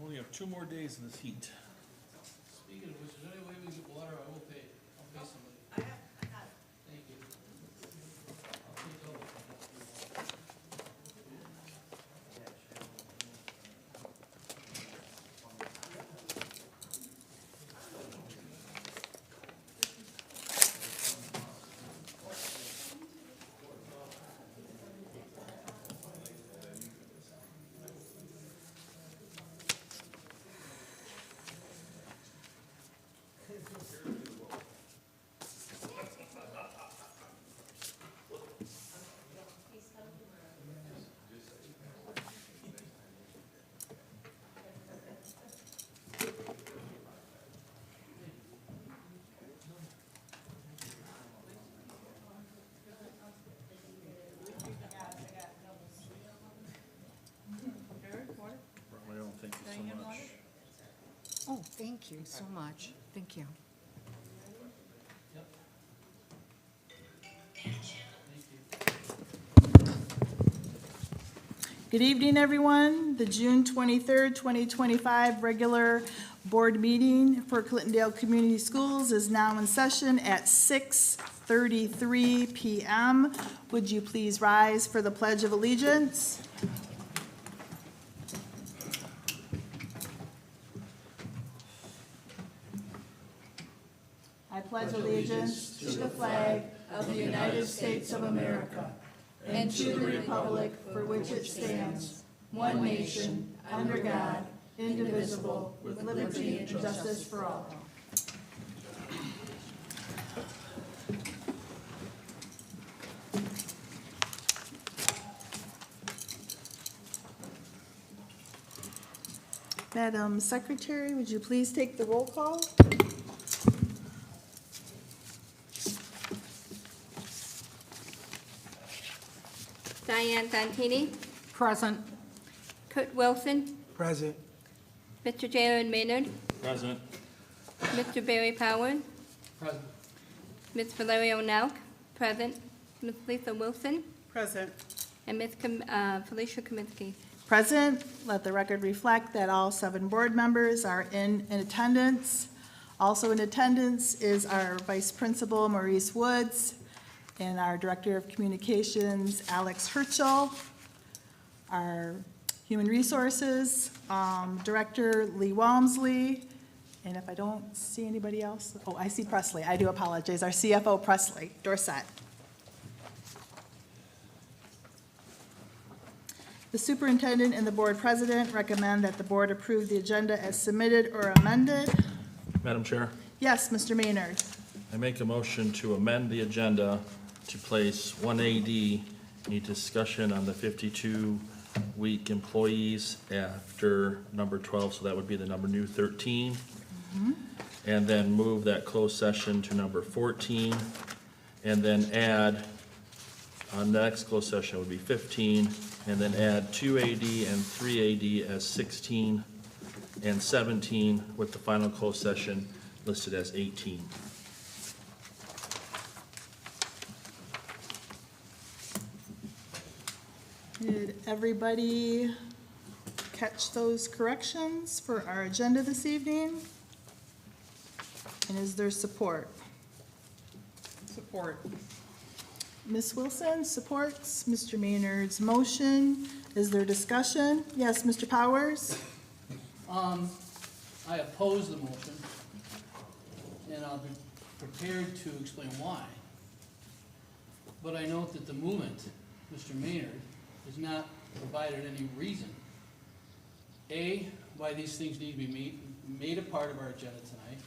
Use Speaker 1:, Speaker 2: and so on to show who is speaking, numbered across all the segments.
Speaker 1: only have 2 more days of this heat.
Speaker 2: Speaking of which, is there any way we can get water? I will pay. I'll pay somebody.
Speaker 3: I got it.
Speaker 2: Thank you. I'll take over.
Speaker 1: My own, thank you so much.
Speaker 3: Oh, thank you so much. Thank you.
Speaker 4: Good evening, everyone. The June 23rd, 2025 regular board meeting for Clintondale Community Schools is now in session at 6:33 p.m. Would you please rise for the Pledge of Allegiance? I pledge allegiance to the flag of the United States of America and to the republic for which it stands, one nation, under God, indivisible, with liberty and justice for all. Madam Secretary, would you please take the roll call?
Speaker 5: Diane Santini,
Speaker 3: Present.
Speaker 5: Kurt Wilson,
Speaker 6: Present.
Speaker 5: Mr. Jared Maynard,
Speaker 1: Present.
Speaker 5: Mr. Barry Powers,
Speaker 2: Present.
Speaker 5: Ms. Valerio Nauk, present, Ms. Lisa Wilson,
Speaker 3: Present.
Speaker 5: and Ms. Felicia Kaminsky.
Speaker 4: Present. Let the record reflect that all 7 board members are in attendance. Also in attendance is our Vice Principal, Maurice Woods, and our Director of Communications, Alex Herschel, our Human Resources Director, Lee Walmsley, and if I don't see anybody else, oh, I see Presley. I do apologize. Our CFO, Presley Dorset. The superintendent and the board president recommend that the board approve the agenda as submitted or amended.
Speaker 1: Madam Chair,
Speaker 4: Yes, Mr. Maynard.
Speaker 1: I make a motion to amend the agenda to place 1AD, need discussion on the 52-week employees after number 12, so that would be the number new 13. And then move that closed session to number 14, and then add, next closed session would be 15, and then add 2AD and 3AD as 16 and 17, with the final closed session listed as 18.
Speaker 4: Did everybody catch those corrections for our agenda this evening? And is there support?
Speaker 3: Support.
Speaker 4: Ms. Wilson supports Mr. Maynard's motion. Is there discussion? Yes, Mr. Powers?
Speaker 2: I oppose the motion, and I'll be prepared to explain why. But I note that the movement, Mr. Maynard, has not provided any reason. A, why these things need to be made a part of our agenda tonight.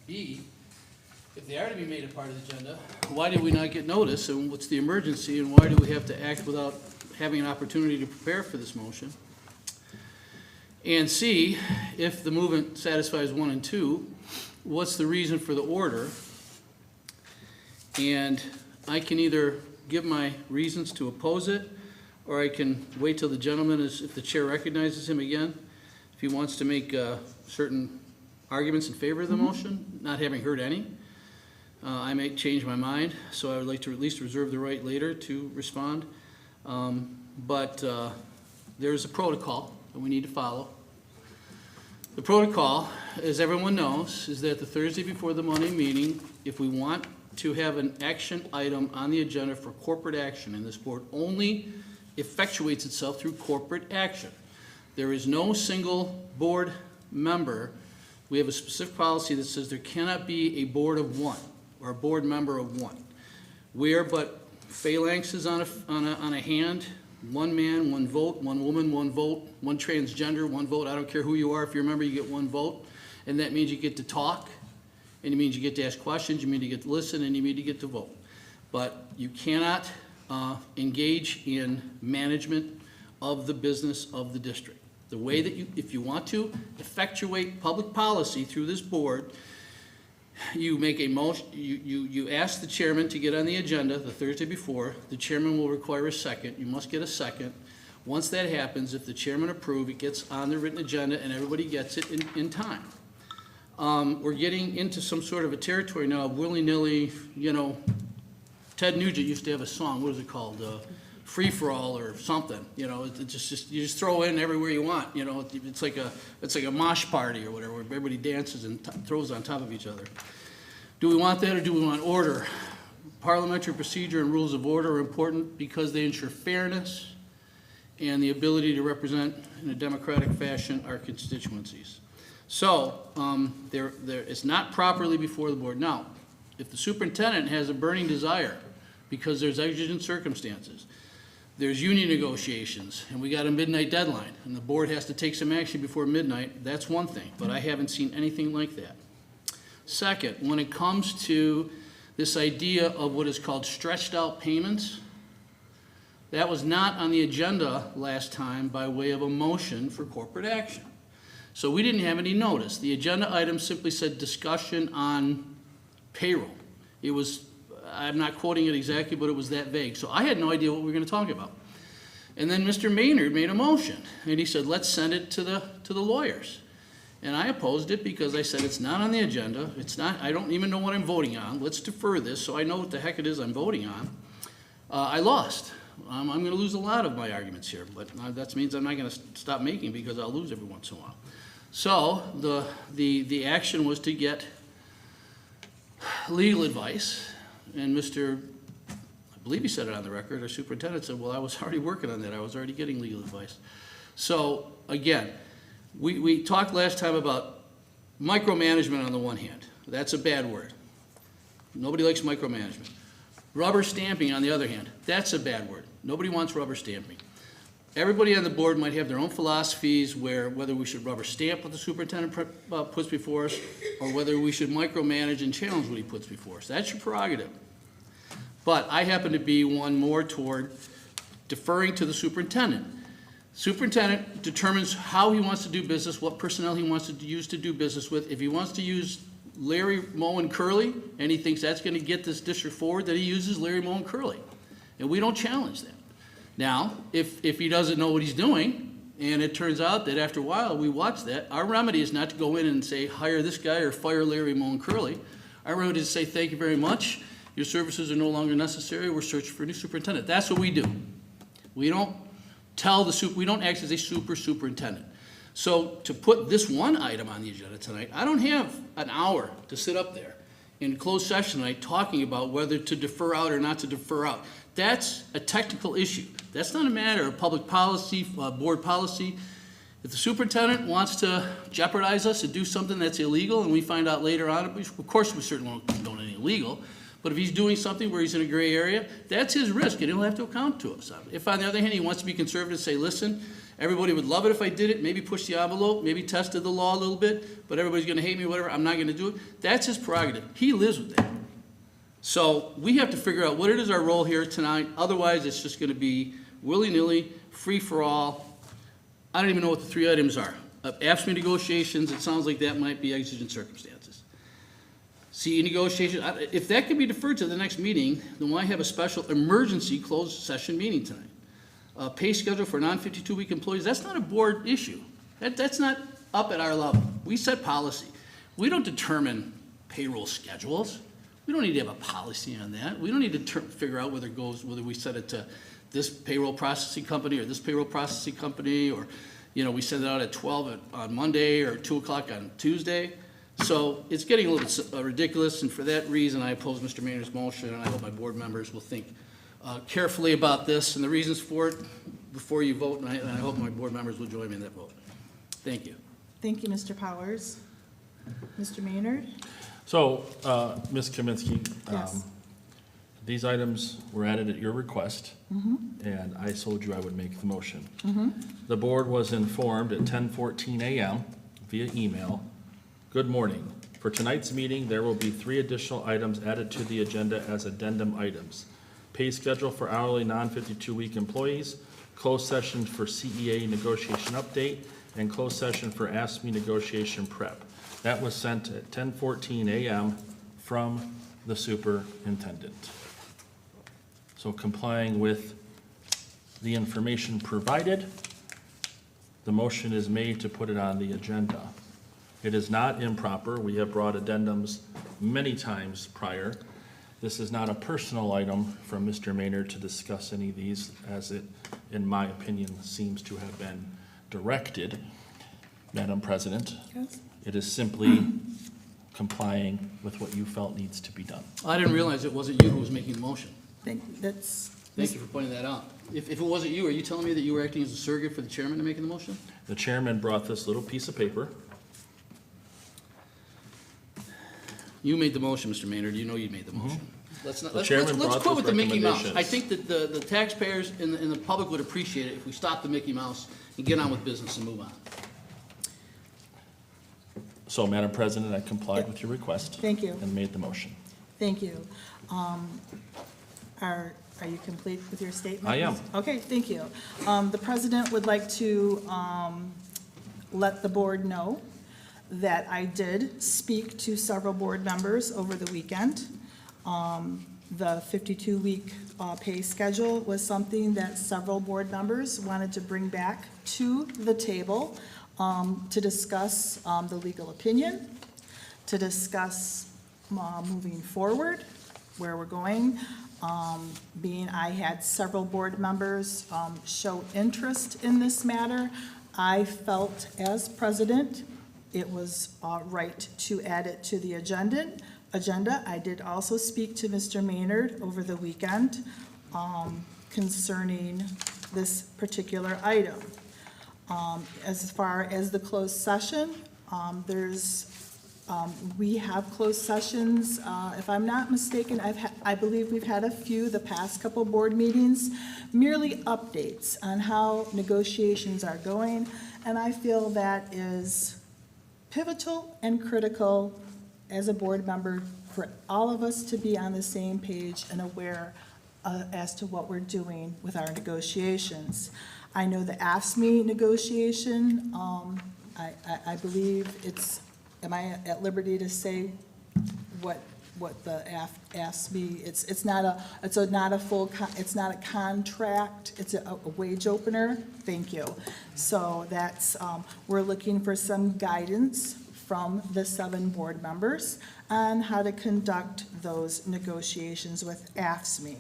Speaker 2: B, if they are to be made a part of the agenda, why did we not get notice, and what's the emergency, and why do we have to act without having an opportunity to prepare for this motion? And C, if the movement satisfies 1 and 2, what's the reason for the order? And I can either give my reasons to oppose it, or I can wait till the gentleman if the chair recognizes him again, if he wants to make certain arguments in favor of the motion, not having heard any. I may change my mind, so I would like to at least reserve the right later to respond. But there's a protocol that we need to follow. The protocol, as everyone knows, is that the Thursday before the Monday meeting, if we want to have an action item on the agenda for corporate action, and this board only effectuates itself through corporate action. There is no single board member. We have a specific policy that says there cannot be a board of one or a board member of one. We are but phalanxes on a hand, one man, one vote, one woman, one vote, one transgender, one vote. I don't care who you are. If you're a member, you get one vote. And that means you get to talk, and it means you get to ask questions, you mean you get to listen, and you mean to get to vote. But you cannot engage in management of the business of the district. The way that you, if you want to effectuate public policy through this board, you make a motion, you ask the chairman to get on the agenda the Thursday before. The chairman will require a second. You must get a second. Once that happens, if the chairman approves, it gets on the written agenda and everybody gets it in time. We're getting into some sort of a territory now of willy-nilly, you know, Ted Nugent used to have a song, what is it called? Free-for-all or something, you know, it's just, you just throw in everywhere you want, you know, it's like a mosh party or whatever, where everybody dances and throws on top of each other. Do we want that or do we want order? Parliamentary procedure and rules of order are important because they ensure fairness and the ability to represent in a democratic fashion our constituencies. So, it's not properly before the board. Now, if the superintendent has a burning desire because there's exigent circumstances, there's union negotiations, and we got a midnight deadline, and the board has to take some action before midnight, that's one thing, but I haven't seen anything like that. Second, when it comes to this idea of what is called stretched out payments, that was not on the agenda last time by way of a motion for corporate action. So we didn't have any notice. The agenda item simply said discussion on payroll. It was, I'm not quoting it exactly, but it was that vague. So I had no idea what we were going to talk about. And then Mr. Maynard made a motion, and he said, let's send it to the lawyers. And I opposed it because I said, it's not on the agenda. It's not, I don't even know what I'm voting on. Let's defer this so I know what the heck it is I'm voting on. I lost. I'm going to lose a lot of my arguments here, but that means I'm not going to stop making because I'll lose every once in a while. So the action was to get legal advice, and I believe he said it on the record, our superintendent said, well, I was already working on that. I was already getting legal advice. So again, we talked last time about micromanagement on the one hand. That's a bad word. Nobody likes micromanagement. Rubber stamping on the other hand, that's a bad word. Nobody wants rubber stamping. Everybody on the board might have their own philosophies whether we should rubber stamp what the superintendent puts before us or whether we should micromanage and challenge what he puts before us. That's your prerogative. But I happen to be one more toward deferring to the superintendent. Superintendent determines how he wants to do business, what personnel he wants to use to do business with. If he wants to use Larry, Moe, and Curley, and he thinks that's going to get this district forward, then he uses Larry, Moe, and Curley. And we don't challenge that. Now, if he doesn't know what he's doing, and it turns out that after a while we watch that, our remedy is not to go in and say, hire this guy or fire Larry, Moe, and Curley. Our remedy is to say, thank you very much. Your services are no longer necessary. We're searching for a new superintendent. That's what we do. We don't we don't act as a superintendent. So to put this one item on the agenda tonight, I don't have an hour to sit up there in closed session tonight talking about whether to defer out or not to defer out. That's a technical issue. That's not a matter of public policy, board policy. If the superintendent wants to jeopardize us and do something that's illegal and we find out later on, of course we certainly won't condone any illegal, but if he's doing something where he's in a gray area, that's his risk and he'll have to account to us. If on the other hand he wants to be conservative and say, listen, everybody would love it if I did it, maybe push the envelope, maybe tested the law a little bit, but everybody's going to hate me, whatever, I'm not going to do it. That's his prerogative. He lives with that. So we have to figure out what it is our role here tonight. Otherwise, it's just going to be willy-nilly, free-for-all. I don't even know what the three items are. AFSCME negotiations, it sounds like that might be exigent circumstances. CE negotiations, if that can be deferred to the next meeting, then why have a special emergency closed session meeting tonight? Pay schedule for non-52-week employees, that's not a board issue. That's not up at our level. We set policy. We don't determine payroll schedules. We don't need to have a policy on that. We don't need to figure out whether we set it to this payroll processing company or this payroll processing company or, we send it out at 12 on Monday or 2 o'clock on Tuesday. So it's getting a little bit ridiculous, and for that reason, I oppose Mr. Maynard's motion, and I hope my board members will think carefully about this and the reasons for it before you vote, and I hope my board members will join me in that vote. Thank you.
Speaker 4: Thank you, Mr. Powers. Mr. Maynard?
Speaker 1: So, Ms. Kaminsky,
Speaker 4: Yes.
Speaker 1: these items were added at your request, and I told you I would make the motion. The board was informed at 10:14 a.m. via email. Good morning. For tonight's meeting, there will be 3 additional items added to the agenda as addendum items. Pay schedule for hourly non-52-week employees, closed session for CEA negotiation update, and closed session for ASME negotiation prep. That was sent at 10:14 a.m. from the superintendent. So complying with the information provided, the motion is made to put it on the agenda. It is not improper. We have brought addendums many times prior. This is not a personal item from Mr. Maynard to discuss any of these, as it, in my opinion, seems to have been directed, Madam President.
Speaker 4: Yes.
Speaker 1: It is simply complying with what you felt needs to be done.
Speaker 2: I didn't realize it wasn't you who was making the motion. Thank you for pointing that out. If it wasn't you, are you telling me that you were acting as a surrogate for the chairman in making the motion?
Speaker 1: The chairman brought this little piece of paper.
Speaker 2: You made the motion, Mr. Maynard. You know you made the motion. Let's
Speaker 1: The chairman brought
Speaker 2: quit
Speaker 1: those
Speaker 2: with the Mickey Mouse.
Speaker 1: recommendations.
Speaker 2: I think that the taxpayers and the public would appreciate it if we stopped the Mickey Mouse and get on with business and move on.
Speaker 1: So, Madam President, I complied with your request.
Speaker 4: Thank you.
Speaker 1: And made the motion.
Speaker 4: Thank you. Are you complete with your statement?
Speaker 1: I am.
Speaker 4: Okay, thank you. The president would like to let the board know that I did speak to several board members over the weekend. The 52-week pay schedule was something that several board members wanted to bring back to the table to discuss the legal opinion, to discuss moving forward, where we're going. Being I had several board members show interest in this matter, I felt as president it was right to add it to the agenda. I did also speak to Mr. Maynard over the weekend concerning this particular item. As far as the closed session, we have closed sessions. If I'm not mistaken, I believe we've had a few the past couple board meetings, merely updates on how negotiations are going, and I feel that is pivotal and critical as a board member for all of us to be on the same page and aware as to what we're doing with our negotiations. I know the ASME negotiation, I believe it's, am I at liberty to say what the ASME, it's not a contract, it's a wage opener? Thank you. So that's, we're looking for some guidance from the 7 board members on how to conduct those negotiations with AFSCME.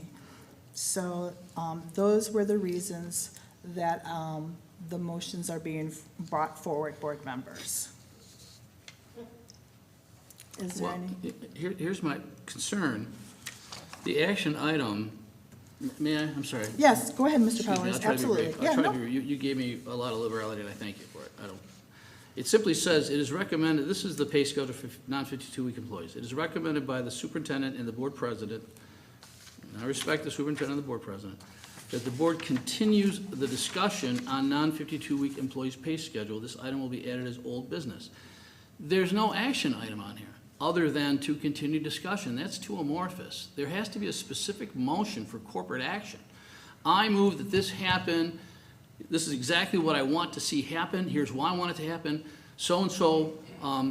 Speaker 4: So those were the reasons that the motions are being brought forward, board members. Is there
Speaker 2: Well,
Speaker 4: any?
Speaker 2: here's my concern. The action item, may I? I'm sorry.
Speaker 4: Yes, go ahead, Mr.
Speaker 2: Excuse me,
Speaker 4: Powers,
Speaker 2: I'll try to be
Speaker 4: absolutely.
Speaker 2: brief.
Speaker 4: Yeah,
Speaker 2: I'll try
Speaker 4: no.
Speaker 2: to be brief. You gave me a lot of liberality, and I thank you for it. It simply says, it is recommended, this is the pay schedule for non-52-week employees. It is recommended by the superintendent and the board president, and I respect the superintendent and the board president, that the board continues the discussion on non-52-week employees' pay schedule. This item will be added as old business. There's no action item on here, other than to continue discussion. That's too amorphous. There has to be a specific motion for corporate action. I move that this happen. This is exactly what I want to see happen. Here's why I want it to happen. So-and-so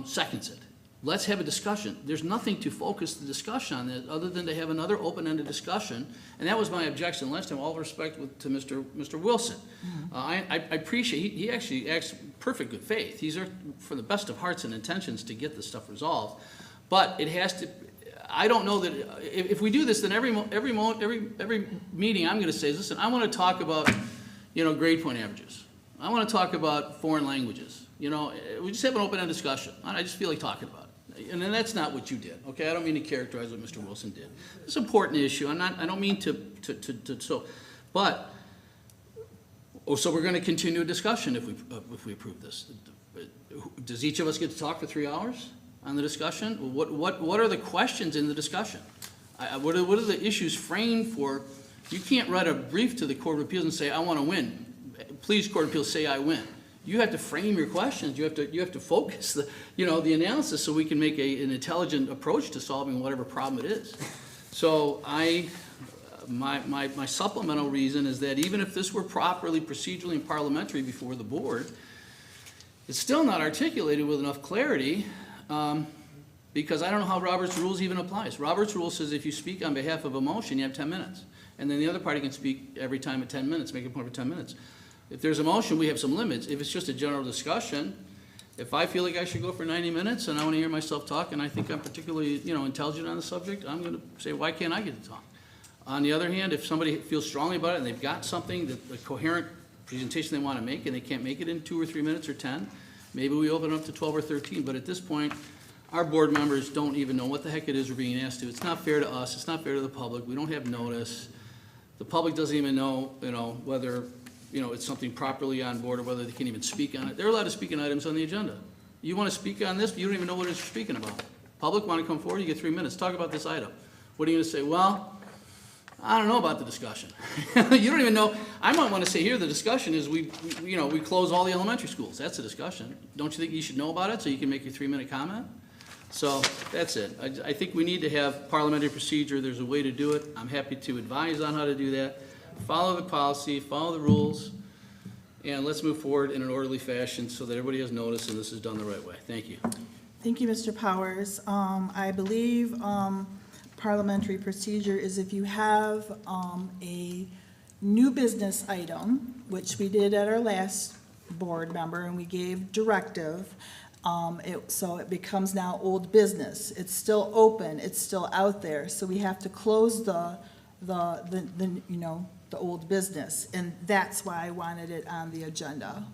Speaker 2: seconds it. Let's have a discussion. There's nothing to focus the discussion on that other than to have another open-ended discussion. And that was my objection last time, all respect to Mr. Wilson. I appreciate, he actually acts perfect good faith. He's there for the best of hearts and intentions to get this stuff resolved. But it has to, I don't know that, if we do this, then every meeting I'm gonna say is, listen, I wanna talk about, grade point averages. I want to talk about foreign languages. You know, we just have an open-ended discussion. I just feel like talking about it. And then that's not what you did, okay? I don't mean to characterize what Mr. Wilson did. It's an important issue. I don't mean so we're going to continue a discussion if we approve this. Does each of us get to talk for 3 hours on the discussion? What are the questions in the discussion? What are the issues framed for? You can't write a brief to the Court of Appeals and say, I want to win. Please, Court of Appeals, say I win. You have to frame your questions. You have to focus the analysis so we can make an intelligent approach to solving whatever problem it is. So my supplemental reason is that even if this were properly, procedurally, and parliamentary before the board, it's still not articulated with enough clarity, because I don't know how Robert's Rules even applies. Robert's Rule says if you speak on behalf of a motion, you have 10 minutes. And then the other party can speak every time at 10 minutes, make a point for 10 minutes. If there's a motion, we have some limits. If it's just a general discussion, if I feel like I should go for 90 minutes and I want to hear myself talk and I think I'm particularly, intelligent on the subject, I'm going to say, why can't I get to talk? On the other hand, if somebody feels strongly about it and they've got something, a coherent presentation they want to make and they can't make it in 2 or 3 minutes or 10, maybe we open it up to 12 or 13. But at this point, our board members don't even know what the heck it is we're being asked to. It's not fair to us. It's not fair to the public. We don't have notice. The public doesn't even know, whether, it's something properly on board or whether they can even speak on it. They're allowed to speak on items on the agenda. You want to speak on this, but you don't even know what it is you're speaking about. Public want to come forward, you get 3 minutes. Talk about this item. What are you going to say? Well, I don't know about the discussion. You don't even know. I might want to say here the discussion is we close all the elementary schools. That's a discussion. Don't you think you should know about it so you can make your 3-minute comment? So that's it. I think we need to have parliamentary procedure. There's a way to do it. I'm happy to advise on how to do that. Follow the policy, follow the rules, and let's move forward in an orderly fashion so that everybody has notice and this is done the right way. Thank you.
Speaker 4: Thank you, Mr. Powers. I believe parliamentary procedure is if you have a new business item, which we did at our last board member, and we gave directive, so it becomes now old business. It's still open, it's still out there, so we have to close the old business, and that's why I wanted it on the agenda.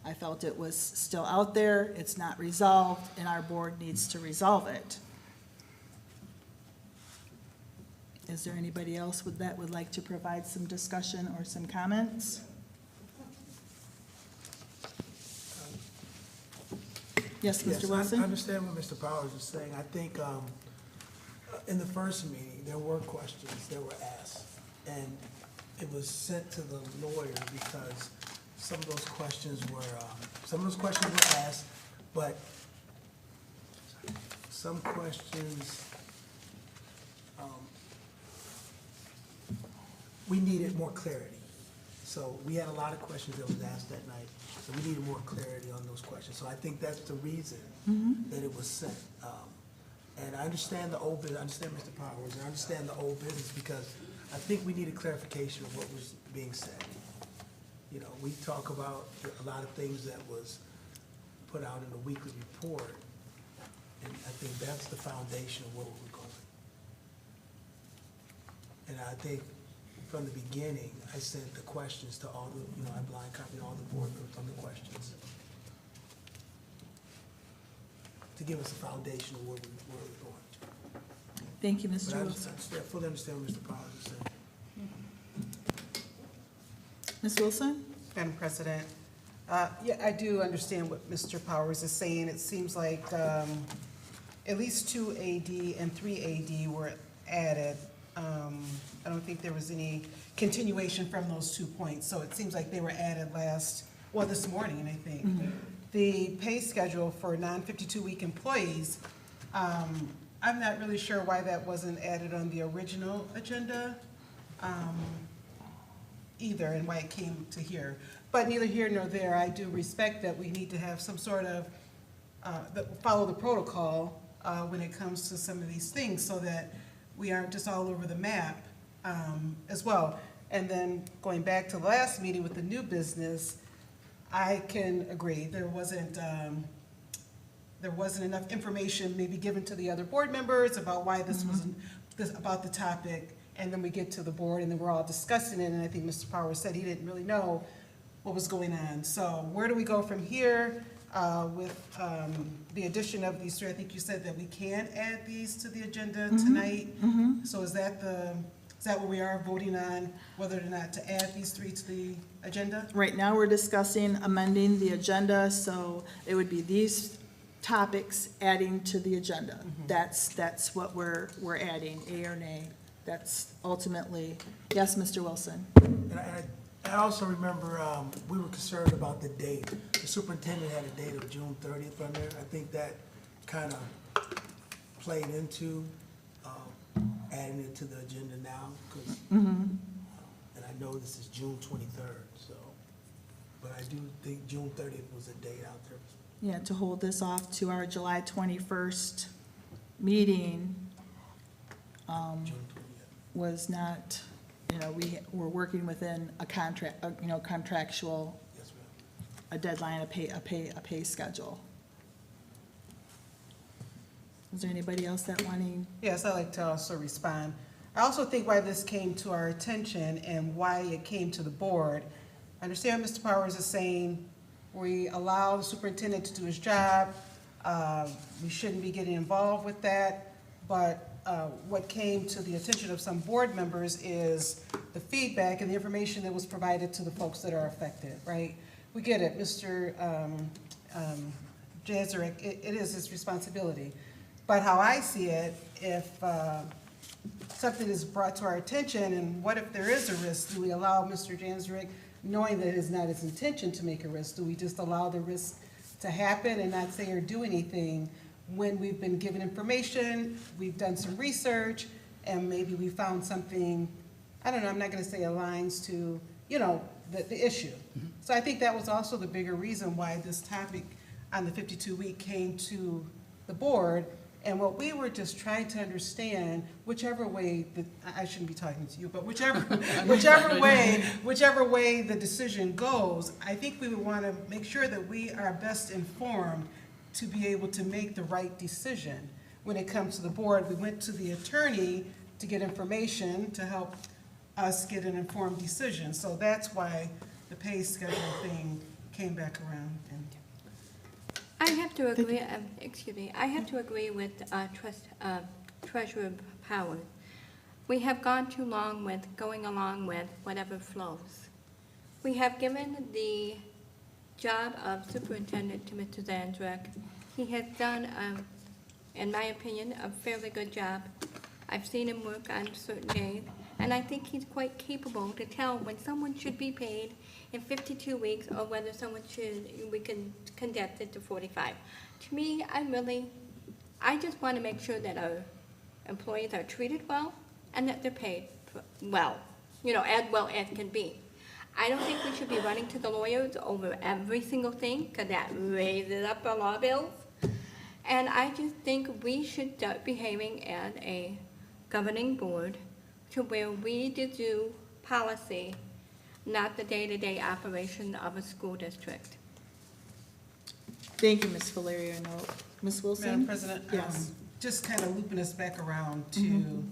Speaker 4: I felt it was still out there, it's not resolved, and our board needs to resolve it. Is there anybody else that would like to provide some discussion or some comments? Yes, Mr. Wilson?
Speaker 6: I understand what Mr. Powers is saying. I think in the first meeting, there were questions that were asked, and it was sent to the lawyer because some of those questions were asked, but some questions, we needed more clarity. So we had a lot of questions that was asked that night, so we needed more clarity on those questions. So I think that's the reason that it was sent. And I understand the old business, I understand Mr. Powers, and I understand the old business because I think we needed clarification of what was being said. We talk about a lot of things that was put out in the weekly report, and I think that's the foundation of where we're going. And I think from the beginning, I sent the questions to all the, I blind copied all the board members on the questions to give us a foundation of where we're going.
Speaker 4: Thank you,
Speaker 6: But
Speaker 4: Mr.
Speaker 6: I
Speaker 4: Wilson.
Speaker 6: fully understand what Mr. Powers is saying.
Speaker 4: Ms. Wilson?
Speaker 7: Madam President, yeah, I do understand what Mr. Powers is saying. It seems like at least 2 AD and 3 AD were added. I don't think there was any continuation from those 2 points, so it seems like they were added this morning, I think. The pay schedule for non-52-week employees, I'm not really sure why that wasn't added on the original agenda either, and why it came to here. But neither here nor there. I do respect that we need to have some sort of, follow the protocol when it comes to some of these things so that we aren't just all over the map as well. And then going back to the last meeting with the new business, I can agree. There wasn't enough information maybe given to the other board members about why this wasn't, about the topic. And then we get to the board and then we're all discussing it. And I think Mr. Powers said he didn't really know what was going on. So where do we go from here with the addition of these three? I think you said that we can add these to the agenda tonight. So is that what we are voting on, whether or not to add these three to the agenda?
Speaker 4: Right now, we're discussing amending the agenda, so it would be these topics adding to the agenda. That's what we're adding, A or nay. That's ultimately, yes, Mr. Wilson?
Speaker 6: And I also remember, we were concerned about the date. The superintendent had a date of June 30th on there. I think that kind of played into, adding it to the agenda now, because, and I know this is June 23rd, so, but I do think June 30th was a date out there.
Speaker 4: Yeah, to hold this off to our July 21st meeting
Speaker 6: June 20th.
Speaker 4: was not, we're working within a contract, contractual,
Speaker 6: Yes, ma'am.
Speaker 4: a deadline, a pay schedule. Is there anybody else that wanting?
Speaker 7: Yes, I'd like to also respond. I also think why this came to our attention and why it came to the board. I understand what Mr. Powers is saying. We allow the superintendent to do his job. We shouldn't be getting involved with that. But what came to the attention of some board members is the feedback and the information that was provided to the folks that are affected, right? We get it, Mr. Jazarek, it is his responsibility. But how I see it, if something is brought to our attention, and what if there is a risk? Do we allow Mr. Jazarek, knowing that it is not his intention to make a risk, do we just allow the risk to happen and not say or do anything when we've been given information, we've done some research, and maybe we found something, I don't know, I'm not gonna say aligns to, the issue. So I think that was also the bigger reason why this topic on the 52-week came to the board. And what we were just trying to understand, whichever way, I shouldn't be talking to you, but whichever way the decision goes, I think we would want to make sure that we are best informed to be able to make the right decision. When it comes to the board, we went to the attorney to get information to help us get an informed decision. So that's why the pay schedule thing came back around. And
Speaker 5: I have to agree, I have to agree with Treasurer Powers. We have gone too long with going along with whatever flows. We have given the job of superintendent to Mr. Zandrick. He has done, in my opinion, a fairly good job. I've seen him work on certain days, and I think he's quite capable to tell when someone should be paid in 52 weeks or whether we can condense it to 45. To me, I just want to make sure that our employees are treated well and that they're paid well, as well as can be. I don't think we should be running to the lawyers over every single thing, because that raises up our law bills. And I just think we should start behaving as a governing board to where we do policy, not the day-to-day operation of a school district.
Speaker 4: Thank you, Ms. Valerio. No, Ms. Wilson?
Speaker 7: Madam President,
Speaker 4: Yes.
Speaker 7: just kind of looping us back around to,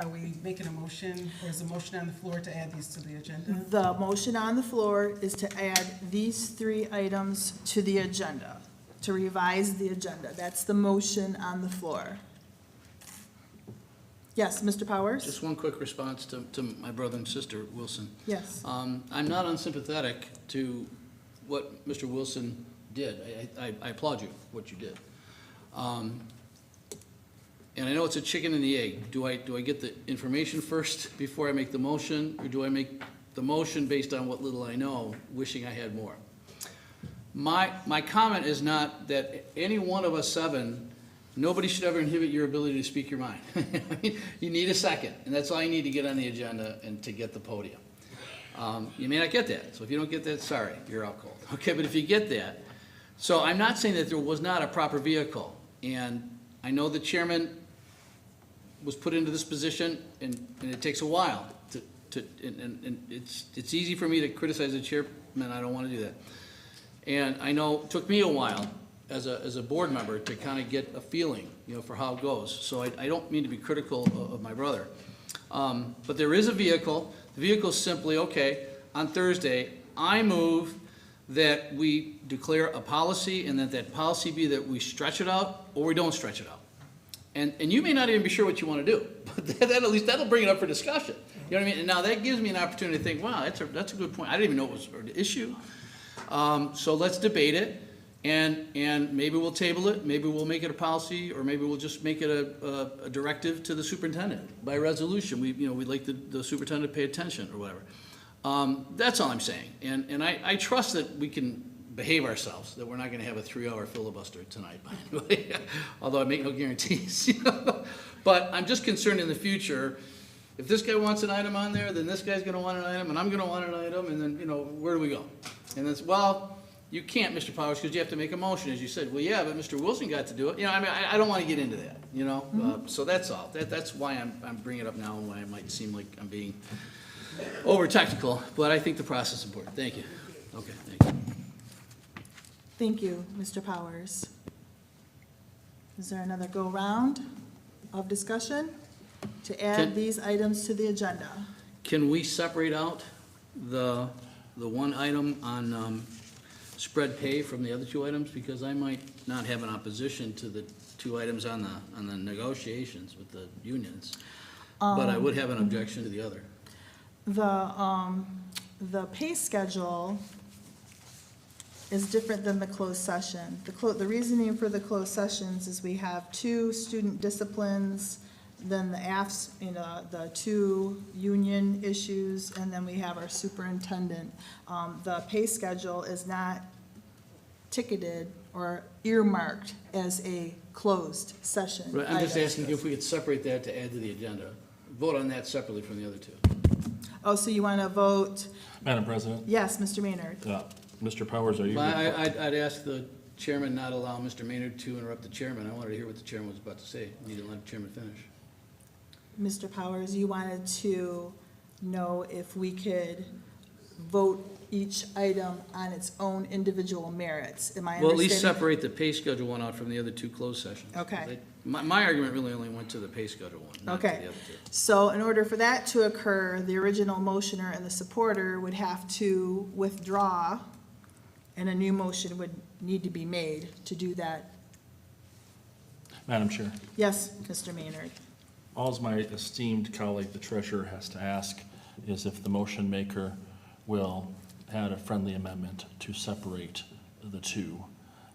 Speaker 7: are we making a motion, or is a motion on the floor to add these to the agenda?
Speaker 4: The motion on the floor is to add these three items to the agenda, to revise the agenda. That's the motion on the floor. Yes, Mr. Powers?
Speaker 8: Just one quick response to my brother and sister Wilson.
Speaker 4: Yes.
Speaker 8: I'm not unsympathetic to what Mr. Wilson did. I applaud you, what you did. And I know it's a chicken and the egg. Do I get the information first before I make the motion, or do I make the motion based on what little I know, wishing I had more? My comment is not that any one of us seven, nobody should ever inhibit your ability to speak your mind. You need a second, and that's all you need to get on the agenda and to get the podium. You may not get that, so if you don't get that, sorry, you're out cold. Okay, but if you get that, so I'm not saying that there was not a proper vehicle, and I know the chairman was put into this position, and it takes a while and it's easy for me to criticize the chairman. I don't want to do that. And I know it took me a while as a board member to kind of get a feeling, for how it goes. So I don't mean to be critical of my brother. But there is a vehicle. The vehicle is simply, okay, on Thursday, I move that we declare a policy and that policy be that we stretch it out or we don't stretch it out. And you may not even be sure what you want to do, but that at least, that'll bring it up for discussion. You know what I mean? And now that gives me an opportunity to think, wow, that's a good point. I didn't even know it was an issue. So let's debate it, and maybe we'll table it, maybe we'll make it a policy, or maybe we'll just make it a directive to the superintendent by resolution. We'd like the superintendent to pay attention or whatever. That's all I'm saying. And I trust that we can behave ourselves, that we're not gonna have a 3-hour filibuster tonight, by the way, although I make no guarantees. But I'm just concerned in the future, if this guy wants an item on there, then this guy's gonna want an item, and I'm gonna want an item, and then, where do we go? And it's, well, you can't, Mr. Powers, because you have to make a motion, as you said. Well, yeah, but Mr. Wilson got to do it. I don't want to get into that, So that's all. That's why I'm bringing it up now, and why it might seem like I'm being over-technical, but I think the process is important. Thank you. Okay, thank you.
Speaker 4: Thank you, Mr. Powers. Is there another go-round of discussion to add these items to the agenda?
Speaker 8: Can we separate out the one item on spread pay from the other two items? Because I might not have an opposition to the two items on the negotiations with the unions, but I would have an objection to the other.
Speaker 4: The pay schedule is different than the closed session. The reasoning for the closed sessions is we have 2 student disciplines, then the AFs, the 2 union issues, and then we have our superintendent. The pay schedule is not ticketed or earmarked as a closed session.
Speaker 8: Right, I'm just
Speaker 4: item.
Speaker 8: asking if we could separate that to add to the agenda. Vote on that separately from the other two.
Speaker 4: Oh, so you want to vote,
Speaker 1: Madam President,
Speaker 4: yes, Mr. Maynard?
Speaker 1: Mr. Powers, are you?
Speaker 8: I'd ask the chairman not allow Mr. Maynard to interrupt the chairman. I wanted to hear what the chairman was about to say. Need to let the chairman finish.
Speaker 4: Mr. Powers, you wanted to know if we could vote each item on its own individual merits. Am I
Speaker 8: Well, at least
Speaker 4: understanding?
Speaker 8: separate the pay schedule one out from the other 2 closed sessions.
Speaker 4: Okay.
Speaker 8: My argument really only went to the pay schedule one, not to
Speaker 4: Okay.
Speaker 8: the other 2.
Speaker 4: So in order for that to occur, the original motioner and the supporter would have to withdraw, and a new motion would need to be made to do that.
Speaker 1: Madam Chair,
Speaker 4: Yes, Mr. Maynard?
Speaker 1: all my esteemed colleague, the treasurer, has to ask is if the motion maker will add a friendly amendment to separate the 2.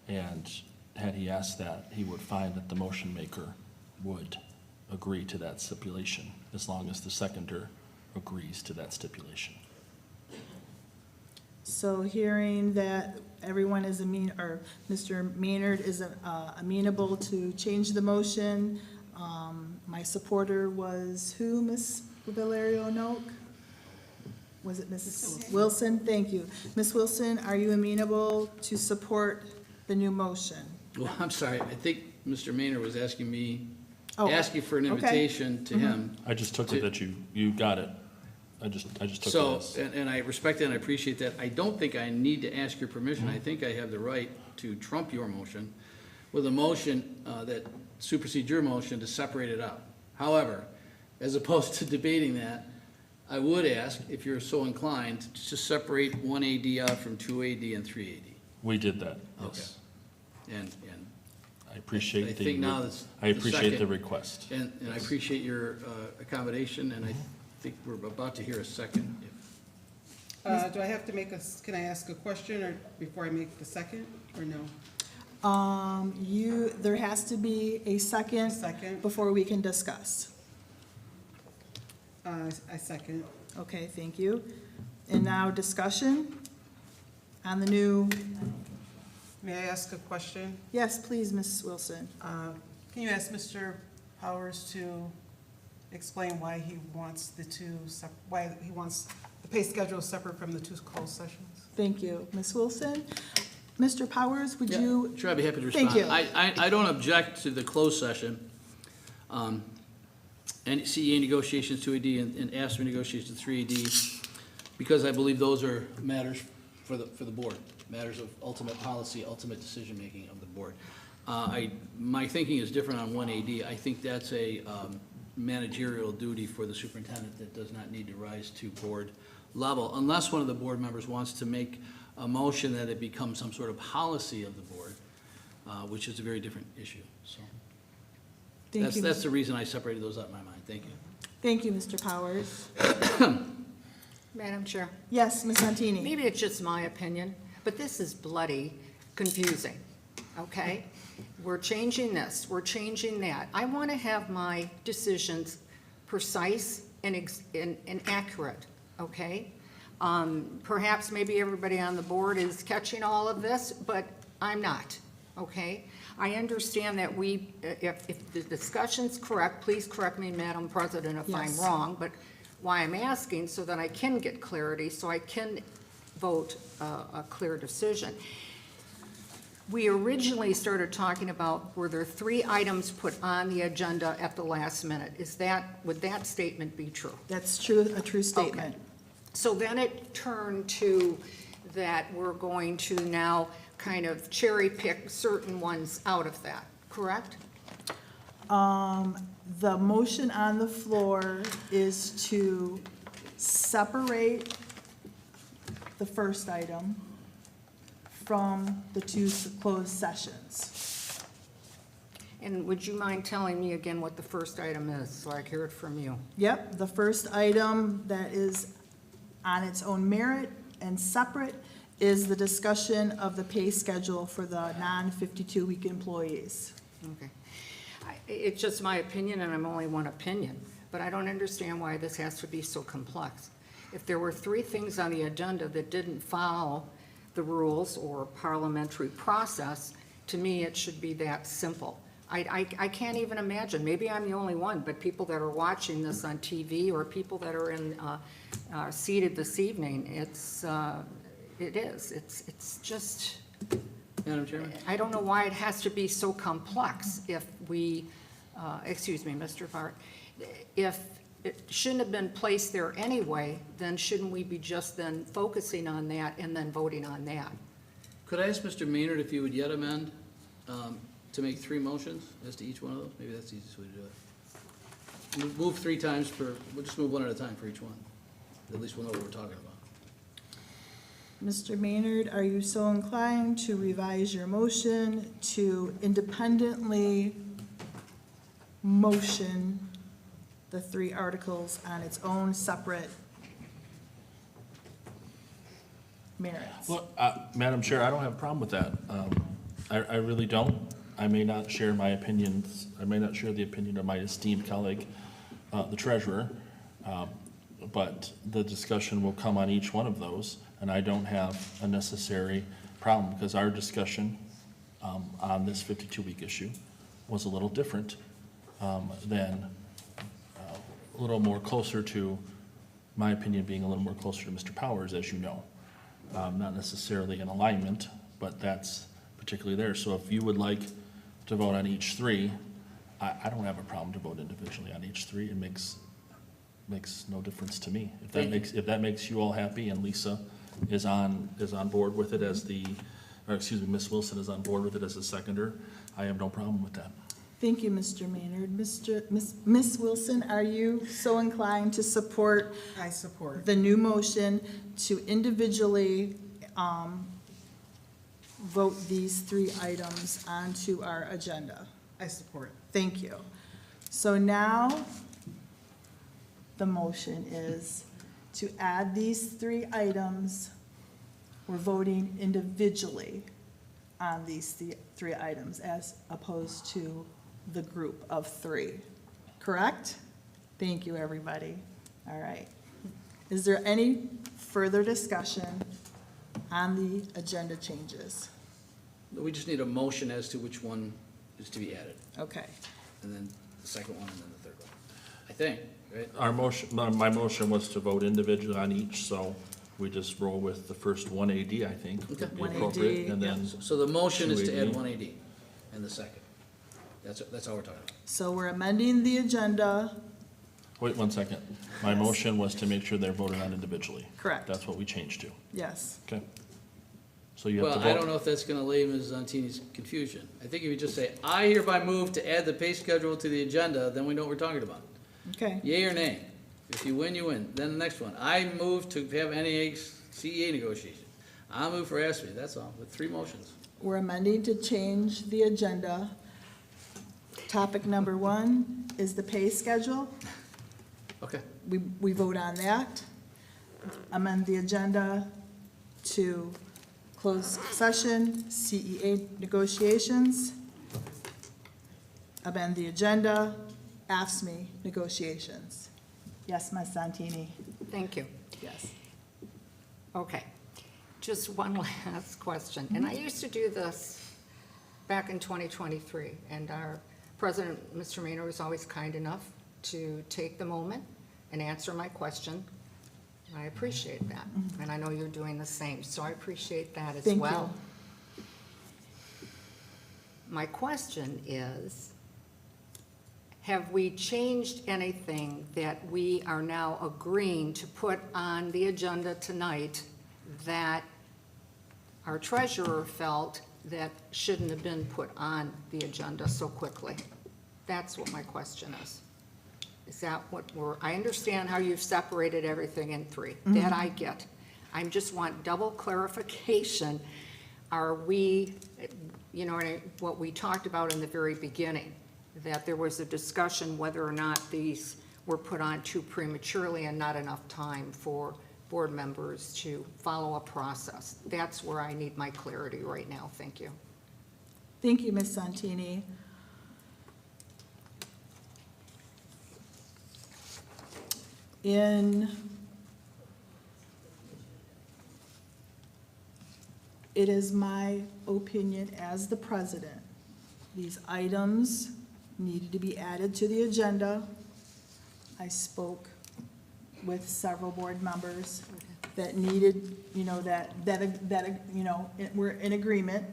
Speaker 1: And had he asked that, he would find that the motion maker would agree to that stipulation, as long as the seconder agrees to that stipulation.
Speaker 4: So hearing that everyone is Mr. Maynard is amenable to change the motion, my supporter was who, Ms. Valerio Noak? Was it Mrs. Wilson? Thank you. Ms. Wilson, are you amenable to support the new motion?
Speaker 8: Well, I'm sorry, I think Mr. Maynard was asking me,
Speaker 4: Oh,
Speaker 8: asking for an
Speaker 4: okay.
Speaker 8: invitation to him.
Speaker 1: I just took it that you got it. I just took it
Speaker 8: So,
Speaker 1: as.
Speaker 8: and I respect that and I appreciate that. I don't think I need to ask your permission. I think I have the right to trump your motion with a motion that supersedes your motion to separate it out. However, as opposed to debating that, I would ask, if you're so inclined, to separate 1 AD out from 2 AD and 3 AD.
Speaker 1: We did that, yes.
Speaker 8: And
Speaker 1: I appreciate
Speaker 8: I
Speaker 1: the.
Speaker 8: think now that's
Speaker 1: I
Speaker 8: the
Speaker 1: appreciate the
Speaker 8: second.
Speaker 1: request.
Speaker 8: And I appreciate your accommodation, and I think we're about to hear a second.
Speaker 7: Do I have to can I ask a question or before I make the second, or no?
Speaker 4: There has to be a second
Speaker 7: Second,
Speaker 4: before we can discuss.
Speaker 7: I second.
Speaker 4: Okay, thank you. And now discussion on the new,
Speaker 7: May I ask a question?
Speaker 4: yes, please, Ms. Wilson.
Speaker 7: Can you ask Mr. Powers to explain why he wants why he wants the pay schedule separate from the 2 closed sessions?
Speaker 4: Thank you. Ms. Wilson? Mr. Powers, would you?
Speaker 8: Sure, I'd be happy to respond.
Speaker 4: Thank you.
Speaker 8: I don't object to the closed session, and CEA negotiations 2AD and ASME negotiations 3AD, because I believe those are matters for the board, matters of ultimate policy, ultimate decision-making of the board. My thinking is different on 1AD. I think that's a managerial duty for the superintendent that does not need to rise to board level, unless one of the board members wants to make a motion that it becomes some sort of policy of the board, which is a very different issue, so.
Speaker 4: Thank you.
Speaker 8: That's the reason I separated those out in my mind, thank you.
Speaker 4: Thank you, Mr. Powers.
Speaker 3: Madam Chair,
Speaker 4: Yes, Ms. Santini?
Speaker 3: maybe it's just my opinion, but this is bloody confusing, okay? We're changing this, we're changing that. I want to have my decisions precise and accurate, okay? Perhaps maybe everybody on the board is catching all of this, but I'm not, okay? I understand that if the discussion's correct, please correct me, Madam President, if I'm
Speaker 4: Yes.
Speaker 3: wrong, but why I'm asking, so that I can get clarity, so I can vote a clear decision. We originally started talking about, were there 3 items put on the agenda at the last minute? Would that statement be true?
Speaker 4: That's true, a true statement.
Speaker 3: So then it turned to that we're going to now kind of cherry pick certain ones out of that, correct?
Speaker 4: The motion on the floor is to separate the first item from the 2 closed sessions.
Speaker 3: And would you mind telling me again what the first item is, so I hear it from you?
Speaker 4: Yep, the first item that is on its own merit and separate is the discussion of the pay schedule for the non-52-week employees.
Speaker 3: Okay. It's just my opinion, and I'm only one opinion, but I don't understand why this has to be so complex. If there were 3 things on the agenda that didn't follow the rules or parliamentary process, to me, it should be that simple. I can't even imagine, maybe I'm the only one, but people that are watching this on TV or people that are seated this evening, it's just,
Speaker 8: Madam Chairman?
Speaker 3: I don't know why it has to be so complex if we, excuse me, Mr. Bart, if it shouldn't have been placed there anyway, then shouldn't we be just then focusing on that and then voting on that?
Speaker 8: Could I ask Mr. Maynard if he would yet amend to make 3 motions as to each one of those? Maybe that's the easiest way to do it. Move 3 times we'll just move one at a time for each one. At least we'll know what we're talking about.
Speaker 4: Mr. Maynard, are you so inclined to revise your motion to independently motion the 3 articles on its own separate merits?
Speaker 1: Well, Madam Chair, I don't have a problem with that. I really don't. I may not share my opinions, I may not share the opinion of my esteemed colleague, the treasurer, but the discussion will come on each one of those, and I don't have a necessary problem, because our discussion on this 52-week issue was a little different than, a little more closer to, my opinion being a little more closer to Mr. Powers, as you know. Not necessarily in alignment, but that's particularly there. So if you would like to vote on each 3, I don't have a problem to vote individually on each 3. It makes no difference to me. If that makes you all happy, and Lisa is on board with it as Ms. Wilson is on board with it as a seconder, I have no problem with that.
Speaker 4: Thank you, Mr. Maynard. Ms. Wilson, are you so inclined to support
Speaker 7: I support.
Speaker 4: the new motion to individually vote these 3 items onto our agenda?
Speaker 7: I support.
Speaker 4: Thank you. So now, the motion is to add these 3 items. We're voting individually on these 3 items as opposed to the group of 3, correct? Thank you, everybody. All right. Is there any further discussion on the agenda changes?
Speaker 8: We just need a motion as to which one is to be added,
Speaker 4: Okay.
Speaker 8: and then the second one, and then the third one. I think, right?
Speaker 1: My motion was to vote individually on each, so we just roll with the first 1 AD, I think, would be
Speaker 4: 1 AD,
Speaker 1: appropriate, and then,
Speaker 8: So the motion is to add
Speaker 1: 2AD.
Speaker 8: 1 AD, and the second. That's all we're talking about.
Speaker 4: So we're amending the agenda.
Speaker 1: wait 1 second. My motion was to make sure they're voted on individually.
Speaker 4: Correct.
Speaker 1: That's what we changed to,
Speaker 4: Yes.
Speaker 1: okay? So you have to
Speaker 8: Well,
Speaker 1: vote.
Speaker 8: I don't know if that's gonna allay Ms. Zantini's confusion. I think if you just say, I hereby move to add the pay schedule to the agenda, then we know what we're talking about.
Speaker 4: Okay.
Speaker 8: Yay or nay? If you win, you win. Then the next one, I move to have CEA negotiation. I move for ASME, that's all, with 3 motions.
Speaker 4: We're amending to change the agenda. Topic number 1 is the pay schedule.
Speaker 8: Okay,
Speaker 4: We vote on that. Amend the agenda to closed session, CEA negotiations. Amend the agenda, AFSMI negotiations. Yes, Ms. Santini?
Speaker 3: Thank you.
Speaker 4: Yes.
Speaker 3: Okay, just one last question. And I used to do this back in 2023, and our president, Mr. Maynard, was always kind enough to take the moment and answer my question. I appreciate that, and I know you're doing the same, so I appreciate that as
Speaker 4: Thank you.
Speaker 3: well. My question is, have we changed anything that we are now agreeing to put on the agenda tonight that our treasurer felt that shouldn't have been put on the agenda so quickly? That's what my question is. Is that what I understand how you've separated everything in 3. That I get. I just want double clarification. Are we, what we talked about in the very beginning, that there was a discussion whether or not these were put on too prematurely and not enough time for board members to follow a process. That's where I need my clarity right now. Thank you.
Speaker 4: Thank you, Ms. Santini. It is my opinion as the president, these items needed to be added to the agenda. I spoke with several board members that needed, we're in agreement.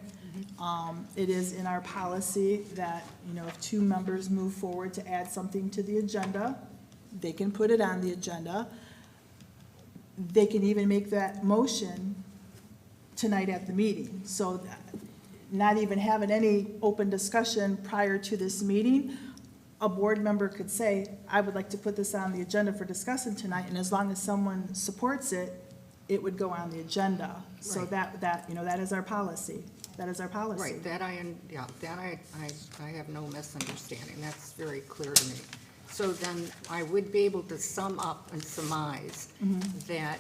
Speaker 4: It is in our policy that, if 2 members move forward to add something to the agenda, they can put it on the agenda. They can even make that motion tonight at the meeting. So not even having any open discussion prior to this meeting, a board member could say, I would like to put this on the agenda for discussion tonight, and as long as someone supports it, it would go on the agenda. So
Speaker 3: Right.
Speaker 4: that is our policy. That is our policy.
Speaker 3: Right, that I have no misunderstanding. That's very clear to me. So then I would be able to sum up and surmise that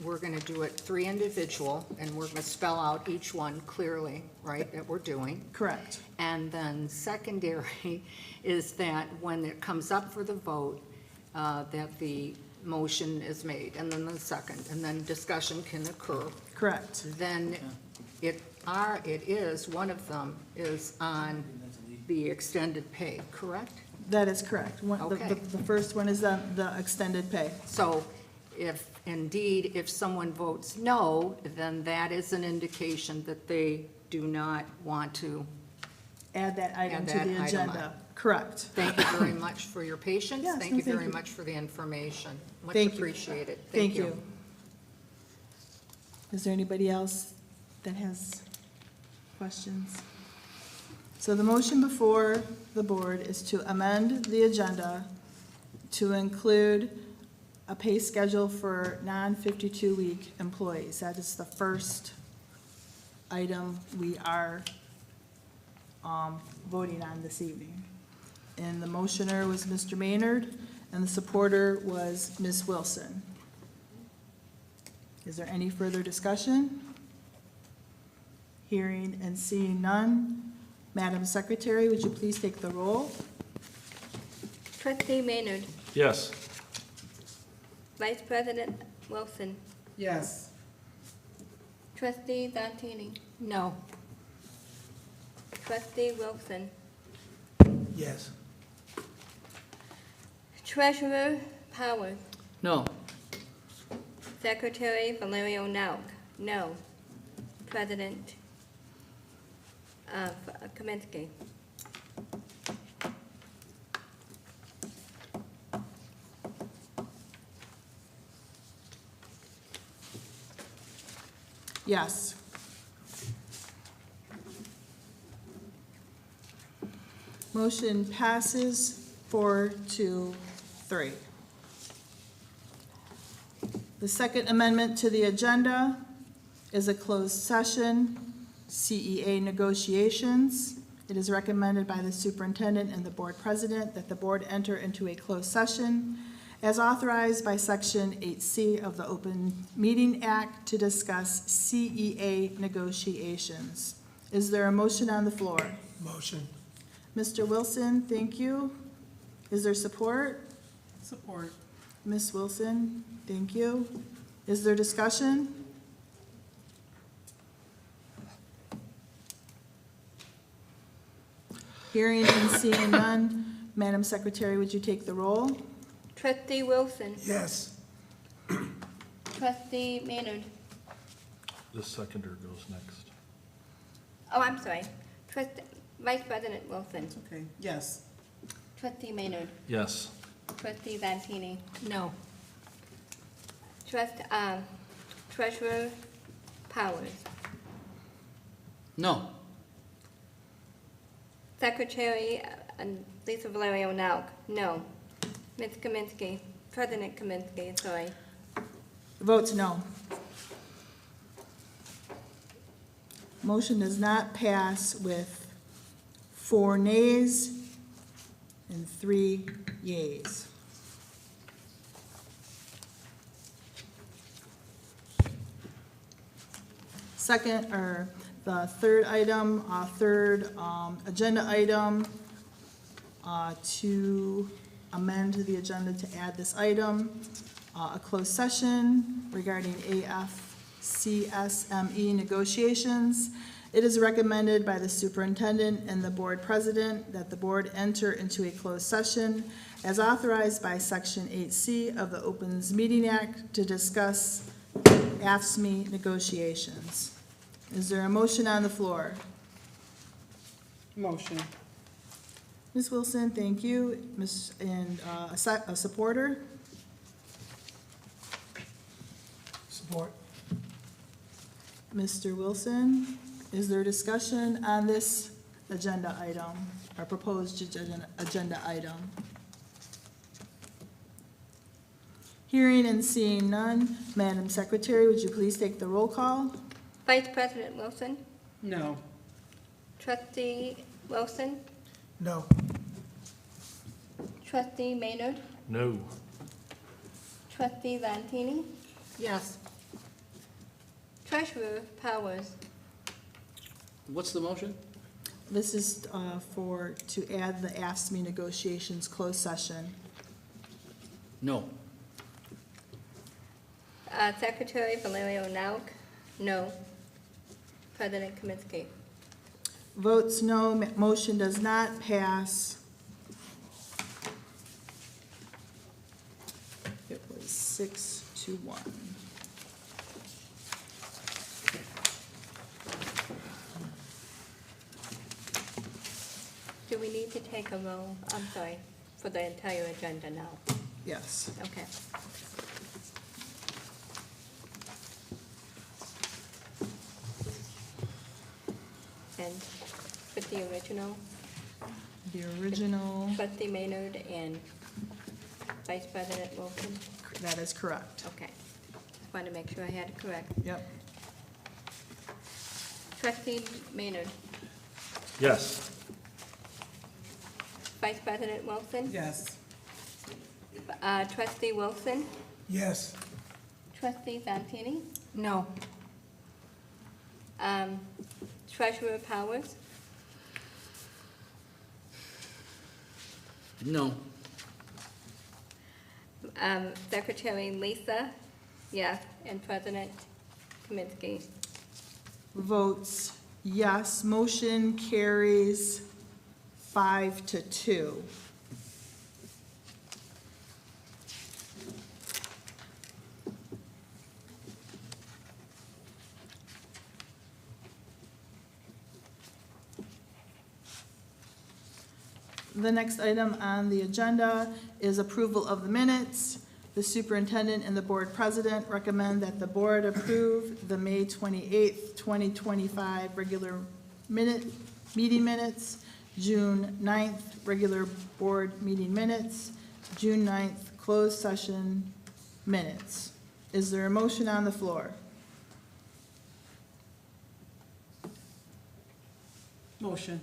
Speaker 3: we're gonna do it 3 individual, and we're gonna spell out each one clearly, right, that we're doing.
Speaker 4: Correct.
Speaker 3: And then secondary is that when it comes up for the vote, that the motion is made, and then the second, and then discussion can occur.
Speaker 4: Correct.
Speaker 3: Then one of them is on the extended pay, correct?
Speaker 4: That is correct.
Speaker 3: Okay.
Speaker 4: The first one is the extended pay.
Speaker 3: So if someone votes no, then that is an indication that they do not want to.
Speaker 4: Add that item
Speaker 3: Add
Speaker 4: to
Speaker 3: that
Speaker 4: the
Speaker 3: item
Speaker 4: agenda.
Speaker 3: on.
Speaker 4: Correct.
Speaker 3: Thank you very much for your patience.
Speaker 4: Yes,
Speaker 3: Thank
Speaker 4: no,
Speaker 3: you
Speaker 4: thank
Speaker 3: very
Speaker 4: you.
Speaker 3: much for the information. Much
Speaker 4: Thank you.
Speaker 3: appreciated.
Speaker 4: Thank you. Is there anybody else that has questions? So the motion before the board is to amend the agenda to include a pay schedule for non-52-week employees. That is the first item we are voting on this evening. And the motioner was Mr. Maynard, and the supporter was Ms. Wilson. Is there any further discussion? Hearing and seeing none. Madam Secretary, would you please take the roll?
Speaker 5: Trustee Maynard,
Speaker 1: Yes.
Speaker 5: Vice President Wilson,
Speaker 7: Yes.
Speaker 5: Trustee Santini,
Speaker 3: No.
Speaker 5: Trustee Wilson,
Speaker 6: Yes.
Speaker 5: Treasurer Powers,
Speaker 8: no,
Speaker 5: Secretary Valerio Nauk, no. President Kaminsky.
Speaker 4: Yes. Motion passes 4-3. The second amendment to the agenda is a closed session, CEA negotiations. It is recommended by the superintendent and the board president that the board enter into a closed session as authorized by Section 8C of the Open Meeting Act to discuss CEA negotiations. Is there a motion on the floor?
Speaker 6: Motion.
Speaker 4: Mr. Wilson, thank you. Is there support?
Speaker 2: Support.
Speaker 4: Ms. Wilson, thank you. Is there discussion? Hearing and seeing none, Madam Secretary, would you take the roll?
Speaker 5: Trustee Wilson,
Speaker 6: Yes.
Speaker 5: trustee Maynard.
Speaker 1: The seconder goes next.
Speaker 5: Oh, I'm sorry. Vice President Wilson,
Speaker 7: Okay, yes.
Speaker 5: trustee Maynard,
Speaker 1: Yes.
Speaker 5: trustee Santini,
Speaker 3: No.
Speaker 5: treasurer Powers,
Speaker 8: No.
Speaker 5: secretary Lisa Valerio Nauk, no. Ms. Kaminsky, President Kaminsky, sorry.
Speaker 4: Votes no. Motion does not pass with 4 nays and 3 yeas. Second, or the third item, agenda item, to amend the agenda to add this item, a closed session regarding AFCSME negotiations. It is recommended by the superintendent and the board president that the board enter into a closed session as authorized by Section 8C of the Opens Meeting Act to discuss AFSCME negotiations. Is there a motion on the floor?
Speaker 7: Motion.
Speaker 4: Ms. Wilson, thank you. A supporter?
Speaker 6: Support.
Speaker 4: Mr. Wilson, is there discussion on this agenda item, or proposed agenda item? Hearing and seeing none, Madam Secretary, would you please take the roll call?
Speaker 5: Vice President Wilson,
Speaker 7: No.
Speaker 5: trustee Wilson,
Speaker 6: No.
Speaker 5: trustee Maynard,
Speaker 1: No.
Speaker 5: trustee Santini,
Speaker 3: Yes.
Speaker 5: treasurer Powers,
Speaker 8: What's the motion?
Speaker 4: This is to add the AFSCME negotiations closed session.
Speaker 8: No.
Speaker 5: secretary Valerio Nauk, no. President Kaminsky.
Speaker 4: Votes no, motion does not pass. It was 6-1.
Speaker 5: Do we need to take a roll, I'm sorry, for the entire agenda now?
Speaker 4: Yes.
Speaker 5: Okay. And with the original,
Speaker 4: The original,
Speaker 5: trustee Maynard and Vice President Wilson?
Speaker 4: that is correct.
Speaker 5: Okay. Just wanted to make sure I had it correct.
Speaker 4: Yep.
Speaker 5: Trustee Maynard,
Speaker 1: Yes.
Speaker 5: Vice President Wilson?
Speaker 7: Yes.
Speaker 5: Trustee Wilson?
Speaker 6: Yes.
Speaker 5: Trustee Santini?
Speaker 3: No.
Speaker 5: Treasurer Powers?
Speaker 8: No.
Speaker 5: Secretary Lisa? Yes. And President Kaminsky?
Speaker 4: Votes yes, motion carries 5-2. The next item on the agenda is approval of the minutes. The superintendent and the board president recommend that the board approve the May 28th, 2025 regular meeting minutes, June 9th regular board meeting minutes, June 9th closed session minutes. Is there a motion on the floor?
Speaker 7: Motion.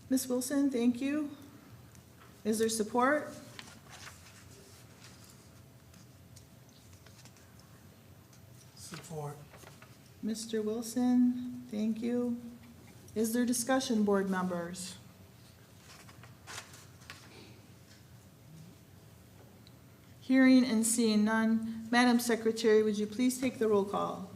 Speaker 4: Ms. Wilson, thank you. Is there support?
Speaker 6: Support.
Speaker 4: Mr. Wilson, thank you. Is there discussion, board members? Hearing and seeing none, Madam Secretary, would you please take the roll call?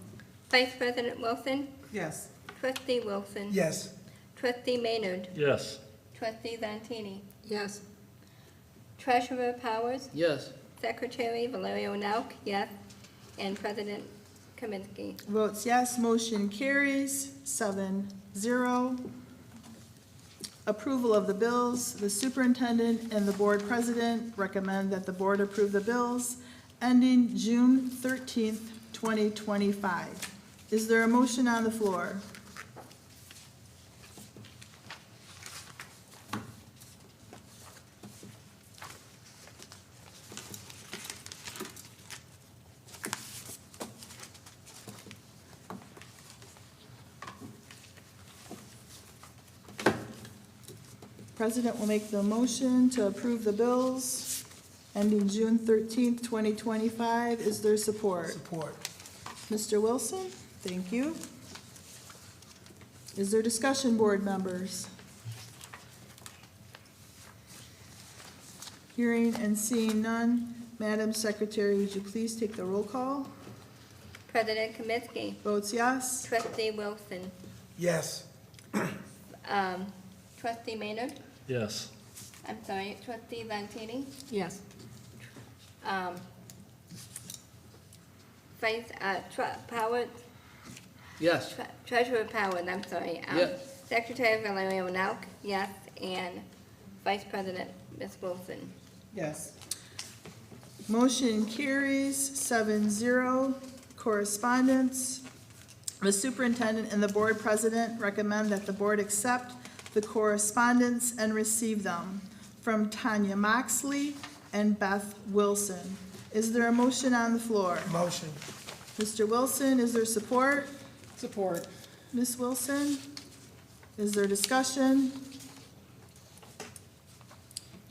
Speaker 5: Vice President Wilson,
Speaker 7: Yes.
Speaker 5: Trustee Wilson.
Speaker 6: Yes.
Speaker 5: Trustee Maynard,
Speaker 1: Yes.
Speaker 5: Trustee Zantini,
Speaker 3: Yes.
Speaker 5: Treasurer Powers,
Speaker 8: Yes.
Speaker 5: Secretary Valerio Nauk, yes, and President Kaminsky.
Speaker 4: Votes yes, motion carries 7-0. Approval of the bills. The superintendent and the board president recommend that the board approve the bills ending June 13th, 2025. Is there a motion on the floor? President will make the motion to approve the bills ending June 13th, 2025. Is there support?
Speaker 6: Support.
Speaker 4: Mr. Wilson, thank you. Is there discussion, board members? Hearing and seeing none, Madam Secretary, would you please take the roll call?
Speaker 5: President Kaminsky,
Speaker 4: Votes yes.
Speaker 5: Trustee Wilson,
Speaker 6: Yes.
Speaker 5: Trustee Maynard,
Speaker 1: Yes.
Speaker 5: I'm sorry, Trustee Zantini,
Speaker 3: Yes.
Speaker 5: Powers,
Speaker 8: Yes.
Speaker 5: Treasurer Powers, I'm sorry.
Speaker 8: Yes.
Speaker 5: Secretary Valerio Nauk, yes, and Vice President Ms. Wilson.
Speaker 7: Yes.
Speaker 4: Motion carries 7-0. Correspondence. The superintendent and the board president recommend that the board accept the correspondence and receive them from Tanya Moxley and Beth Wilson. Is there a motion on the floor?
Speaker 6: Motion.
Speaker 4: Mr. Wilson, is there support?
Speaker 7: Support.
Speaker 4: Ms. Wilson? Is there discussion?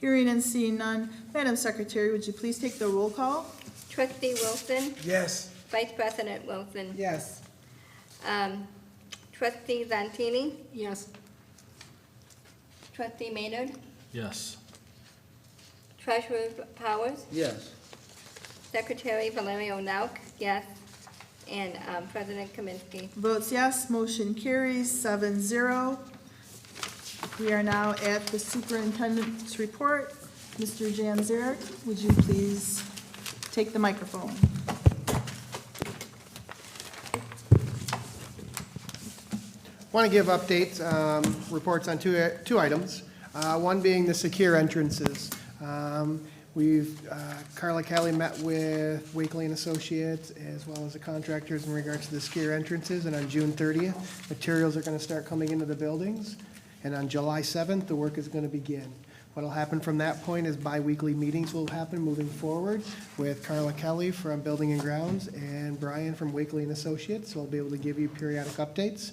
Speaker 4: Hearing and seeing none, Madam Secretary, would you please take the roll call?
Speaker 5: Trustee Wilson,
Speaker 6: Yes.
Speaker 5: Vice President Wilson.
Speaker 7: Yes.
Speaker 5: Trustee Zantini,
Speaker 3: Yes.
Speaker 5: Trustee Maynard,
Speaker 1: Yes.
Speaker 5: Treasurer Powers,
Speaker 8: Yes.
Speaker 5: Secretary Valerio Nauk, yes, and President Kaminsky.
Speaker 4: Votes yes, motion carries 7-0. We are now at the superintendent's report. Mr. Janzarek, would you please take the microphone?
Speaker 9: Want to give updates, reports on two items. One being the secure entrances. Carla Kelly met with Wakely and Associates as well as the contractors in regards to the secure entrances, and on June 30th, materials are going to start coming into the buildings, and on July 7th, the work is going to begin. What'll happen from that point is bi-weekly meetings will happen moving forward with Carla Kelly from Building and Grounds and Brian from Wakely and Associates, so I'll be able to give you periodic updates.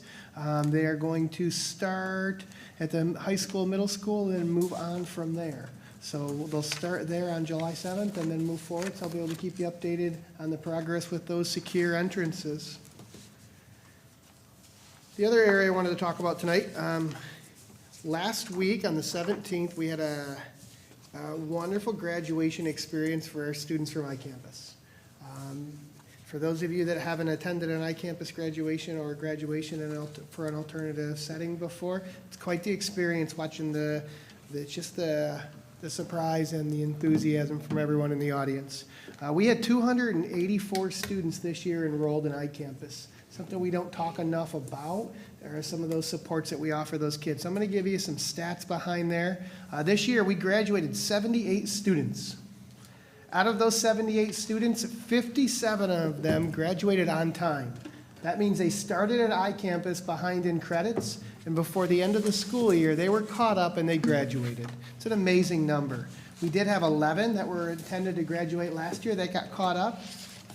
Speaker 9: They are going to start at the high school, middle school, and move on from there. So they'll start there on July 7th and then move forward, so I'll be able to keep you updated on the progress with those secure entrances. The other area I wanted to talk about tonight, last week on the 17th, we had a wonderful graduation experience for our students from iCampus. For those of you that haven't attended an iCampus graduation or graduation for an alternative setting before, it's quite the experience watching the surprise and the enthusiasm from everyone in the audience. We had 284 students this year enrolled in iCampus, something we don't talk enough about. There are some of those supports that we offer those kids. So I'm going to give you some stats behind there. This year we graduated 78 students. Out of those 78 students, 57 of them graduated on time. That means they started at iCampus behind in credits, and before the end of the school year, they were caught up and they graduated. It's an amazing number. We did have 11 that were intended to graduate last year that got caught up.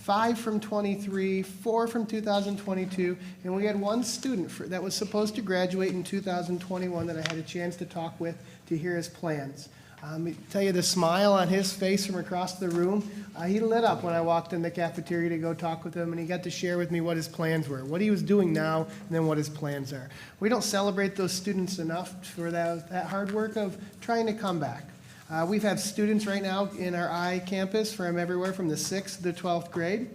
Speaker 9: 5 from 23, 4 from 2022, and we had one student that was supposed to graduate in 2021 that I had a chance to talk with to hear his plans. I tell you, the smile on his face from across the room, he lit up when I walked in the cafeteria to go talk with him, and he got to share with me what his plans were, what he was doing now, and then what his plans are. We don't celebrate those students enough for that hard work of trying to come back. We've had students right now in our I campus from everywhere from the 6th to the 12th grade.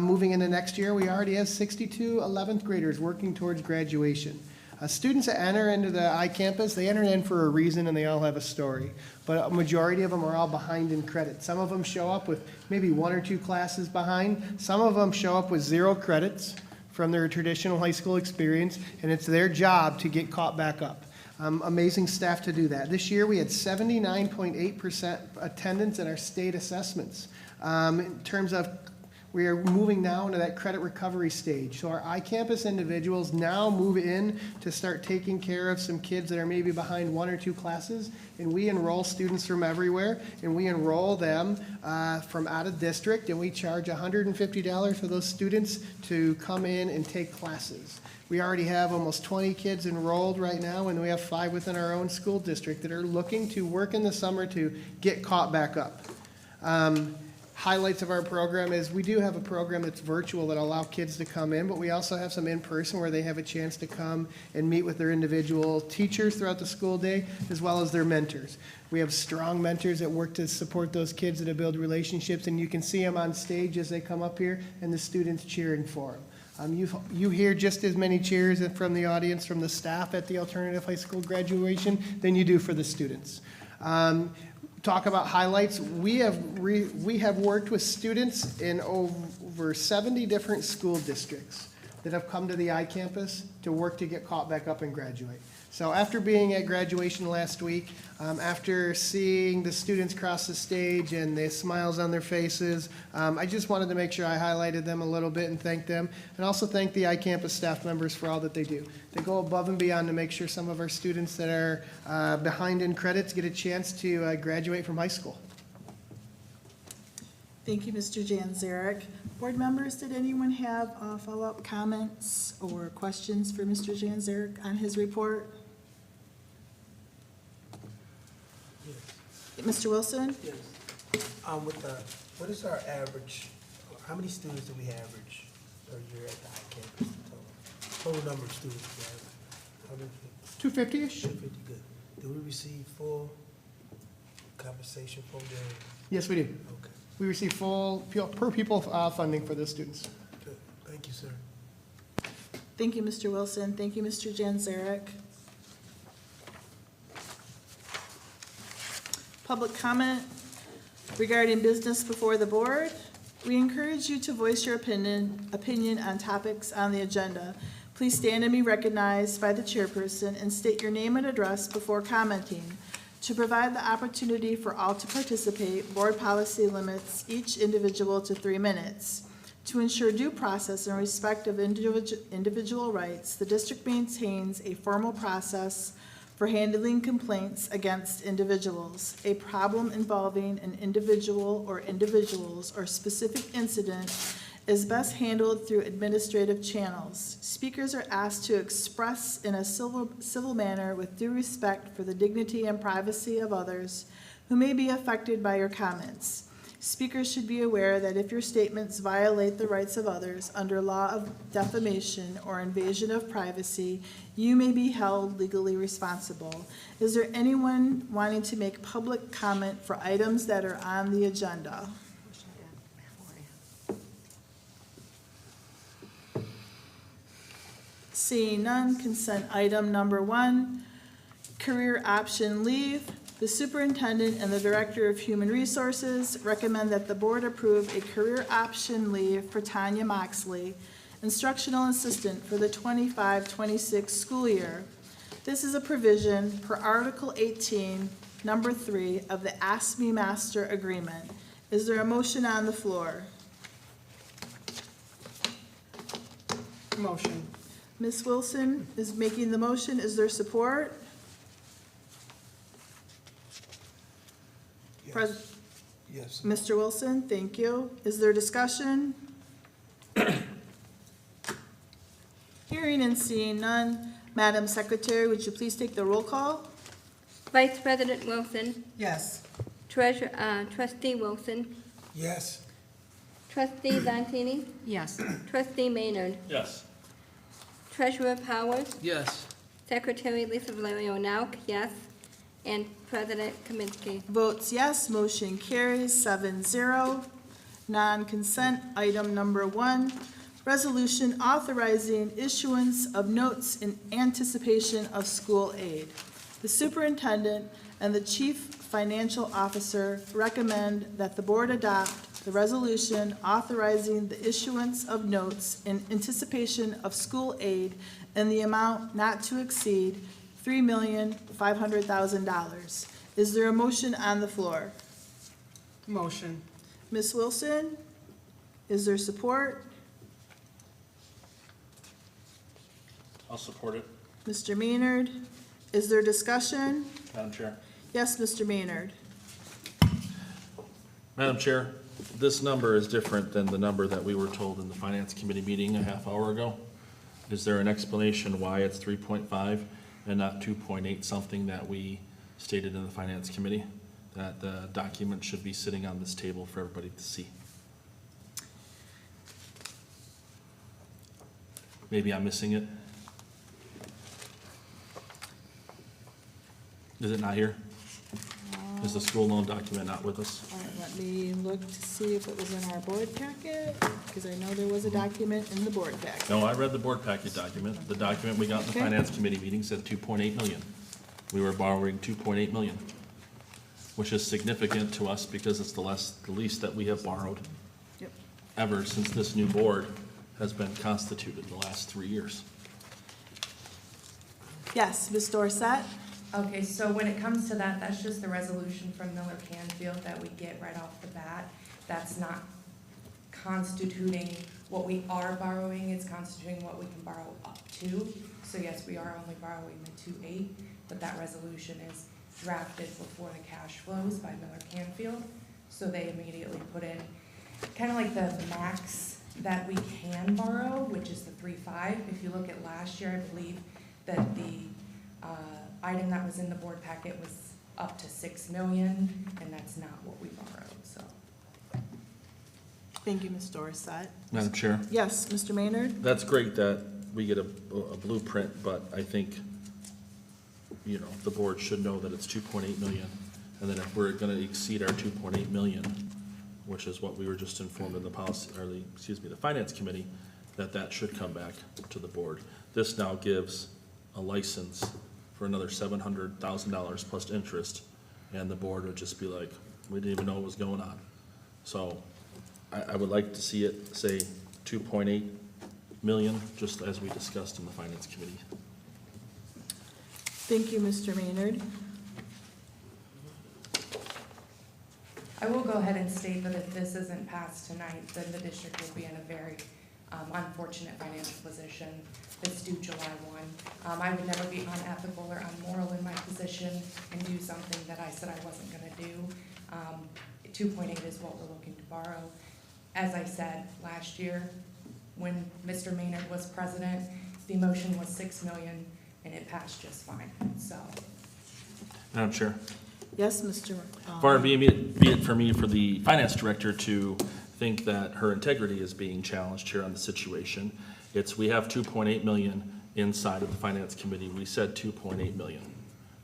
Speaker 9: Moving into next year, we already have 62 11th graders working towards graduation. Students that enter into the I-campus, they enter in for a reason and they all have a story. But a majority of them are all behind in credit. Some of them show up with maybe 1 or 2 classes behind. Some of them show up with 0 credits from their traditional high school experience, and it's their job to get caught back up. Amazing staff to do that. This year we had 79.8% attendance in our state assessments. In terms of we are moving now into that credit recovery stage. So our I-campus individuals now move in to start taking care of some kids that are maybe behind 1 or 2 classes. And we enroll students from everywhere, and we enroll them from out of district, and we charge $150 for those students to come in and take classes. We already have almost 20 kids enrolled right now, and we have 5 within our own school district that are looking to work in the summer to get caught back up. Highlights of our program is we do have a program that's virtual that allow kids to come in, but we also have some in-person where they have a chance to come and meet with their individual teachers throughout the school day, as well as their mentors. We have strong mentors that work to support those kids and to build relationships, and you can see them on stage as they come up here and the students cheering for them. You hear just as many cheers from the audience, from the staff at the alternative high school graduation than you do for the students. Talk about highlights. We have worked with students in over 70 different school districts that have come to the I-campus to work to get caught back up and graduate. So after being at graduation last week, after seeing the students cross the stage and the smiles on their faces, I just wanted to make sure I highlighted them a little bit and thank them, and also thank the I-campus staff members for all that they do. They go above and beyond to make sure some of our students that are behind in credits get a chance to graduate from high school.
Speaker 4: Thank you, Mr. Janzarek. Board members, did anyone have follow-up comments or questions for Mr. Janzarek on his report? Mr. Wilson?
Speaker 6: Yes. What is our average, how many students do we average per year at the I-campus? Total number of students we have? How many?
Speaker 9: 250-ish?
Speaker 6: 250, good. Do we receive full compensation for their,
Speaker 9: Yes, we do.
Speaker 6: okay,
Speaker 9: We receive full per pupil funding for the students.
Speaker 6: good. Thank you, sir.
Speaker 4: Thank you, Mr. Wilson. Thank you, Mr. Janzarek. Public comment regarding business before the board. We encourage you to voice your opinion on topics on the agenda. Please stand and be recognized by the chairperson and state your name and address before commenting. To provide the opportunity for all to participate, board policy limits each individual to 3 minutes. To ensure due process and respect of individual rights, the district maintains a formal process for handling complaints against individuals. A problem involving an individual or individuals or specific incident is best handled through administrative channels. Speakers are asked to express in a civil manner with due respect for the dignity and privacy of others who may be affected by your comments. Speakers should be aware that if your statements violate the rights of others under law of defamation or invasion of privacy, you may be held legally responsible. Is there anyone wanting to make public comment for items that are on the agenda? Seeing none, consent item number 1, career option leave. The superintendent and the director of human resources recommend that the board approve a career option leave for Tanya Moxley, instructional assistant for the 25-26 school year. This is a provision per Article 18, number 3 of the ASME Master Agreement. Is there a motion on the floor?
Speaker 7: Motion.
Speaker 4: Ms. Wilson is making the motion. Is there support?
Speaker 6: Yes.
Speaker 4: Pres-
Speaker 6: Yes.
Speaker 4: Mr. Wilson, thank you. Is there discussion? Hearing and seeing none. Madam Secretary, would you please take the roll call?
Speaker 5: Vice President Wilson,
Speaker 7: Yes.
Speaker 5: Trustee Wilson,
Speaker 6: Yes.
Speaker 5: Trustee Santini,
Speaker 3: Yes.
Speaker 5: Trustee Maynard,
Speaker 1: Yes.
Speaker 5: Treasurer Powers,
Speaker 8: Yes.
Speaker 5: Secretary Lisa Valerio Nauk, yes, and President Kaminsky.
Speaker 4: Votes yes, motion carries 7-0. Non-consent, item number 1, resolution authorizing issuance of notes in anticipation of school aid. The superintendent and the chief financial officer recommend that the board adopt the resolution authorizing the issuance of notes in anticipation of school aid in the amount not to exceed $3,500,000. Is there a motion on the floor?
Speaker 7: Motion.
Speaker 4: Ms. Wilson, is there support?
Speaker 1: I'll support it.
Speaker 4: Mr. Maynard, is there discussion?
Speaker 1: Madam Chair.
Speaker 4: Yes, Mr. Maynard.
Speaker 1: Madam Chair, this number is different than the number that we were told in the Finance Committee meeting a half hour ago. Is there an explanation why it's 3.5 and not 2.8 something that we stated in the Finance Committee? That the document should be sitting on this table for everybody to see. Maybe I'm missing it. Is it not here? Is the school loan document not with us?
Speaker 4: All right, let me look to see if it was in our board packet, because I know there was a document in the board packet.
Speaker 1: No, I read the board packet document. The document we got in the
Speaker 4: Okay.
Speaker 1: Finance Committee meeting said 2.8 million. We were borrowing 2.8 million, which is significant to us because it's the least that we have borrowed
Speaker 4: Yep.
Speaker 1: ever since this new board has been constituted the last 3 years.
Speaker 4: Yes, Ms. Dorsett?
Speaker 10: Okay, so when it comes to that, that's just the resolution from Miller Canfield that we get right off the bat. That's not constituting what we are borrowing, it's constituting what we can borrow up to. So yes, we are only borrowing the 2.8, but that resolution is drafted before the cash flows by Miller Canfield. So they immediately put in kind of like the max that we can borrow, which is the 3.5. If you look at last year, I believe that the item that was in the board packet was up to 6 million, and that's not what we borrowed, so.
Speaker 4: Thank you, Ms. Dorsett.
Speaker 1: Madam Chair,
Speaker 4: Yes, Mr. Maynard?
Speaker 1: that's great that we get a blueprint, but I think, you know, the board should know that it's 2.8 million. And then if we're gonna exceed our 2.8 million, which is what we were just informed in the policy, or the Finance Committee, that should come back to the board. This now gives a license for another $700,000 plus interest, and the board would just be like, we didn't even know what was going on. So I would like to see it say 2.8 million, just as we discussed in the Finance Committee.
Speaker 4: Thank you, Mr. Maynard.
Speaker 10: I will go ahead and state that if this isn't passed tonight, then the district will be in a very unfortunate financial position. It's due July 1. I would never be unethical or unmoral in my position and do something that I said I wasn't gonna do. 2.8 is what we're looking to borrow. As I said, last year, when Mr. Maynard was president, the motion was 6 million and it passed just fine, so.
Speaker 1: Madam Chair.
Speaker 4: Yes, Mr.
Speaker 1: Far be it for me, for the finance director to think that her integrity is being challenged here on the situation. We have 2.8 million inside of the Finance Committee. We said 2.8 million,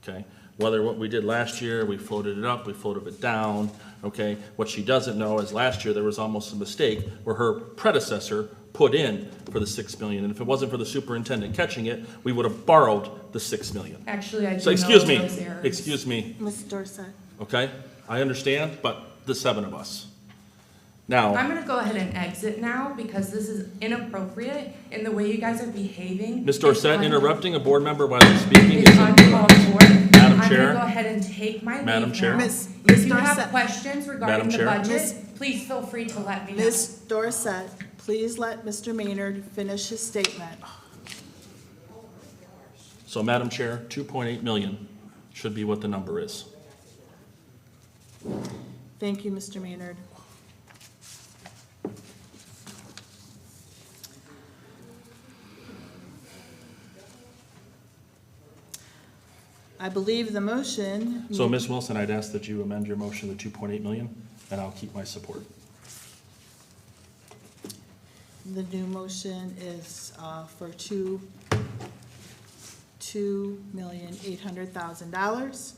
Speaker 1: okay? Whether what we did last year, we floated it up, we floated it down, okay? What she doesn't know is last year there was almost a mistake where her predecessor put in for the 6 million. And if it wasn't for the superintendent catching it, we would have borrowed the 6 million.
Speaker 10: Actually, I do
Speaker 1: So
Speaker 10: know
Speaker 1: excuse
Speaker 10: of
Speaker 1: me,
Speaker 10: those errors.
Speaker 1: excuse me,
Speaker 4: Ms. Dorsett?
Speaker 1: okay? I understand, but the 7 of us. Now,
Speaker 10: I'm gonna go ahead and exit now because this is inappropriate in the way you guys are behaving.
Speaker 1: Ms. Dorsett, interrupting a board member while they're speaking
Speaker 10: It's
Speaker 1: is
Speaker 10: uncalled for.
Speaker 1: Madam
Speaker 10: I'm
Speaker 1: Chair.
Speaker 10: gonna go ahead and take my leave now.
Speaker 1: Madam Chair.
Speaker 4: Ms.
Speaker 10: If you have
Speaker 4: Dorsett?
Speaker 10: questions
Speaker 1: Madam
Speaker 10: regarding the
Speaker 1: Chair.
Speaker 10: budget, please feel free to let me know.
Speaker 4: Ms. Dorsett, please let Mr. Maynard finish his statement.
Speaker 1: So, Madam Chair, 2.8 million should be what the number is.
Speaker 4: Thank you, Mr. Maynard. I believe the motion.
Speaker 1: So, Ms. Wilson, I'd ask that you amend your motion to 2.8 million, and I'll keep my support.
Speaker 4: The new motion is for $2,800,000.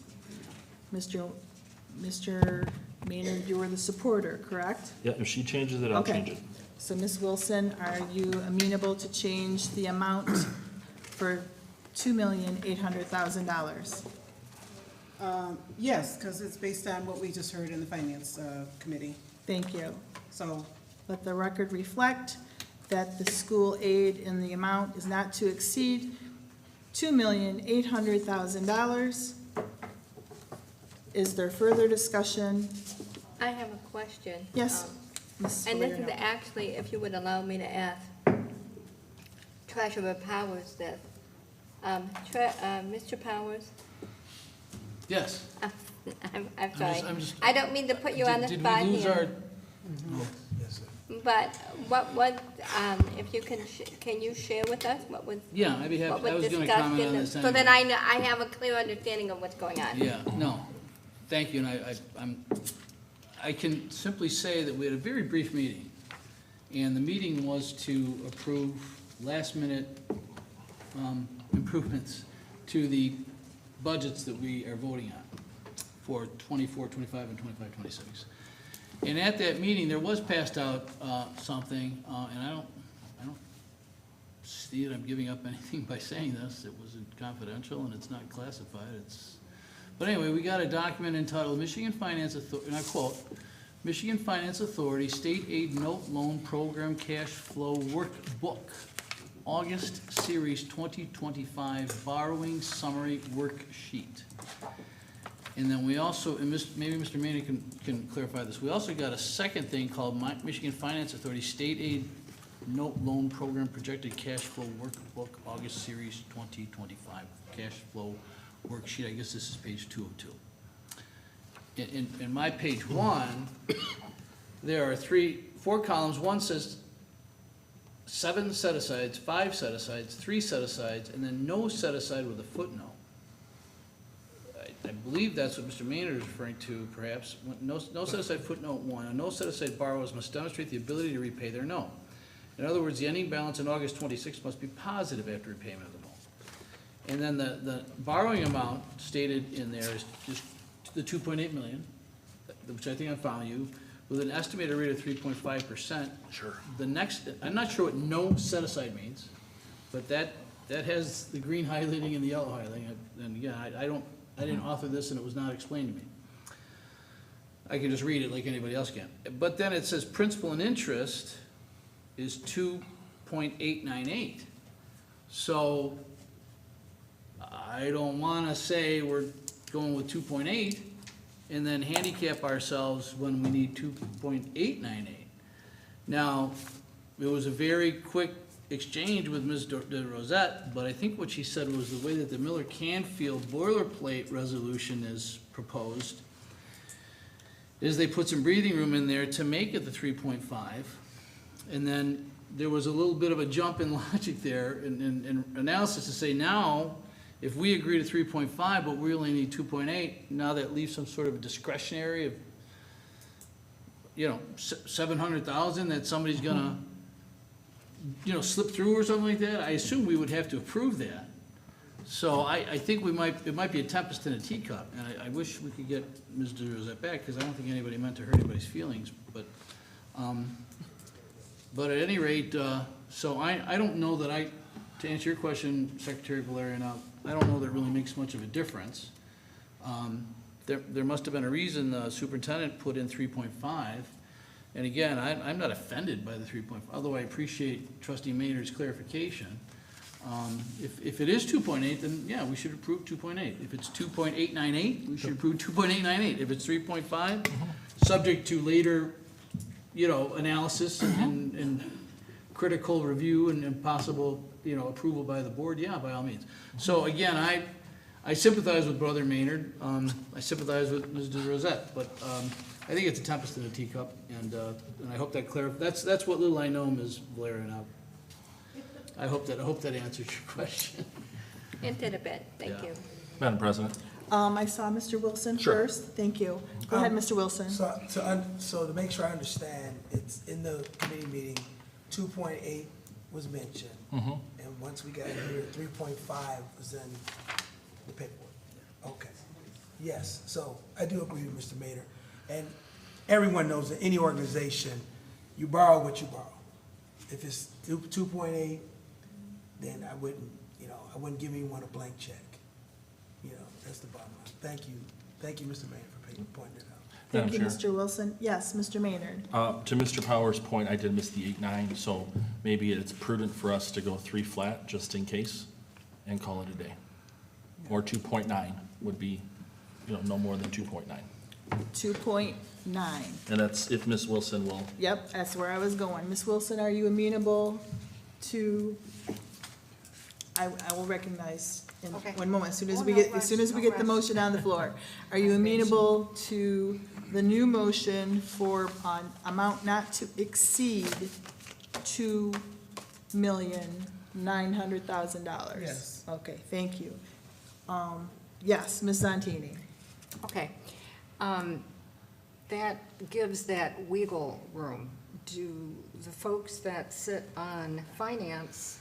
Speaker 4: Mr. Maynard, you are the supporter, correct?
Speaker 1: Yeah, if she changes it, I'll
Speaker 4: Okay.
Speaker 1: change it.
Speaker 4: So Ms. Wilson, are you amenable to change the amount for $2,800,000?
Speaker 7: Yes, because it's based on what we just heard in the finance committee.
Speaker 4: Thank you.
Speaker 7: So,
Speaker 4: Let the record reflect that the school aid in the amount is not to exceed $2,800,000. Is there further discussion?
Speaker 5: I have a question.
Speaker 4: Yes, Ms.
Speaker 5: And this is
Speaker 4: Valeriano.
Speaker 5: actually, if you would allow me to ask Treasurer Powers this. Mr. Powers,
Speaker 8: Yes.
Speaker 5: I'm sorry.
Speaker 8: I'm just-
Speaker 5: I don't mean to put you on the
Speaker 8: Did
Speaker 5: spot
Speaker 8: we lose our,
Speaker 5: here.
Speaker 6: Yes, sir.
Speaker 5: But if you can you share with us what was,
Speaker 8: yeah, I'd be happy,
Speaker 5: what
Speaker 8: I
Speaker 5: was
Speaker 8: was gonna
Speaker 5: discussed
Speaker 8: comment
Speaker 5: in
Speaker 8: on
Speaker 5: the,
Speaker 8: this
Speaker 5: so
Speaker 8: anyway.
Speaker 5: that I know, I have a clear understanding of what's going on.
Speaker 8: Yeah, no, thank you, and I can simply say that we had a very brief meeting, and the meeting was to approve last-minute improvements to the budgets that we are voting on for 24, 25, and 25, 26. And at that meeting, there was passed out something, and I don't see that I'm giving up anything by saying this. It wasn't confidential and it's not classified. But anyway, we got a document entitled Michigan Finance Authority, and I quote, Michigan Finance Authority State Aid Note Loan Program Cash Flow Workbook, August Series 2025 Borrowing Summary Worksheet. And then we also, and maybe Mr. Maynard can clarify this, we also got a second thing called Michigan Finance Authority State Aid Note Loan Program Projected Cash Flow Workbook, August Series 2025 Cash Flow Worksheet. I guess this is page 202. In my page 1, there are 4 columns. One says 7 set-asides, 5 set-asides, 3 set-asides, and then no set-aside with a footnote. I believe that's what Mr. Maynard is referring to, perhaps. No set-aside footnote 1, a no set-aside borrowers must demonstrate the ability to repay their note. In other words, the ending balance in August 26 must be positive after repayment of the note. And then the borrowing amount stated in there is just the 2.8 million, which I think I'm following you, with an estimated rate of 3.5%.
Speaker 1: Sure.
Speaker 8: The next, I'm not sure what no set-aside means, but that has the green highlighting and the yellow highlighting. And again, I didn't author this and it was not explained to me. I can just read it like anybody else can. But then it says principal and interest is 2.898. So I don't wanna say we're going with 2.8 and then handicap ourselves when we need 2.898. Now, it was a very quick exchange with Ms. De Rosette, but I think what she said was the way that the Miller Canfield boilerplate resolution is proposed is they put some breathing room in there to make it the 3.5. And then there was a little bit of a jump in logic there in analysis to say now, if we agree to 3.5, but we only need 2.8, now that leaves some sort of discretionary of, 700,000 that somebody's gonna, slip through or something like that. I assume we would have to approve that. So I think it might be a tempest in a teacup, and I wish we could get Ms. De Rosette back, because I don't think anybody meant to hurt anybody's feelings, but at any rate, so I don't know that to answer your question, Secretary Valeriano, I don't know that it really makes much of a difference. There must have been a reason the superintendent put in 3.5. And again, I'm not offended by the 3.5, although I appreciate Trustee Maynard's clarification. If it is 2.8, then yeah, we should approve 2.8. If it's 2.898, we should approve 2.898. If it's 3.5, subject to later, analysis and critical review and possible, approval by the board, yeah, by all means. So again, I sympathize with Brother Maynard, I sympathize with Ms. Rosette, but, I think it's a tempest in a teacup, and I hope that that's what little I know, Ms. Valerian. I hope that answers your question.
Speaker 5: It did a bit, thank
Speaker 8: Yeah.
Speaker 5: you.
Speaker 1: Madam President?
Speaker 4: I saw Mr. Wilson
Speaker 1: Sure.
Speaker 4: first. Thank you. Go ahead, Mr. Wilson.
Speaker 6: So to make sure I understand, it's in the committee meeting, 2.8 was mentioned.
Speaker 1: Mm-hmm.
Speaker 6: And once we got here, 3.5 was in the paperwork. Okay. Yes, so I do agree with Mr. Maynard. And everyone knows that any organization, you borrow what you borrow. If it's 2.8, then I wouldn't give anyone a blank check. That's the bottom line. Thank you, Mr. Maynard, for pointing it out.
Speaker 4: Thank you,
Speaker 1: Madam Chair.
Speaker 4: Mr. Wilson. Yes, Mr. Maynard.
Speaker 1: To Mr. Powers' point, I did miss the 8-9, so maybe it's prudent for us to go 3 flat, just in case, and call it a day. Or 2.9 would be, no more than 2.9.
Speaker 4: 2.9.
Speaker 1: And that's if Ms. Wilson will.
Speaker 4: Yep, that's where I was going. Ms. Wilson, are you amenable to, I will recognize in
Speaker 3: Okay.
Speaker 4: one moment, as soon as
Speaker 3: Oh,
Speaker 4: we
Speaker 3: no
Speaker 4: get, as
Speaker 3: rush,
Speaker 4: soon as we
Speaker 3: no
Speaker 4: get the
Speaker 3: rush.
Speaker 4: motion on the floor. Are you amenable to the new motion for an amount not to exceed $2,900,000?
Speaker 7: Yes.
Speaker 4: Okay, thank you. Yes, Ms. Zantini.
Speaker 3: Okay. That gives that wiggle room. Do the folks that sit on finance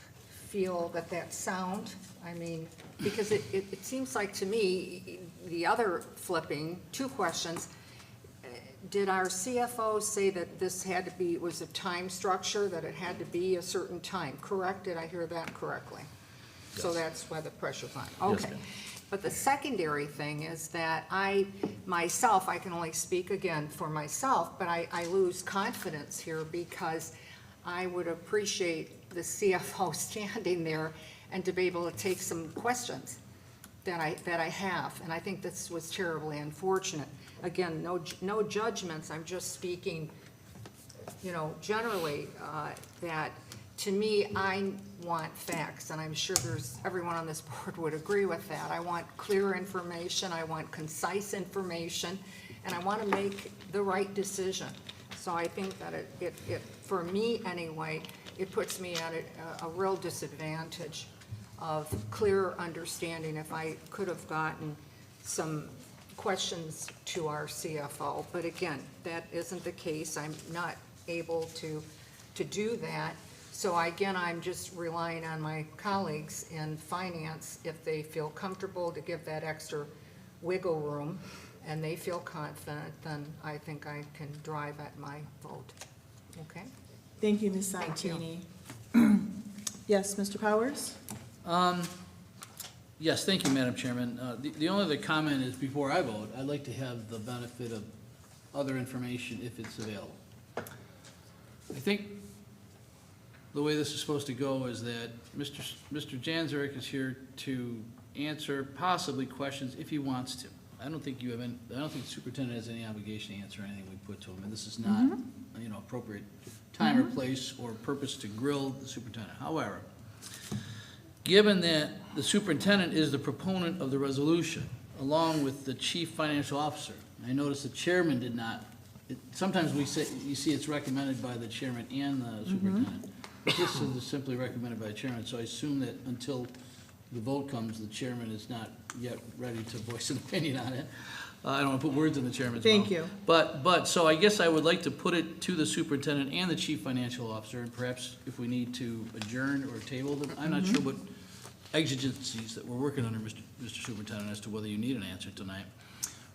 Speaker 3: feel that that's sound? I mean, because it seems like to me, the other flipping, 2 questions. Did our CFO say that this had to be, was a time structure, that it had to be a certain time, correct? Did I hear that correctly? So
Speaker 1: Yes.
Speaker 3: that's why the pressure's on.
Speaker 1: Yes,
Speaker 3: Okay.
Speaker 1: ma'am.
Speaker 3: But the secondary thing is that I can only speak again for myself, but I lose confidence here because I would appreciate the CFO standing there and to be able to take some questions that I have. And I think this was terribly unfortunate. Again, no judgments, I'm just speaking, generally, that to me, I want facts, and I'm sure everyone on this board would agree with that. I want clear information, I want concise information, and I want to make the right decision. So I think that it for me anyway, it puts me at a real disadvantage of clear understanding if I could have gotten some questions to our CFO. But again, that isn't the case. I'm not able to do that. So again, I'm just relying on my colleagues in finance, if they feel comfortable to give that extra wiggle room and they feel confident, then I think I can drive at my vote. Okay?
Speaker 4: Thank you, Ms.
Speaker 3: Thank you.
Speaker 4: Santini. Yes, Mr. Powers?
Speaker 8: Yes, thank you, Madam Chairman. The only other comment is, before I vote, I'd like to have the benefit of other information if it's available. I think the way this is supposed to go is that Mr. Janzarek is here to answer possibly questions if he wants to. I don't think the superintendent has any obligation to answer anything we put to him, and this is not, appropriate time or place or purpose to grill the superintendent. However, given that the superintendent is the proponent of the resolution, along with the chief financial officer, I noticed the chairman did not, sometimes you see it's recommended by the chairman and the superintendent. But this is simply recommended by the chairman, so I assume that until the vote comes, the chairman is not yet ready to voice an opinion on it. I don't want to put words in the chairman's mouth.
Speaker 4: Thank you.
Speaker 8: But, so I guess I would like to put it to the superintendent and the chief financial officer, and perhaps if we need to adjourn or table them, I'm not sure what exigencies that we're working under, Mr. Superintendent, as to whether you need an answer tonight.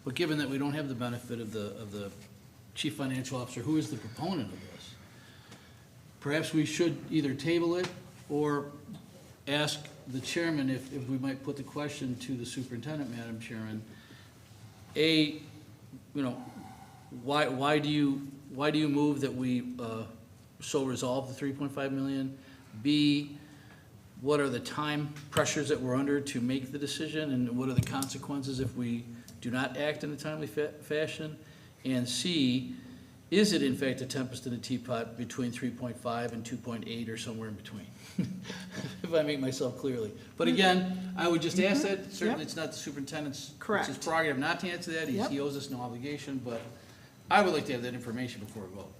Speaker 8: But given that we don't have the benefit of the chief financial officer, who is the proponent of this, perhaps we should either table it or ask the chairman if we might put the question to the superintendent, Madam Chairman. Why do you move that we so resolve the 3.5 million? B, what are the time pressures that we're under to make the decision, and what are the consequences if we do not act in a timely fashion? And C, is it in fact a tempest in a teapot between 3.5 and 2.8 or somewhere in between? if I make myself clearly. But again, I would just ask that, certainly it's not the superintendent's, it's
Speaker 4: Correct.
Speaker 8: his prerogative not to answer that,
Speaker 4: Yep.
Speaker 8: he owes us no obligation, but I would like to have that information before we vote.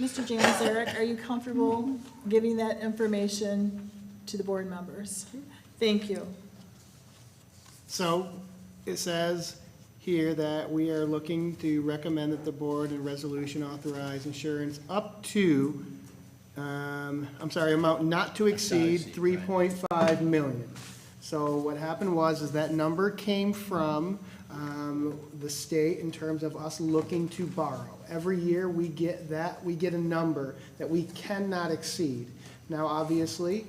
Speaker 4: Mr. Janzarek, are you comfortable giving that information to the board members? Thank you.
Speaker 9: So it says here that we are looking to recommend that the board and resolution authorize insurance up to, amount not to exceed
Speaker 8: exceed,
Speaker 9: 3.5 million. So what happened is that number came from the state in terms of us looking to borrow. Every year we get a number that we cannot exceed. Now, obviously,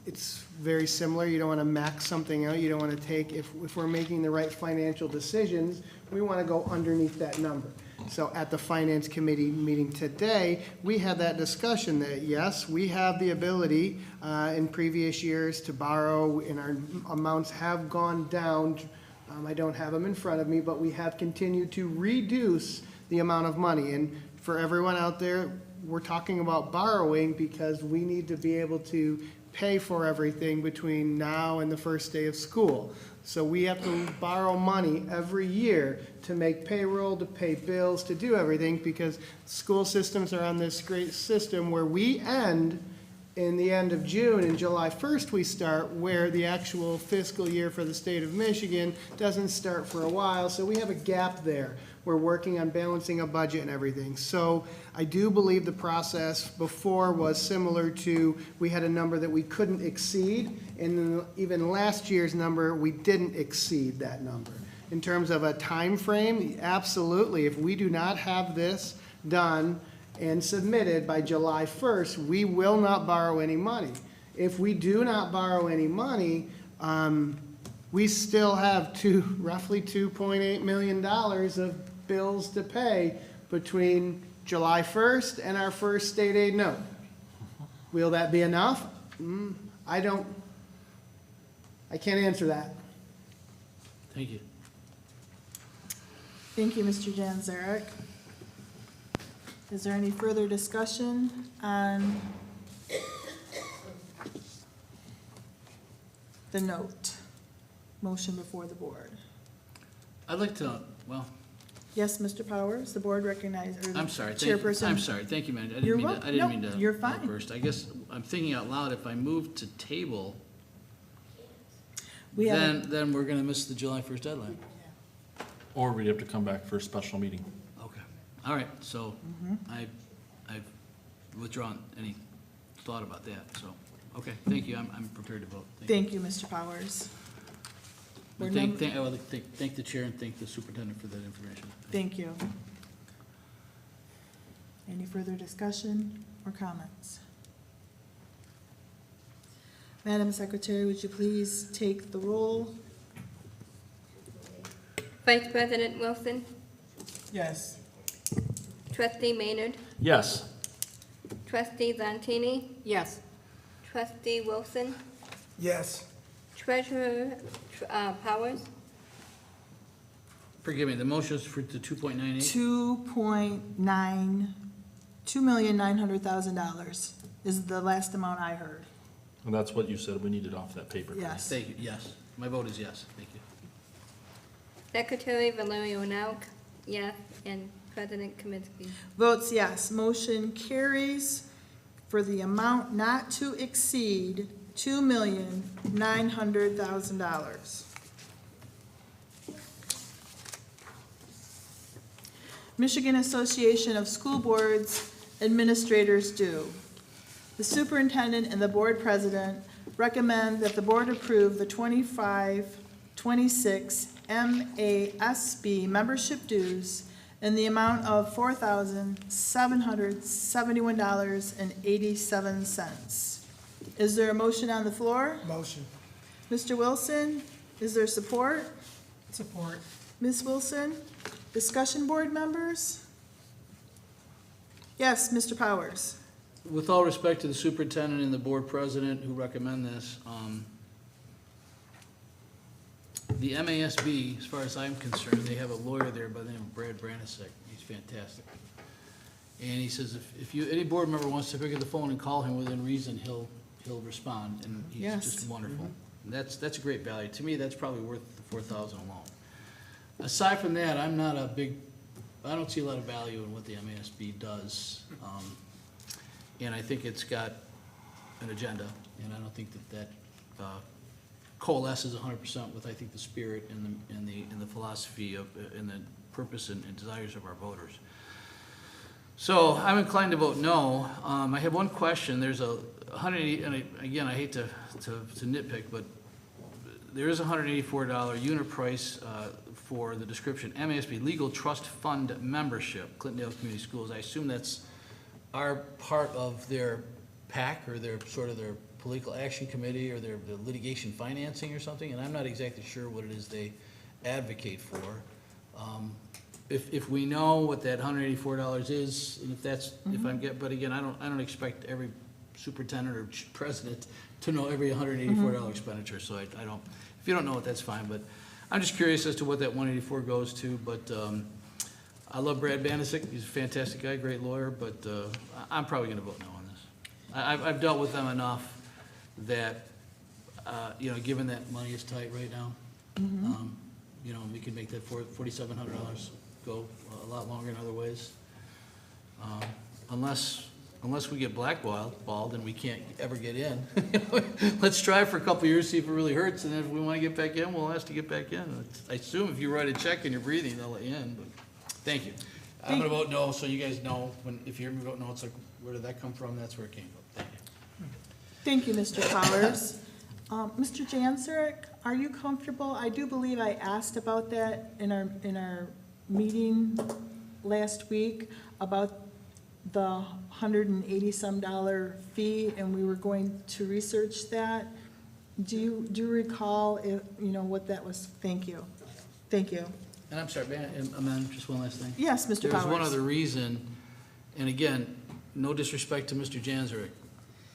Speaker 9: it's very similar. You don't want to max something out. You don't want to take, if we're making the right financial decisions, we want to go underneath that number. So at the Finance Committee meeting today, we had that discussion that, yes, we have the ability in previous years to borrow, and our amounts have gone down. I don't have them in front of me, but we have continued to reduce the amount of money. And for everyone out there, we're talking about borrowing because we need to be able to pay for everything between now and the first day of school. So we have to borrow money every year to make payroll, to pay bills, to do everything, because school systems are on this great system where we end in the end of June, and July 1st we start, where the actual fiscal year for the state of Michigan doesn't start for a while, so we have a gap there. We're working on balancing a budget and everything. So I do believe the process before was similar to, we had a number that we couldn't exceed, and then even last year's number, we didn't exceed that number. In terms of a time frame, absolutely. If we do not have this done and submitted by July 1st, we will not borrow any money. If we do not borrow any money, we still have roughly $2.8 million of bills to pay between July 1st and our first state aid note. Will that be enough? I can't answer that.
Speaker 8: Thank you.
Speaker 4: Thank you, Mr. Janzarek. Is there any further discussion on the note? Motion before the board.
Speaker 8: I'd like to, well,
Speaker 4: Yes, Mr. Powers, the board recognizes, or the
Speaker 8: I'm sorry.
Speaker 4: chairperson.
Speaker 8: I'm sorry, thank you, man. I
Speaker 4: You're
Speaker 8: didn't mean to,
Speaker 4: welcome.
Speaker 8: I didn't
Speaker 4: No,
Speaker 8: mean to.
Speaker 4: you're fine.
Speaker 8: outburst. I guess I'm thinking out loud, if I move to table,
Speaker 4: We have,
Speaker 8: then we're gonna miss the July 1st deadline.
Speaker 1: Or we'd have to come back for a special meeting.
Speaker 8: Okay, all right, so
Speaker 4: Mm-hmm.
Speaker 8: I've withdrawn any thought about that, so, okay, thank you, I'm prepared to vote.
Speaker 4: thank you, Mr. Powers.
Speaker 8: But
Speaker 4: Board member-
Speaker 8: I would like to thank the chair and thank the superintendent for that information.
Speaker 4: Thank you. Any further discussion or comments? Madam Secretary, would you please take the roll?
Speaker 5: Vice President Wilson,
Speaker 7: Yes.
Speaker 5: Trustee Maynard,
Speaker 1: Yes.
Speaker 5: Trustee Zantini,
Speaker 3: Yes.
Speaker 5: Trustee Wilson,
Speaker 6: Yes.
Speaker 5: Treasurer Powers,
Speaker 8: Forgive me, the motion is for the 2.98?
Speaker 4: $2,900,000 is the last amount I heard.
Speaker 1: And that's what you said we needed off that paper.
Speaker 4: Yes.
Speaker 8: Thank you, yes, my vote is yes, thank you.
Speaker 5: Secretary Valerio Nauk, yes, and President Kaminsky.
Speaker 4: Votes yes. Motion carries for the amount not to exceed $2,900,000. Michigan Association of School Boards Administrators due. The superintendent and the board president recommend that the board approve the 25-26 MASB membership dues in the amount of $4,771.87. Is there a motion on the floor?
Speaker 6: Motion.
Speaker 4: Mr. Wilson, is there support?
Speaker 7: Support.
Speaker 4: Ms. Wilson? Discussion, board members? Yes, Mr. Powers.
Speaker 8: With all respect to the superintendent and the board president who recommend this, the MASB, as far as I'm concerned, they have a lawyer there by the name of Brad Branasek. He's fantastic. And he says, if any board member wants to pick up the phone and call him within reason, he'll respond, and he's
Speaker 4: Yes.
Speaker 8: just wonderful. And that's a great value. To me, that's probably worth the 4,000 alone. Aside from that, I don't see a lot of value in what the MASB does. And I think it's got an agenda, and I don't think that coalesces 100% with, I think, the spirit and the philosophy of, and the purpose and desires of our voters. So I'm inclined to vote no. I have one question. There's a 180, and again, I hate to nitpick, but there is a $184 unit price for the description, MASB Legal Trust Fund Membership, Clintondale Community Schools. I assume that's our part of their PAC, or their sort of their political action committee, or their litigation financing or something, and I'm not exactly sure what it is they advocate for. If we know what that $184 is, and if that's, but again, I don't expect every superintendent or president to know every $184 expenditure, so I don't, if you don't know it, that's fine, but I'm just curious as to what that 184 goes to, but I love Brad Banisic, he's a fantastic guy, great lawyer, but I'm probably gonna vote no on this. I've dealt with them enough that, given that money is tight right now, we can make that $4,700 go a lot longer in other ways. Unless we get blackballed and we can't ever get in. Let's try for a couple of years, see if it really hurts, and then if we want to get back in, we'll ask to get back in. I assume if you write a check and you're breathing, they'll let you in, but thank you. I'm gonna vote no, so you guys know, if you hear me vote no, it's like, where did that come from? That's where it came from. Thank you.
Speaker 4: Thank you, Mr. Powers. Mr. Janzarek, are you comfortable? I do believe I asked about that in our meeting last week, about the $180-some fee, and we were going to research that. Do you recall what that was? Thank you. Thank you.
Speaker 8: And I'm sorry, may I amend just one last thing?
Speaker 4: Yes, Mr. Powers.
Speaker 8: There's one other reason, and again, no disrespect to Mr. Janzarek.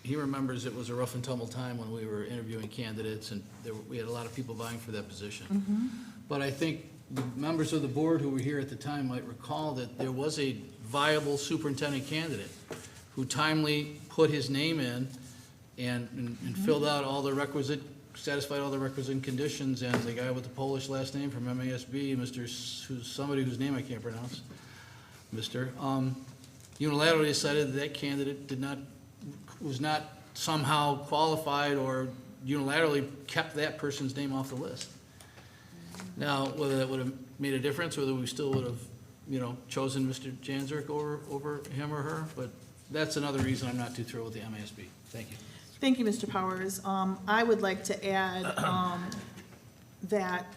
Speaker 8: He remembers it was a rough and tumble time when we were interviewing candidates, and we had a lot of people vying for that position. But I think the members of the board who were here at the time might recall that there was a viable superintendent candidate who timely put his name in and filled out all the requisite, satisfied all the requisite conditions, and the guy with the Polish last name from MASB, somebody whose name I can't pronounce, unilaterally decided that candidate was not somehow qualified, or unilaterally kept that person's name off the list. Now, whether that would have made a difference, whether we still would have, chosen Mr. Janzarek over him or her, but that's another reason I'm not too thrilled with the MASB. Thank you.
Speaker 4: Thank you, Mr. Powers. I would like to add that,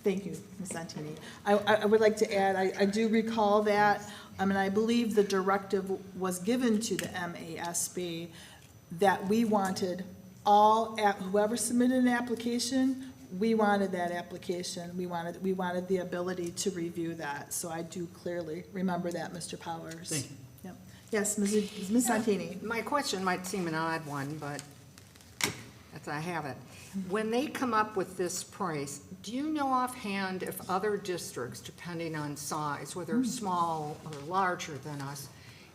Speaker 4: thank you, Ms. Santini. I would like to add, I do recall that, I believe the directive was given to the MASB that we wanted whoever submitted an application, we wanted that application. We wanted the ability to review that. So I do clearly remember that, Mr. Powers.
Speaker 8: Thank you.
Speaker 4: Yep. Yes, Ms. Santini.
Speaker 3: My question might seem an odd one, but that's I have it. When they come up with this price, do you know offhand if other districts, depending on size, whether small or larger than us,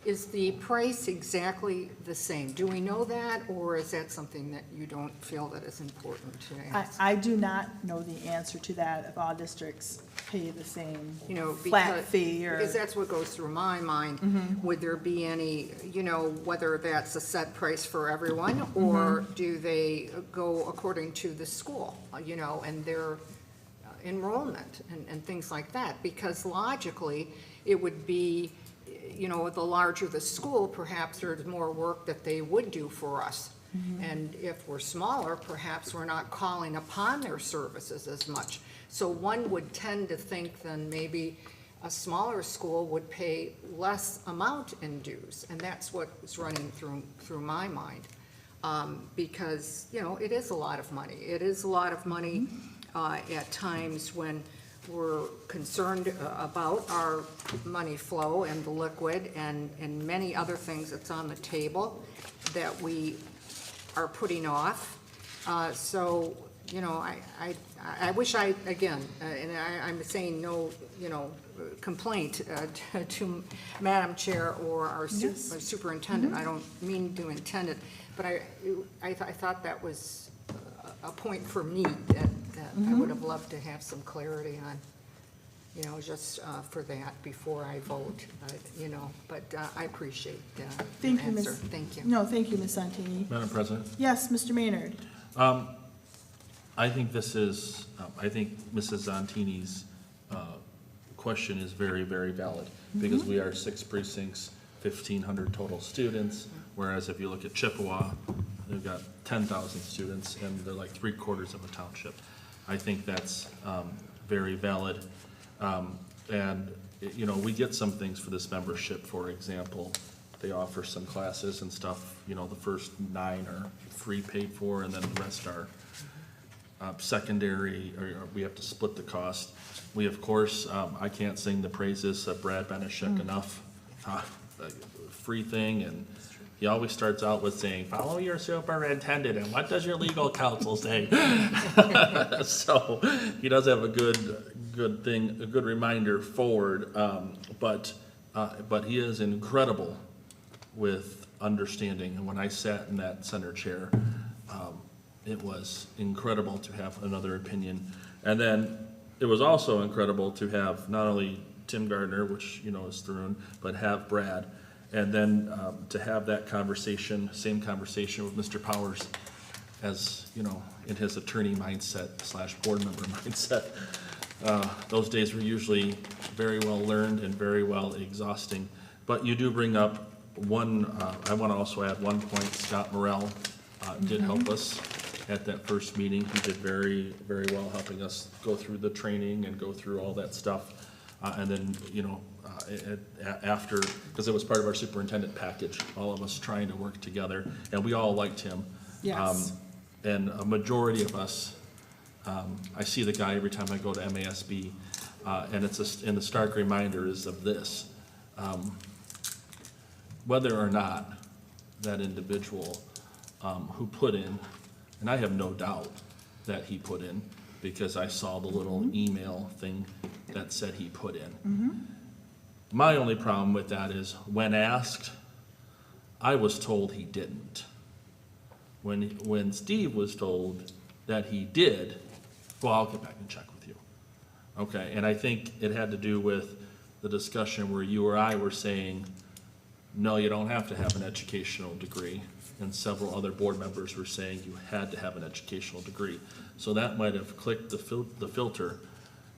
Speaker 3: is the price exactly the same? Do we know that, or is that something that you don't feel that is important to ask?
Speaker 4: I do not know the answer to that, if all districts pay the same flat
Speaker 3: because-
Speaker 4: fee or.
Speaker 3: Because that's what goes through my mind. Would there be any, whether that's a set price for everyone, or do they go according to the school, and their enrollment and things like that? Because logically, it would be, the larger the school, perhaps there's more work that they would do for us. And if we're smaller, perhaps we're not calling upon their services as much. So one would tend to think then maybe a smaller school would pay less amount in dues, and that's what is running through my mind. Because, it is a lot of money. It is a lot of money at times when we're concerned about our money flow and the liquid and many other things that's on the table that we are putting off. So you know, I wish again, and I'm saying no, you know, complaint to Madam Chair or our superintendent. I don't mean to intend it, but I thought that was a point for me that I would have loved to have some clarity on, you know, just for that before I vote, you know, but I appreciate the
Speaker 4: Thank you,
Speaker 3: answer.
Speaker 4: Ms.
Speaker 3: Thank you.
Speaker 4: No, thank you, Ms. Santini.
Speaker 1: Madam President?
Speaker 4: Yes, Mr. Maynard?
Speaker 1: I think this is, I think Mrs. Zontini's question is very, very valid, because we are 6 precincts, 1,500 total students, whereas if you look at Chippewa, they've got 10,000 students, and they're like 3/4 of a township. I think that's very valid. And, you know, we get some things for this membership. For example, they offer some classes and stuff, you know, the first 9 are free paid for, and then the rest are secondary, or we have to split the cost. We, of course, I can't sing the praises of Brad Benishek enough. Free thing, and he always starts out with saying, "Follow your superintendent, and what does your legal counsel say?" So he does have a good thing, a good reminder forward, but he is incredible with understanding. And when I sat in that center chair, it was incredible to have another opinion. And then it was also incredible to have not only Tim Gardner, which, you know, is Thrun, but have Brad. And then to have that conversation, same conversation with Mr. Powers, as, you know, in his attorney mindset / board member mindset. Those days were usually very well learned and very well exhausting. But you do bring up one, I want to also add one point. Scott Morrell did help us at that first meeting. He did very, very well helping us go through the training and go through all that stuff. And then, you know, after, because it was part of our superintendent package, all of us trying to work together, and we all liked him.
Speaker 4: Yes.
Speaker 1: And a majority of us, I see the guy every time I go to MASB, and and the stark reminder is of this. Whether or not that individual who put in, and I have no doubt that he put in, because I saw the little email thing that said he put in. My only problem with that is, when asked, I was told he didn't. When Steve was told that he did, well, I'll get back and check with you. Okay, and I think it had to do with the discussion where you or I were saying, no, you don't have to have an educational degree, and several other board members were saying you had to have an educational degree. So that might have clicked the filter,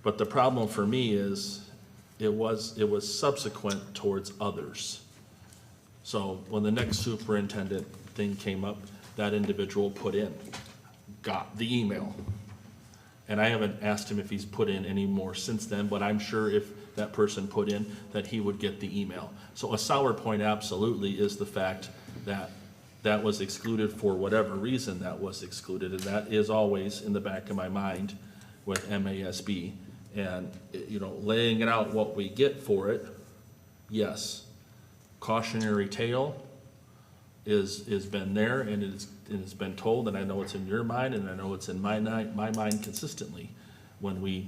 Speaker 1: but the problem for me is it was subsequent towards others. So when the next superintendent thing came up, that individual put in, got the email. And I haven't asked him if he's put in any more since then, but I'm sure if that person put in, that he would get the email. So a sour point absolutely is the fact that that was excluded for whatever reason that was excluded, and that is always in the back of my mind with MASB. And, you know, laying it out what we get for it, yes. Cautionary tale is been there, and it has been told, and I know it's in your mind, and I know it's in my mind consistently when we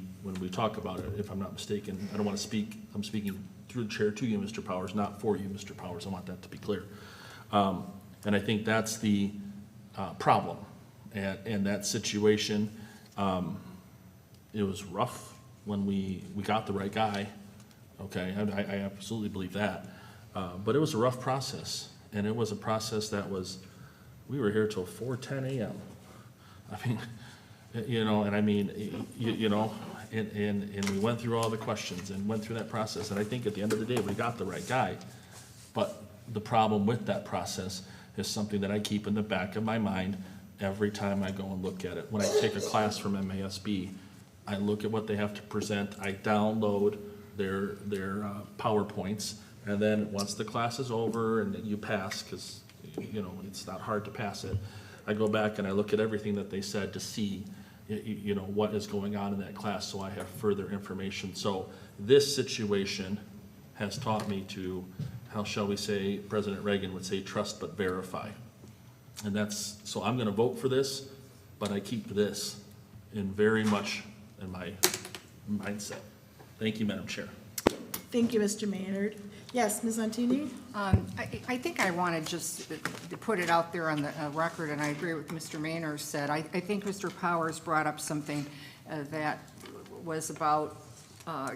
Speaker 1: talk about it, if I'm not mistaken. I don't want to speak, I'm speaking through the chair to you, Mr. Powers, not for you, Mr. Powers. I want that to be clear. And I think that's the problem. And that situation, it was rough when we got the right guy. Okay, I absolutely believe that. But it was a rough process. And it was a process that was, we were here till 4:10 a.m. I mean, you know, and I mean, you know, and we went through all the questions and went through that process. And I think at the end of the day, we got the right guy. But the problem with that process is something that I keep in the back of my mind every time I go and look at it. When I take a class from MASB, I look at what they have to present, I download their PowerPoints, and then once the class is over and you pass, because, you know, it's not hard to pass it, I go back and I look at everything that they said to see, you know, what is going on in that class, so I have further information. So this situation has taught me to, how shall we say, President Reagan would say, trust but verify. And that's, so I'm gonna vote for this, but I keep this and very much in my mindset. Thank you, Madam Chair.
Speaker 4: Thank you, Mr. Maynard. Yes, Ms. Antini?
Speaker 3: I think I want to just to put it out there on the record, and I agree with Mr. Maynard said. I think Mr. Powers brought up something that was about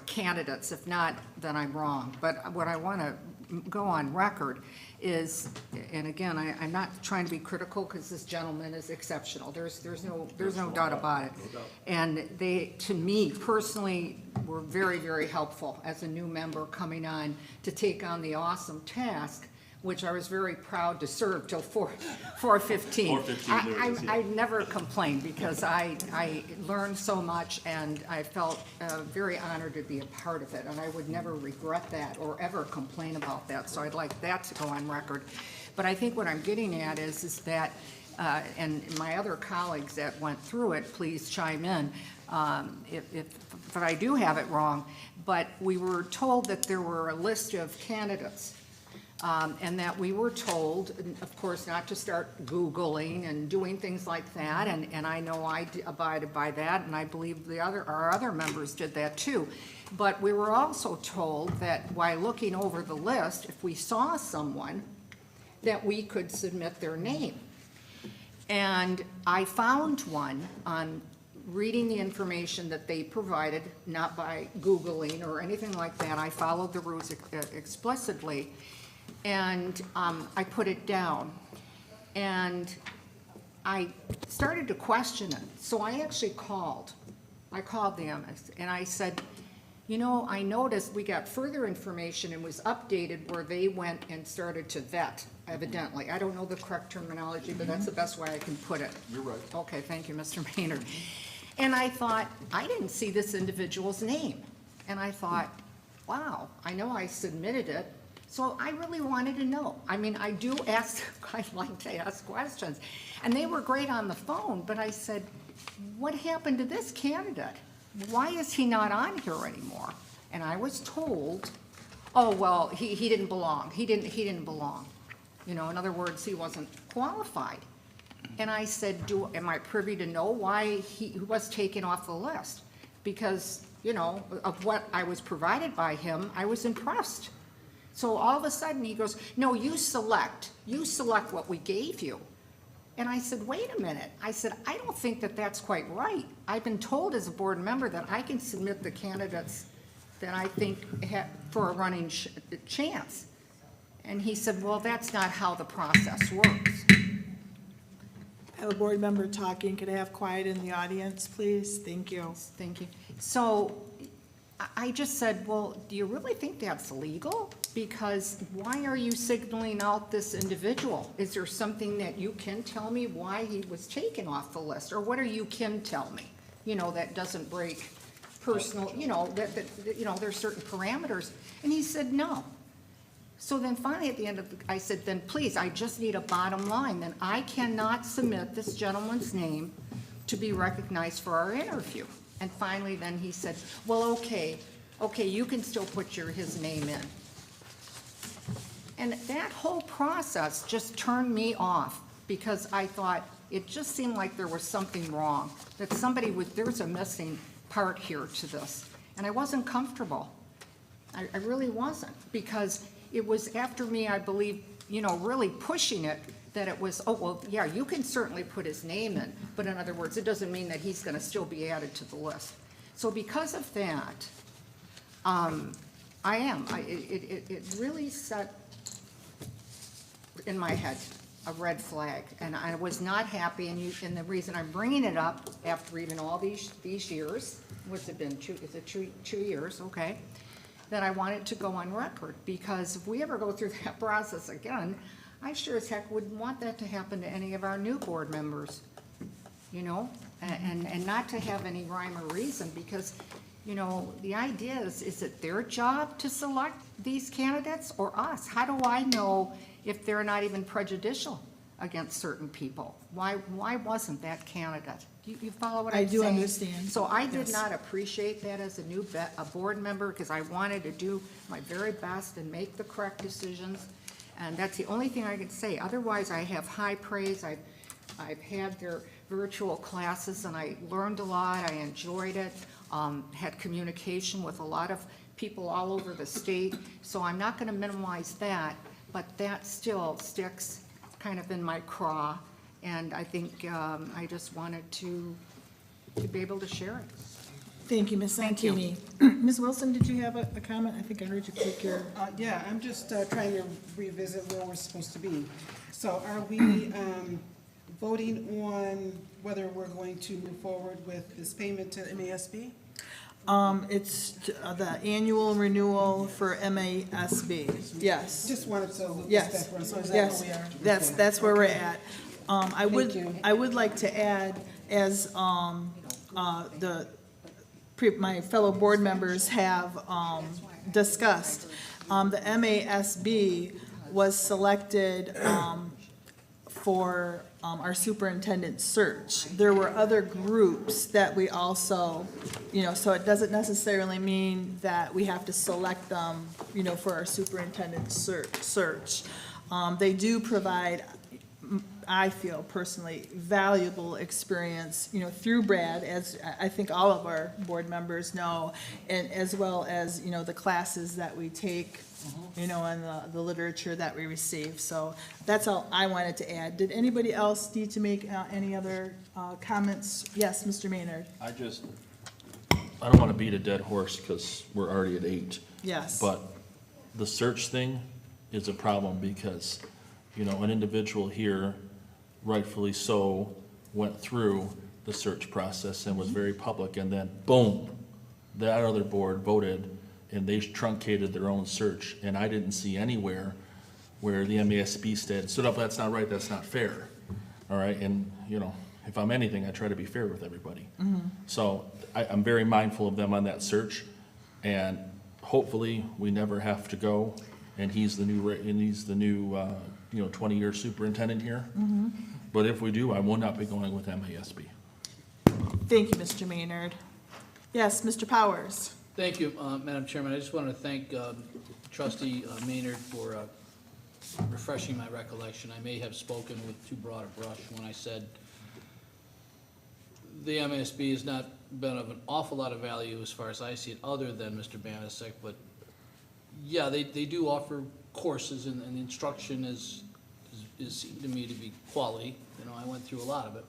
Speaker 3: candidates. If not, then I'm wrong. But what I want to go on record is, and again, I'm not trying to be critical because this gentleman is exceptional. There's no doubt about it. And they, to me personally, were very, very helpful as a new member coming on to take on the awesome task, which I was very proud to serve till 4:15.
Speaker 1: 4:15,
Speaker 3: I never complained because I learned so much, and I felt very honored to be a part of it, and I would never regret that or ever complain about that, so I'd like that to go on record. But I think what I'm getting at is that, and my other colleagues that went through it, please chime in if I do have it wrong, but we were told that there were a list of candidates. And that we were told, of course, not to start Googling and doing things like that, and I know I abided by that, and I believe our other members did that too. But we were also told that while looking over the list, if we saw someone, that we could submit their name. And I found one on reading the information that they provided, not by Googling or anything like that. I followed the rules explicitly. And I put it down, and I started to question it. So I actually called. I called them, and I said, you know, I noticed we got further information and was updated where they went and started to vet, evidently. I don't know the correct terminology, but that's the best way I can put it.
Speaker 1: You're right.
Speaker 3: Okay, thank you, Mr. Maynard. And I thought, I didn't see this individual's name. And I thought, wow, I know I submitted it. So I really wanted to know. I mean, I do ask, I like to ask questions. And they were great on the phone, but I said, what happened to this candidate? Why is he not on here anymore? And I was told, oh, well, he didn't belong. He didn't belong. You know, in other words, he wasn't qualified. And I said, am I privy to know why he was taken off the list? Because, you know, of what I was provided by him, I was impressed. So all of a sudden he goes, no, you select what we gave you. And I said, wait a minute. I said, I don't think that that's quite right. I've been told as a board member that I can submit the candidates that I think for a running chance. And he said, well, that's not how the process works.
Speaker 4: I have a board member talking. Could I have quiet in the audience, please? Thank you.
Speaker 3: Thank you. So I just said, well, do you really think that's legal? Because why are you signaling out this individual? Is there something that you can tell me why he was taken off the list? Or what are you can tell me? You know, that doesn't break personal, you know, that you know, there's certain parameters. And he said, no. So then finally at the end of I said, then please, I just need a bottom line. Then I cannot submit this gentleman's name to be recognized for our interview. And finally then he said, well, okay, you can still put his name in. And that whole process just turned me off because I thought it just seemed like there was something wrong, that there was a missing part here to this. And I wasn't comfortable. I really wasn't, because it was after me, I believe, you know, really pushing it, that it was, oh, well, yeah, you can certainly put his name in, but in other words, it doesn't mean that he's gonna still be added to the list. So because of that, it really set in my head a red flag, and I was not happy, and the reason I'm bringing it up after even all these years, what's it been, 2 years, okay, that I wanted to go on record, because if we ever go through that process again, I sure as heck wouldn't want that to happen to any of our new board members, you know, and not to have any rhyme or reason, because, you know, the idea is it their job to select these candidates or us? How do I know if they're not even prejudicial against certain people? Why wasn't that candidate? You follow what I'm saying?
Speaker 4: I do understand.
Speaker 3: So I did
Speaker 4: Yes.
Speaker 3: not appreciate that as a board member, because I wanted to do my very best and make the correct decisions. And that's the only thing I could say. Otherwise, I have high praise. I've had their virtual classes, and I learned a lot, I enjoyed it, had communication with a lot of people all over the state, so I'm not gonna minimize that, but that still sticks kind of in my craw, and I think, I just wanted to be able to share it.
Speaker 4: Thank you, Ms.
Speaker 3: Thank you.
Speaker 4: Santini. Ms. Wilson, did you have a comment? I think I heard you click your,
Speaker 7: Yeah, I'm just trying to revisit where we're supposed to be. So are we voting on whether we're going to move forward with this payment to MASB?
Speaker 4: it's the annual renewal for MASB. Yes.
Speaker 7: Just wanted to look
Speaker 4: Yes,
Speaker 7: this back on, so is that
Speaker 4: yes,
Speaker 7: where we are?
Speaker 4: that's where we're at. I
Speaker 7: you.
Speaker 4: would like to add, as, my fellow board members have, discussed, the MASB was selected, for, our superintendent search. There were other groups that we also, so it doesn't necessarily mean that we have to select them, for our superintendent search. They do provide, I feel personally, valuable experience, through Brad, as I think all of our board members know, and as well as, the classes that we take, and the literature that we receive. So that's all I wanted to add. Did anybody else need to make any other comments? Yes, Mr. Maynard?
Speaker 1: I don't want to beat a dead horse because we're already at 8.
Speaker 4: Yes.
Speaker 1: But the search thing is a problem because, an individual here, rightfully so, went through the search process and was very public, and then boom, that other board voted and they truncated their own search, and I didn't see anywhere where the MASB stood up, that's not right, that's not fair. All right, and, if I'm anything, I try to be fair with everybody. So I'm very mindful of them on that search, and hopefully we never have to go, and he's the new 20-year superintendent here. But if we do, I will not be going with MASB.
Speaker 4: Thank you, Mr. Maynard. Yes, Mr. Powers?
Speaker 8: Thank you, Madam Chairman. I just want to thank trustee Maynard for refreshing my recollection. I may have spoken with too broad a brush when I said the MASB has not been of an awful lot of value as far as I see it, other than Mr. Banasek, but yeah, they do offer courses, and the instruction is seemed to me to be quality. I went through a lot of it.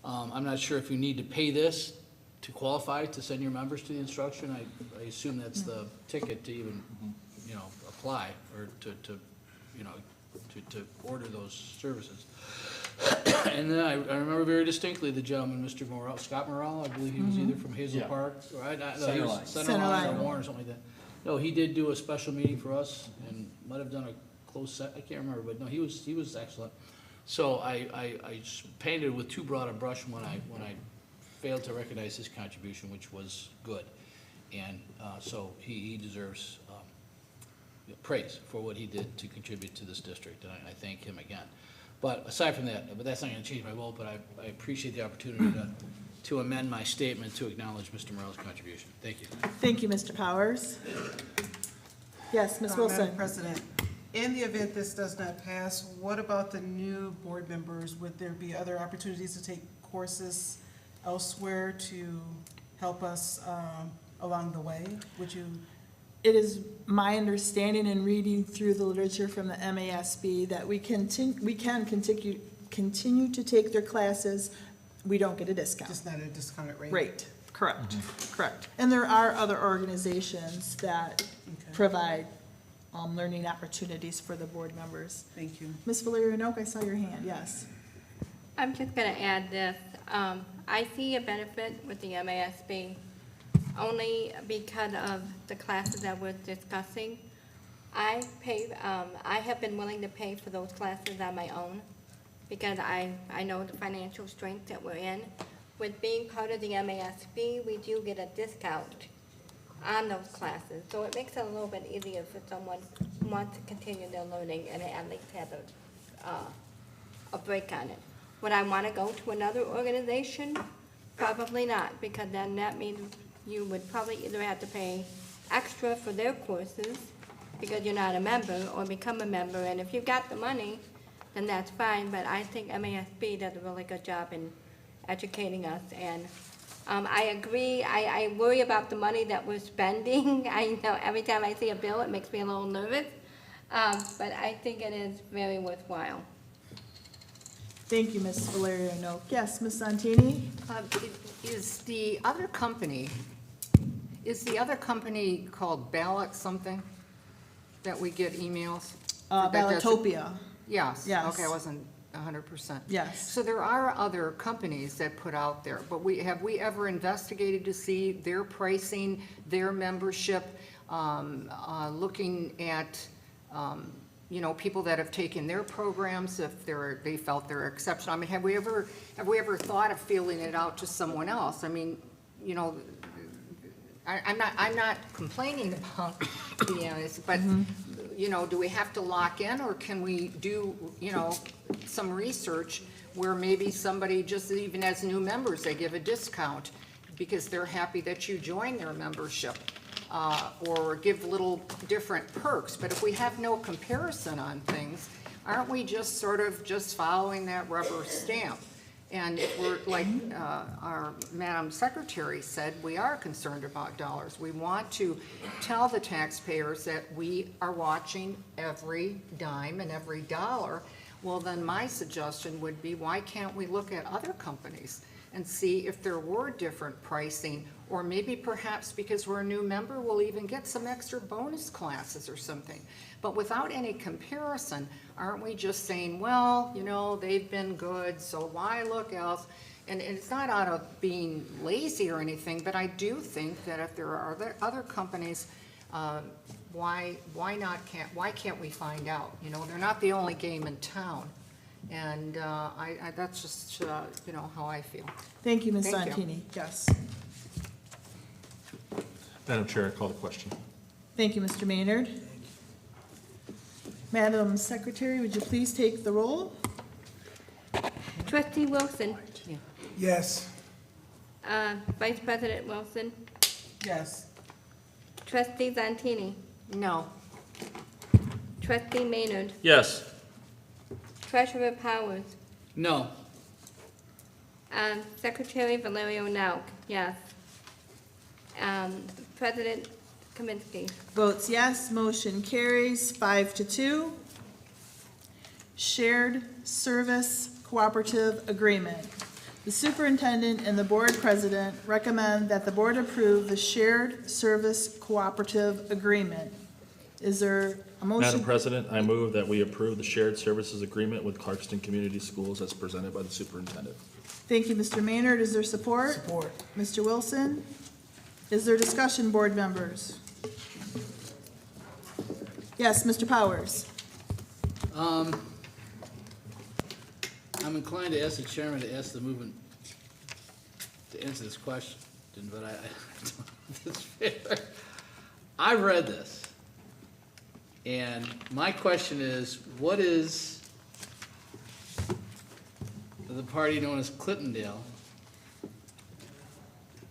Speaker 8: I'm not sure if you need to pay this to qualify to send your members to the instruction. I assume that's the ticket to even, apply or to order those services. And then I remember very distinctly the gentleman, Mr. Morrell, Scott Morrell, I believe he was either from Hazel
Speaker 1: Yeah.
Speaker 8: Park, or
Speaker 1: Centerline.
Speaker 8: Centerline or Warren or something like that. No, he did do a special meeting for us and might have done a closed set, I can't remember, but no, he was excellent. So I painted with too broad a brush when I failed to recognize his contribution, which was good. And so he deserves praise for what he did to contribute to this district, and I thank him again. But aside from that, but that's not gonna change my vote, but I appreciate the opportunity to amend my statement to acknowledge Mr. Morrell's contribution. Thank you.
Speaker 4: Thank you, Mr. Powers. Yes, Ms. Wilson?
Speaker 7: Madam President, in the event this does not pass, what about the new board members? Would there be other opportunities to take courses elsewhere to help us along the way? Would you?
Speaker 4: It is my understanding in reading through the literature from the MASB that we can continue to take their classes. We don't get a discount.
Speaker 7: Just not at a discounted rate?
Speaker 4: Right, correct, correct. And there are other organizations that provide learning opportunities for the board members.
Speaker 7: Thank you.
Speaker 4: Ms. Valeria Noak, I saw your hand, yes.
Speaker 5: I'm just gonna add this. I see a benefit with the MASB only because of the classes that we're discussing. I have been willing to pay for those classes on my own because I know the financial strength that we're in. With being part of the MASB, we do get a discount on those classes. So it makes it a little bit easier for someone who wants to continue their learning and at least have a break on it. Would I want to go to another organization? Probably not, because then that means you would probably either have to pay extra for their courses because you're not a member, or become a member. And if you've got the money, then that's fine, but I think MASB does a really good job in educating us, and I agree, I worry about the money that we're spending. I know every time I see a bill, it makes me a little nervous, but I think it is very worthwhile.
Speaker 4: Thank you, Ms. Valerio Noak. Yes, Ms. Santini?
Speaker 3: Is the other company called Ballot something that we get emails? That doesn't-
Speaker 4: Ballotopia,
Speaker 3: Yes.
Speaker 4: Yes.
Speaker 3: Okay, I wasn't 100%.
Speaker 4: yes.
Speaker 3: So there are other companies that put out there, but have we ever investigated to see their pricing, their membership, looking at, people that have taken their programs, if they felt they're exceptional? I mean, have we ever thought of feeling it out to someone else? I mean, I'm not complaining about the, but, do we have to lock in, or can we do, some research where maybe somebody, just even as new members, they give a discount because they're happy that you join their membership, or give little different perks? But if we have no comparison on things, aren't we just sort of just following that rubber stamp? And if we're, like our Madam Secretary said, we are concerned about dollars. We want to tell the taxpayers that we are watching every dime and every dollar. Well, then my suggestion would be, why can't we look at other companies and see if there were different pricing? Or maybe perhaps because we're a new member, we'll even get some extra bonus classes or something. But without any comparison, aren't we just saying, well, they've been good, so why look else? And it's not out of being lazy or anything, but I do think that if there are other companies, why can't we find out? They're not the only game in town. And that's just, how I feel.
Speaker 4: Thank you, Ms.
Speaker 3: Thank you.
Speaker 4: Santini. Yes.
Speaker 1: Madam Chair, I call the question.
Speaker 4: Thank you, Mr. Maynard. Madam Secretary, would you please take the roll?
Speaker 5: Trustee Wilson,
Speaker 6: Yes.
Speaker 5: Vice President Wilson,
Speaker 7: Yes.
Speaker 5: Trustee Zantini,
Speaker 3: No.
Speaker 5: Trustee Maynard,
Speaker 1: Yes.
Speaker 5: Treasurer Powers,
Speaker 8: No.
Speaker 5: Secretary Valerio Nauk, yes. President Kaminsky.
Speaker 4: Votes yes, motion carries 5-2. Shared Service Cooperative Agreement. The superintendent and the board president recommend that the board approve the Shared Service Cooperative Agreement. Is there a motion?
Speaker 1: Madam President, I move that we approve the shared services agreement with Clarkston Community Schools as presented by the superintendent.
Speaker 4: Thank you, Mr. Maynard. Is there support?
Speaker 6: Support.
Speaker 4: Mr. Wilson? Is there discussion, board members? Yes, Mr. Powers?
Speaker 8: I'm inclined to ask the chairman to ask the movement to answer this question, but I don't know if it's fair. I read this, and my question is, what is the party known as Clintondale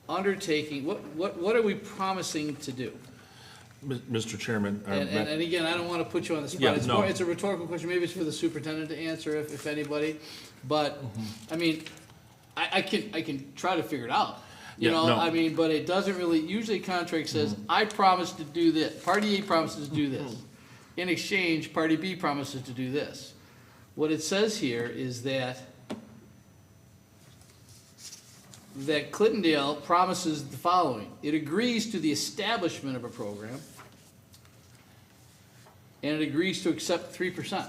Speaker 8: undertaking, what are we promising to do?
Speaker 1: Mr. Chairman.
Speaker 8: And again, I don't want to put you on the
Speaker 1: Yeah,
Speaker 8: spot.
Speaker 1: no.
Speaker 8: It's a rhetorical question. Maybe it's for the superintendent to answer, if anybody. But, I mean, I can try to figure it out. You
Speaker 1: Yeah,
Speaker 8: know,
Speaker 1: no.
Speaker 8: I mean, but it doesn't really, usually a contract says, I promise to do this. Party A promises to do this. In exchange, Party B promises to do this. What it says here is that Clintondale promises the following. It agrees to the establishment of a program, and it agrees to accept 3%.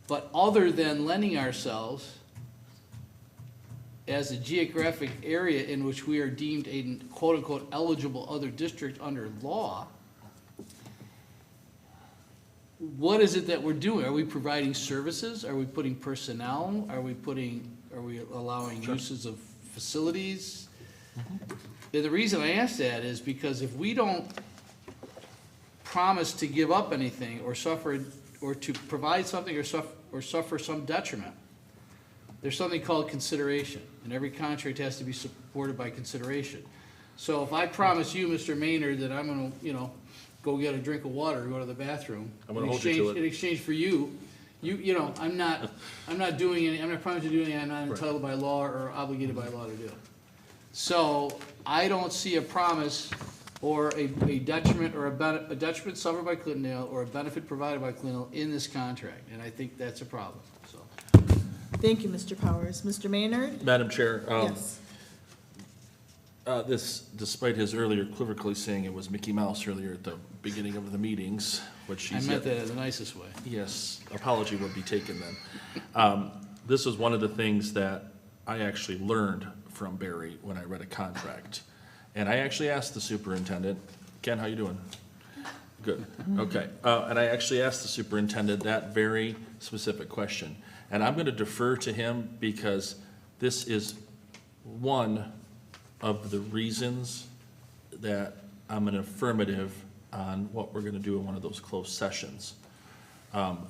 Speaker 8: But other than lending ourselves as a geographic area in which we are deemed a quote-unquote eligible other district under law, what is it that we're doing? Are we providing services? Are we putting personnel? Are we allowing uses of facilities? And the reason I ask that is because if we don't promise to give up anything or suffer, or to provide something or suffer some detriment, there's something called consideration, and every contract has to be supported by consideration. So if I promise you, Mr. Maynard, that I'm gonna, go get a drink of water or go to the bathroom.
Speaker 1: I'm gonna hold you to it.
Speaker 8: In exchange for you, I'm not doing any, I'm not promising to do anything I'm not entitled by law or obligated by law to do. So I don't see a promise or a detriment or a detriment suffered by Clintondale or a benefit provided by Clintondale in this contract, and I think that's a problem, so.
Speaker 4: Thank you, Mr. Powers. Mr. Maynard?
Speaker 1: Madam Chair,
Speaker 4: Yes.
Speaker 1: this, despite his earlier equivocally saying it was Mickey Mouse earlier at the beginning of the meetings, which
Speaker 8: I
Speaker 1: he's
Speaker 8: meant
Speaker 1: yet,
Speaker 8: that in the nicest way.
Speaker 1: yes, apology would be taken then. This was one of the things that I actually learned from Barry when I read a contract. And I actually asked the superintendent, Ken, how you doing? Good, okay. And I actually asked the superintendent that very specific question. And I'm gonna defer to him because this is one of the reasons that I'm an affirmative on what we're gonna do in one of those closed sessions.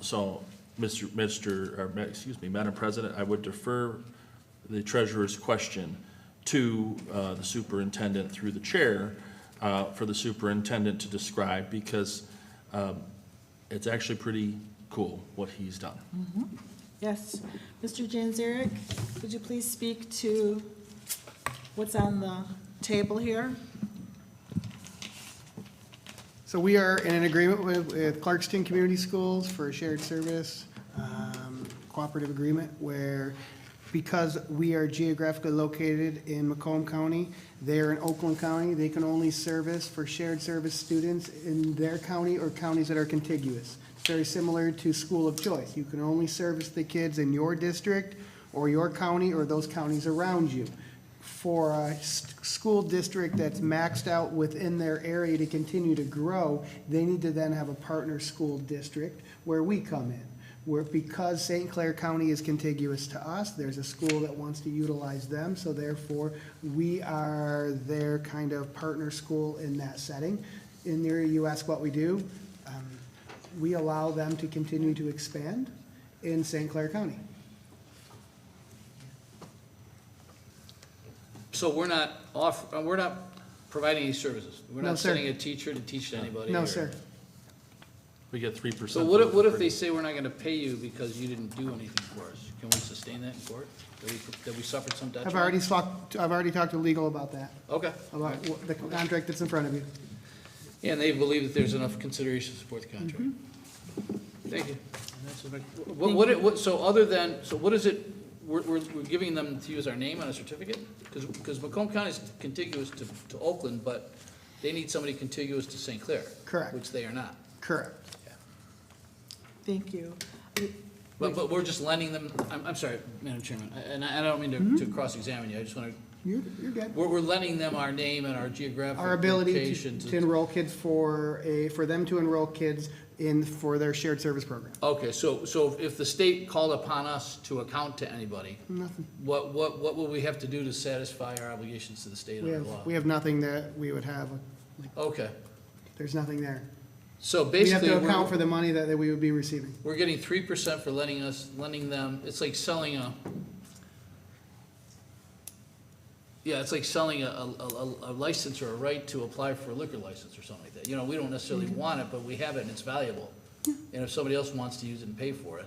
Speaker 1: So, Madam President, I would defer the treasurer's question to the superintendent through the chair for the superintendent to describe, because it's actually pretty cool what he's done.
Speaker 4: Yes. Mr. Janzarek, would you please speak to what's on the table here?
Speaker 9: So we are in an agreement with Clarkston Community Schools for a shared service cooperative agreement where, because we are geographically located in Macomb County, they are in Oakland County, they can only service for shared service students in their county or counties that are contiguous. It's very similar to school of choice. You can only service the kids in your district or your county or those counties around you. For a school district that's maxed out within their area to continue to grow, they need to then have a partner school district where we come in. Where, because St. Clair County is contiguous to us, there's a school that wants to utilize them, so therefore, we are their kind of partner school in that setting. In there, you ask what we do, we allow them to continue to expand in St. Clair County.
Speaker 8: So we're not providing any services? We're
Speaker 9: No,
Speaker 8: not
Speaker 9: sir.
Speaker 8: sending a teacher to teach to anybody?
Speaker 9: No,
Speaker 8: or-
Speaker 9: sir.
Speaker 1: We get 3%.
Speaker 8: So what if they say we're not gonna pay you because you didn't do anything for us? Can we sustain that in court? That we suffered some detriment?
Speaker 9: I've already talked to legal about that,
Speaker 8: Okay.
Speaker 9: about the contract that's in front of you.
Speaker 8: And they believe that there's enough consideration to support the contract. Thank you. So other than, so what is it, we're giving them to use our name on a certificate? Because Macomb County is contiguous to Oakland, but they need somebody contiguous to St. Clair.
Speaker 9: Correct.
Speaker 8: Which they are not.
Speaker 9: Correct.
Speaker 4: Thank you.
Speaker 8: But we're just lending them, I'm sorry, Madam Chairman, and I don't mean to cross-examine you, I just want to,
Speaker 9: You're good.
Speaker 8: we're lending them our name and our geographic
Speaker 9: Our ability
Speaker 8: location
Speaker 9: to enroll kids for them to enroll kids for their shared service program.
Speaker 8: Okay, so if the state called upon us to account to anybody,
Speaker 9: Nothing.
Speaker 8: what will we have to do to satisfy our obligations to the state under law?
Speaker 9: We have nothing that we would have,
Speaker 8: Okay,
Speaker 9: there's nothing there.
Speaker 8: so
Speaker 9: We have
Speaker 8: basically,
Speaker 9: to account for
Speaker 8: we're
Speaker 9: the money that we would be receiving.
Speaker 8: getting 3% for lending them, it's like selling a license or a right to apply for a liquor license or something like that. You know, we don't necessarily want it, but we have it and it's valuable. And if somebody else wants to use it and pay for it.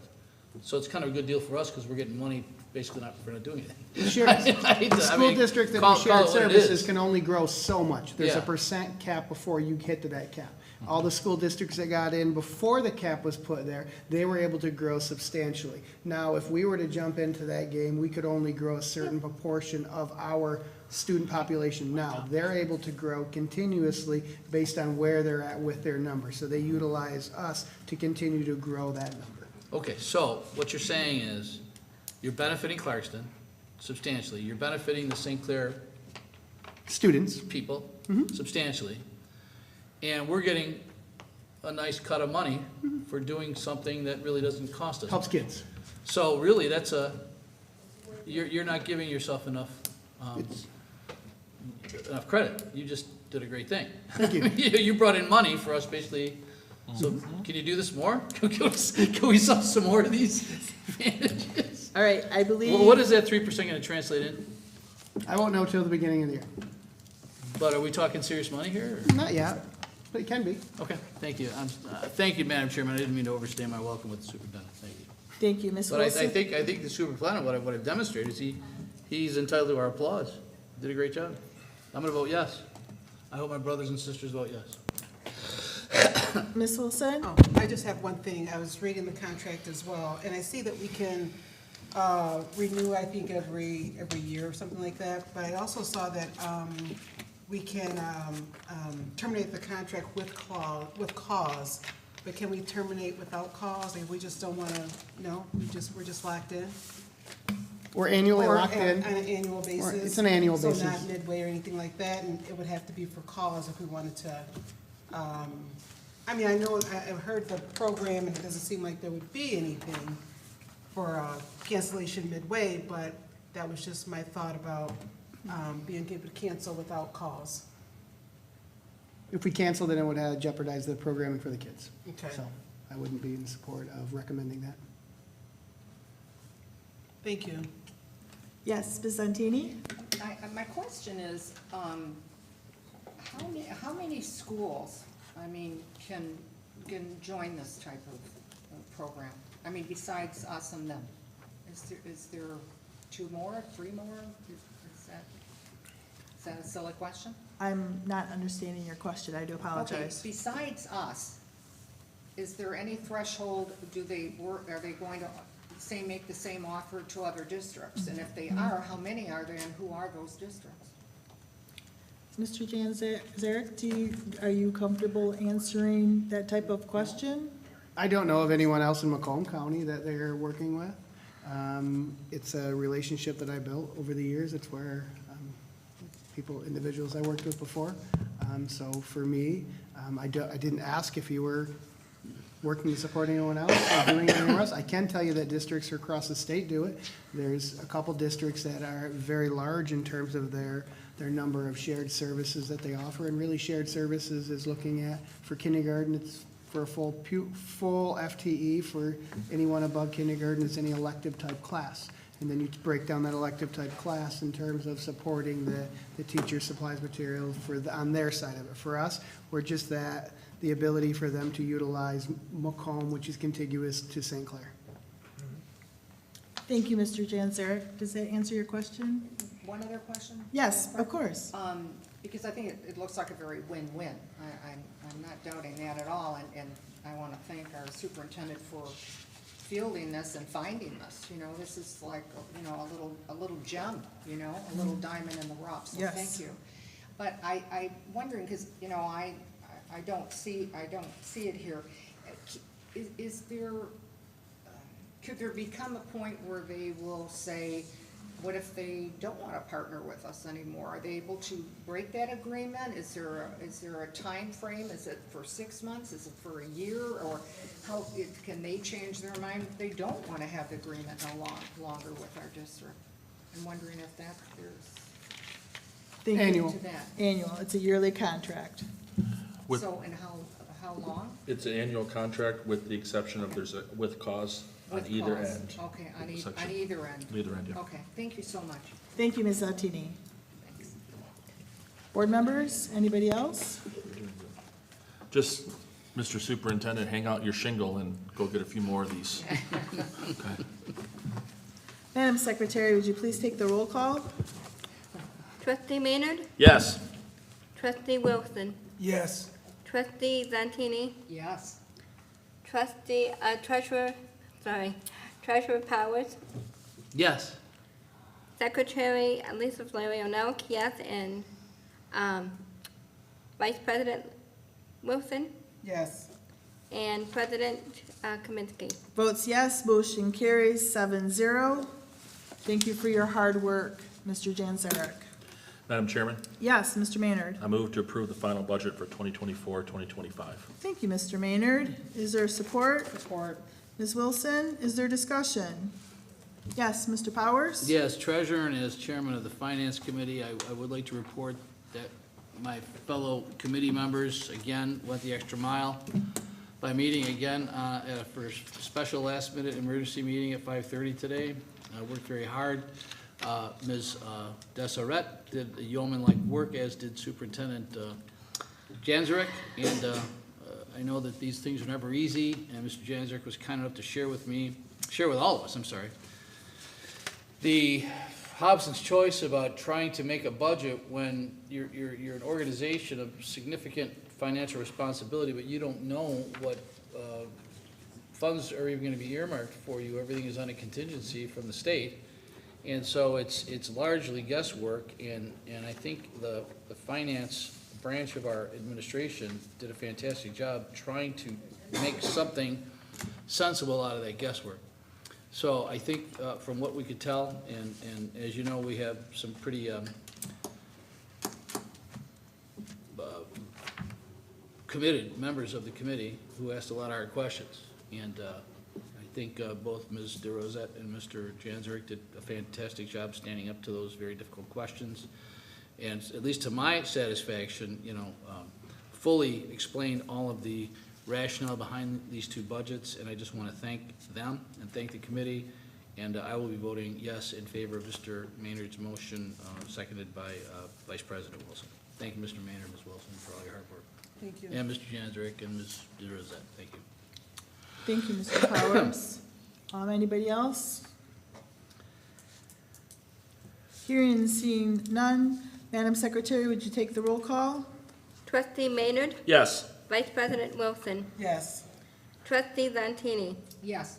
Speaker 8: So it's kind of a good deal for us because we're getting money basically not, we're not doing anything.
Speaker 9: The school district that do shared services can only grow so much. There's a
Speaker 8: Yeah.
Speaker 9: percent cap before you get to that cap. All the school districts that got in before the cap was put there, they were able to grow substantially. Now, if we were to jump into that game, we could only grow a certain proportion of our student population. Now, they're able to grow continuously based on where they're at with their numbers. So they utilize us to continue to grow that number.
Speaker 8: Okay, so what you're saying is, you're benefiting Clarkston substantially, you're benefiting the St. Clair
Speaker 9: Students,
Speaker 8: people substantially, and we're getting a nice cut of money for doing something that really doesn't cost us.
Speaker 9: helps kids.
Speaker 8: So really, you're not giving yourself enough credit. You just did a great thing.
Speaker 9: Thank you.
Speaker 8: You brought in money for us, basically. So can you do this more? Can we sell some more of these advantages?
Speaker 4: All right, I believe.
Speaker 8: What is that 3% going to translate in?
Speaker 9: I won't know till the beginning of the year.
Speaker 8: But are we talking serious money here?
Speaker 9: Not yet. But it can be.
Speaker 8: Okay, thank you. Thank you, Madam Chairman. I didn't mean to overstay my welcome with the superintendent. Thank you.
Speaker 4: Thank you, Ms.
Speaker 8: But I
Speaker 4: Wilson.
Speaker 8: think the superintendent, what I've demonstrated is he's entitled to our applause. Did a great job. I'm gonna vote yes. I hope my brothers and sisters vote yes.
Speaker 4: Ms. Wilson?
Speaker 7: Oh, I just have one thing. I was reading the contract as well, and I see that we can renew, I think, every year or something like that. But I also saw that we can terminate the contract with cause. But can we terminate without cause? If we just don't want to, no, we're just locked in?
Speaker 9: We're annually
Speaker 7: Or
Speaker 9: locked in.
Speaker 7: On an annual basis?
Speaker 9: It's an annual basis.
Speaker 7: So not midway or anything like that, and it would have to be for cause if we wanted to, I mean, I know, I've heard the program, and it doesn't seem like there would be anything for cancellation midway, but that was just my thought about being able to cancel without cause.
Speaker 9: If we cancel, then it would jeopardize the programming for the kids.
Speaker 7: Okay,
Speaker 9: So I wouldn't be in support of recommending that.
Speaker 7: thank you.
Speaker 4: Yes, Ms. Santini?
Speaker 3: My question is, how many schools, I mean, can join this type of program? I mean, besides us and them? Is there 2 more, 3 more? Is that a silly question?
Speaker 4: I'm not understanding your question. I do
Speaker 3: Okay,
Speaker 4: apologize.
Speaker 3: besides us, is there any threshold, are they going to make the same offer to other districts? And if they are, how many are there and who are those districts?
Speaker 4: Mr. Janzarek, are you comfortable answering that type of question?
Speaker 9: I don't know of anyone else in Macomb County that they're working with. It's a relationship that I built over the years. It's where individuals I worked with before. So for me, I didn't ask if you were working to support anyone else or doing anything else. I can tell you that districts across the state do it. There's a couple districts that are very large in terms of their number of shared services that they offer. And really shared services is looking at, for kindergarten, it's for a full FTE. For anyone above kindergarten, it's any elective type class. And then you break down that elective type class in terms of supporting the teacher supplies material on their side of it. For us, we're just the ability for them to utilize Macomb, which is contiguous to St. Clair.
Speaker 4: Thank you, Mr. Janzarek. Does that answer your question?
Speaker 3: One other question?
Speaker 4: Yes, of course.
Speaker 3: Because I think it looks like a very win-win. I'm not doubting that at all, and I want to thank our superintendent for fielding this and finding this. You know, this is like, a little gem, a little diamond in the rough, so
Speaker 4: Yes.
Speaker 3: thank you. But I'm wondering, because, I don't see it here. Is there, could there become a point where they will say, what if they don't want to partner with us anymore? Are they able to break that agreement? Is there a time frame? Is it for 6 months? Is it for a year? Or can they change their mind if they don't want to have the agreement no longer with our district? I'm wondering if there's
Speaker 4: Thank you.
Speaker 9: Annual.
Speaker 3: to that.
Speaker 4: Annual. It's a yearly contract.
Speaker 1: With-
Speaker 3: So, and how long?
Speaker 1: It's an annual contract with the exception of there's a with cause on
Speaker 3: With
Speaker 1: either
Speaker 3: cause.
Speaker 1: end.
Speaker 3: Okay, on
Speaker 1: Section.
Speaker 3: either end.
Speaker 1: Either end, yeah.
Speaker 3: Okay, thank you so much.
Speaker 4: Thank you, Ms. Santini.
Speaker 3: Thanks.
Speaker 4: Board members, anybody else?
Speaker 1: Just, Mr. Superintendent, hang out your shingle and go get a few more of these. Okay.
Speaker 4: Madam Secretary, would you please take the roll call?
Speaker 5: Trustee Maynard?
Speaker 1: Yes.
Speaker 5: Trustee Wilson?
Speaker 6: Yes.
Speaker 5: Trustee Zantini?
Speaker 3: Yes.
Speaker 5: Treasurer Powers?
Speaker 8: Yes.
Speaker 5: Secretary Lisa Flaherty-O'Neill, yes, and Vice President Wilson?
Speaker 7: Yes.
Speaker 5: And President Kaminsky.
Speaker 4: Votes yes, motion carries 7-0. Thank you for your hard work, Mr. Janzarek.
Speaker 1: Madam Chairman,
Speaker 4: Yes, Mr. Maynard.
Speaker 1: I move to approve the final budget for 2024-2025.
Speaker 4: Thank you, Mr. Maynard. Is there support?
Speaker 7: Support.
Speaker 4: Ms. Wilson, is there discussion? Yes, Mr. Powers?
Speaker 8: Yes, Treasurer, and as Chairman of the Finance Committee, I would like to report that my fellow committee members, again, went the extra mile by meeting again for a special last-minute emergency meeting at 5:30 today. I worked very hard. Ms. Desarette did yeoman-like work, as did Superintendent Janzarek, and I know that these things are never easy, and Mr. Janzarek was kind enough to share with all of us, the Hobson's choice about trying to make a budget when you're an organization of significant financial responsibility, but you don't know what funds are even gonna be earmarked for you. Everything is on a contingency from the state. And so it's largely guesswork, and I think the finance branch of our administration did a fantastic job trying to make something sensible out of that guesswork. So I think from what we could tell, and as you know, we have some pretty committed members of the committee who asked a lot of hard questions. And I think both Ms. DeRosette and Mr. Janzarek did a fantastic job standing up to those very difficult questions. And at least to my satisfaction, fully explained all of the rationale behind these two budgets, and I just want to thank them and thank the committee. And I will be voting yes in favor of Mr. Maynard's motion, seconded by Vice President Wilson. Thank you, Mr. Maynard, Ms. Wilson, for all your hard work.
Speaker 7: Thank you.
Speaker 8: And Mr. Janzarek and Ms. DeRosette, thank you.
Speaker 4: Thank you, Mr. Powers. Anybody else? Hearing and seeing none, Madam Secretary, would you take the roll call?
Speaker 5: Trustee Maynard,
Speaker 1: Yes.
Speaker 5: Vice President Wilson,
Speaker 7: Yes.
Speaker 5: Trustee Zantini,
Speaker 3: Yes.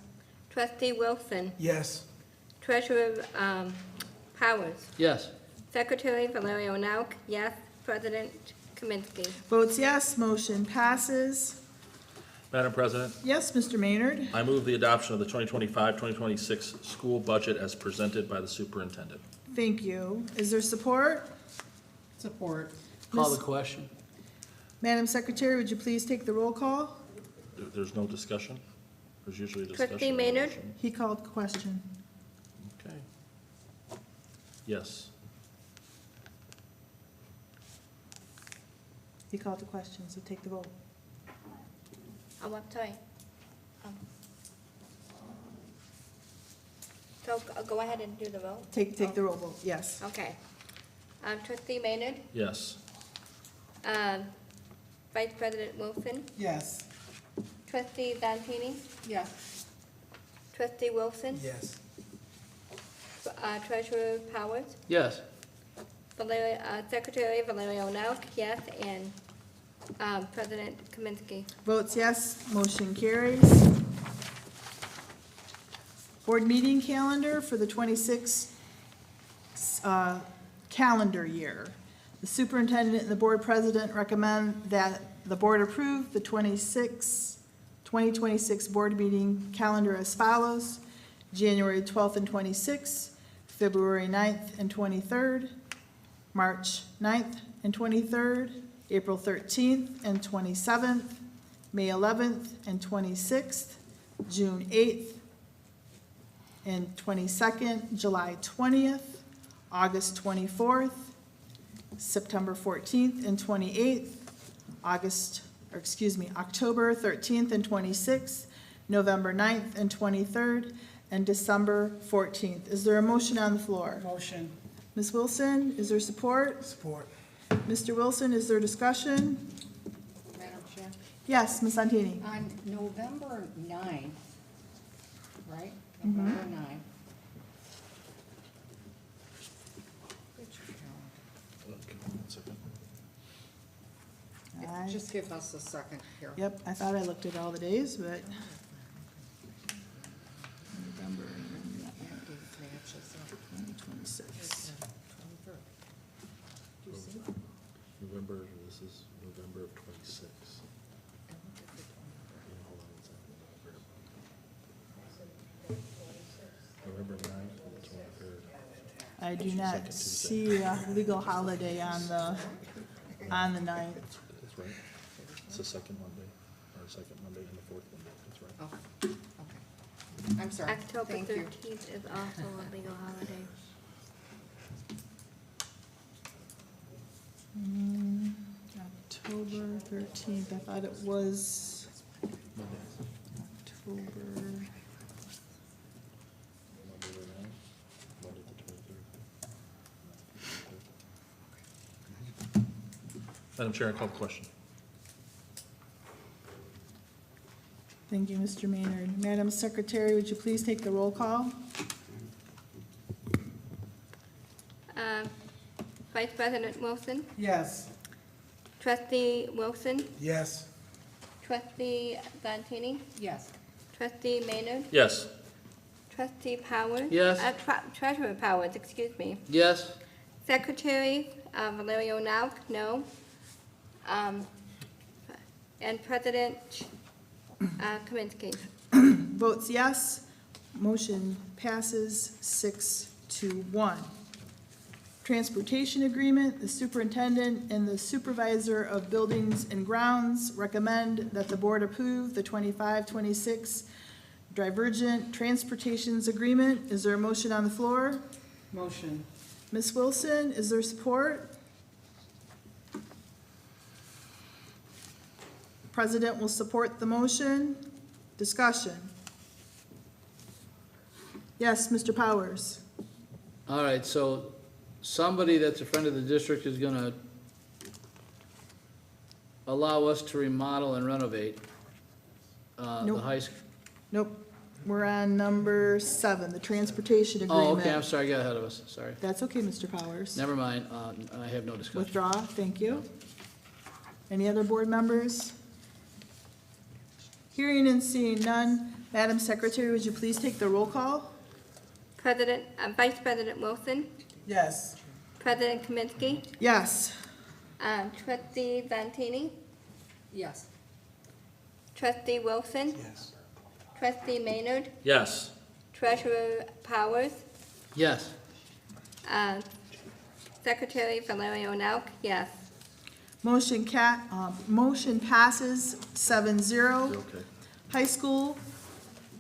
Speaker 5: Trustee Wilson,
Speaker 6: Yes.
Speaker 5: Treasurer Powers,
Speaker 8: Yes.
Speaker 5: Secretary Valerio Nauk, yes. President Kaminsky.
Speaker 4: Votes yes, motion passes.
Speaker 1: Madam President,
Speaker 4: Yes, Mr. Maynard?
Speaker 1: I move the adoption of the 2025-2026 school budget as presented by the superintendent.
Speaker 4: Thank you. Is there support?
Speaker 7: Support.
Speaker 8: Call
Speaker 4: Ms.
Speaker 8: the question.
Speaker 4: Madam Secretary, would you please take the roll call?
Speaker 1: There's no discussion? There's usually a discussion.
Speaker 5: Trustee Maynard?
Speaker 4: He called the question.
Speaker 1: Okay. Yes.
Speaker 4: He called the question, so take the vote.
Speaker 5: Oh, I'm sorry. So go ahead and do the vote.
Speaker 4: Take the roll vote, yes.
Speaker 5: Okay. Trustee Maynard,
Speaker 1: Yes.
Speaker 5: Vice President Wilson,
Speaker 7: Yes.
Speaker 5: Trustee Zantini,
Speaker 3: Yes.
Speaker 5: Trustee Wilson,
Speaker 6: Yes.
Speaker 5: Treasurer Powers,
Speaker 8: Yes.
Speaker 5: Secretary Valerio Nauk, yes, and President Kaminsky.
Speaker 4: Votes yes, motion carries. Board meeting calendar for the 26 calendar year. The superintendent and the board president recommend that the board approve the 2026 board meeting calendar as follows: January 12th and 26th, February 9th and 23rd, March 9th and 23rd, April 13th and 27th, May 11th and 26th, June 8th and 22nd, July 20th, August 24th, September 14th and 28th, October 13th and 26th, November 9th and 23rd, and December 14th. Is there a motion on the floor?
Speaker 7: Motion.
Speaker 4: Ms. Wilson, is there support?
Speaker 6: Support.
Speaker 4: Mr. Wilson, is there discussion?
Speaker 3: Madam Chair?
Speaker 4: Yes, Ms. Santini.
Speaker 3: On November 9th, right? November 9th. Which
Speaker 1: Okay, 1 second.
Speaker 4: I-
Speaker 3: Just give us a second here.
Speaker 4: Yep, I thought I looked at all the days, but. November,
Speaker 3: Matches up.
Speaker 4: 2026.
Speaker 1: November, this is November of 26. November 9th and the 23rd.
Speaker 4: I do
Speaker 1: Second
Speaker 4: not
Speaker 1: Tuesday.
Speaker 4: see a legal holiday on the 9th.
Speaker 1: That's right. It's the second Monday, or second Monday and the fourth Monday, that's right.
Speaker 3: Okay, okay. I'm sorry.
Speaker 5: October
Speaker 3: Thank you.
Speaker 5: 13th is also a legal holiday.
Speaker 4: October 13th, I thought it was October,
Speaker 1: Monday the 9th, Monday the 23rd. Madam Chair, I call the question.
Speaker 4: Thank you, Mr. Maynard. Madam Secretary, would you please take the roll call?
Speaker 5: Vice President Wilson,
Speaker 7: Yes.
Speaker 5: Trustee Wilson,
Speaker 6: Yes.
Speaker 5: Trustee Valentini,
Speaker 3: Yes.
Speaker 5: Trustee Maynard,
Speaker 1: Yes.
Speaker 5: Trustee Powers.
Speaker 8: Yes.
Speaker 5: Treasurer Powers, excuse me.
Speaker 8: Yes?
Speaker 5: Secretary Valerio Nauk, no. And President Kaminsky.
Speaker 4: Votes yes. Motion passes 6-1. Transportation agreement, the superintendent and the supervisor of buildings and grounds recommend that the board approve the 25-26 divergent transportations agreement. Is there a motion on the floor?
Speaker 7: Motion.
Speaker 4: Ms. Wilson, is there support? President will support the motion. Discussion. Yes, Mr. Powers.
Speaker 8: All right, so somebody that's a friend of the district is gonna allow us to remodel and renovate the
Speaker 4: Nope.
Speaker 8: high school.
Speaker 4: Nope. We're on number 7, the transportation
Speaker 8: Oh,
Speaker 4: agreement.
Speaker 8: okay, I'm sorry, I got ahead of us, sorry.
Speaker 4: That's okay, Mr. Powers.
Speaker 8: Never mind, I have no discussion.
Speaker 4: Withdraw, thank you. Any other board members? Hearing and seeing none, Madam Secretary, would you please take the roll call?
Speaker 5: Vice President Wilson,
Speaker 7: Yes.
Speaker 5: President Kaminsky,
Speaker 4: Yes.
Speaker 5: Trustee Valentini,
Speaker 3: Yes.
Speaker 5: Trustee Wilson,
Speaker 6: Yes.
Speaker 5: Trustee Maynard,
Speaker 1: Yes.
Speaker 5: Treasurer Powers,
Speaker 8: Yes,
Speaker 5: Secretary Valerio Nauk, yes.
Speaker 4: Motion passes 7-0.
Speaker 1: Okay.
Speaker 4: High school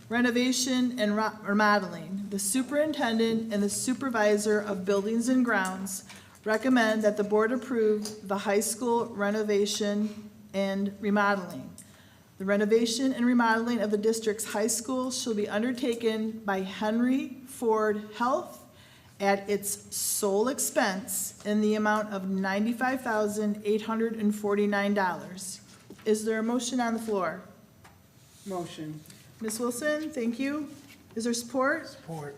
Speaker 4: renovation and remodeling. The superintendent and the supervisor of buildings and grounds recommend that the board approve the high school renovation and remodeling. The renovation and remodeling of the district's high school shall be undertaken by Henry Ford Health at its sole expense in the amount of $95,849. Is there a motion on the floor?
Speaker 7: Motion.
Speaker 4: Ms. Wilson, thank you. Is there support?
Speaker 6: Support.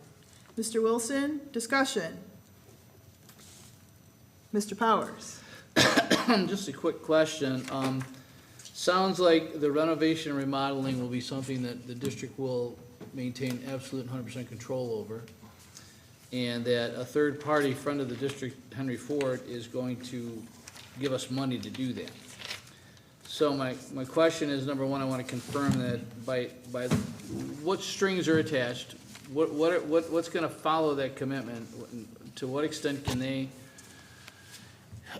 Speaker 4: Mr. Wilson, discussion. Mr. Powers.
Speaker 8: just a quick question. Sounds like the renovation and remodeling will be something that the district will maintain absolute 100% control over, and that a third-party friend of the district, Henry Ford, is going to give us money to do that. So my question is, number one, I want to confirm that by what strings are attached, what's going to follow that commitment? To what extent can they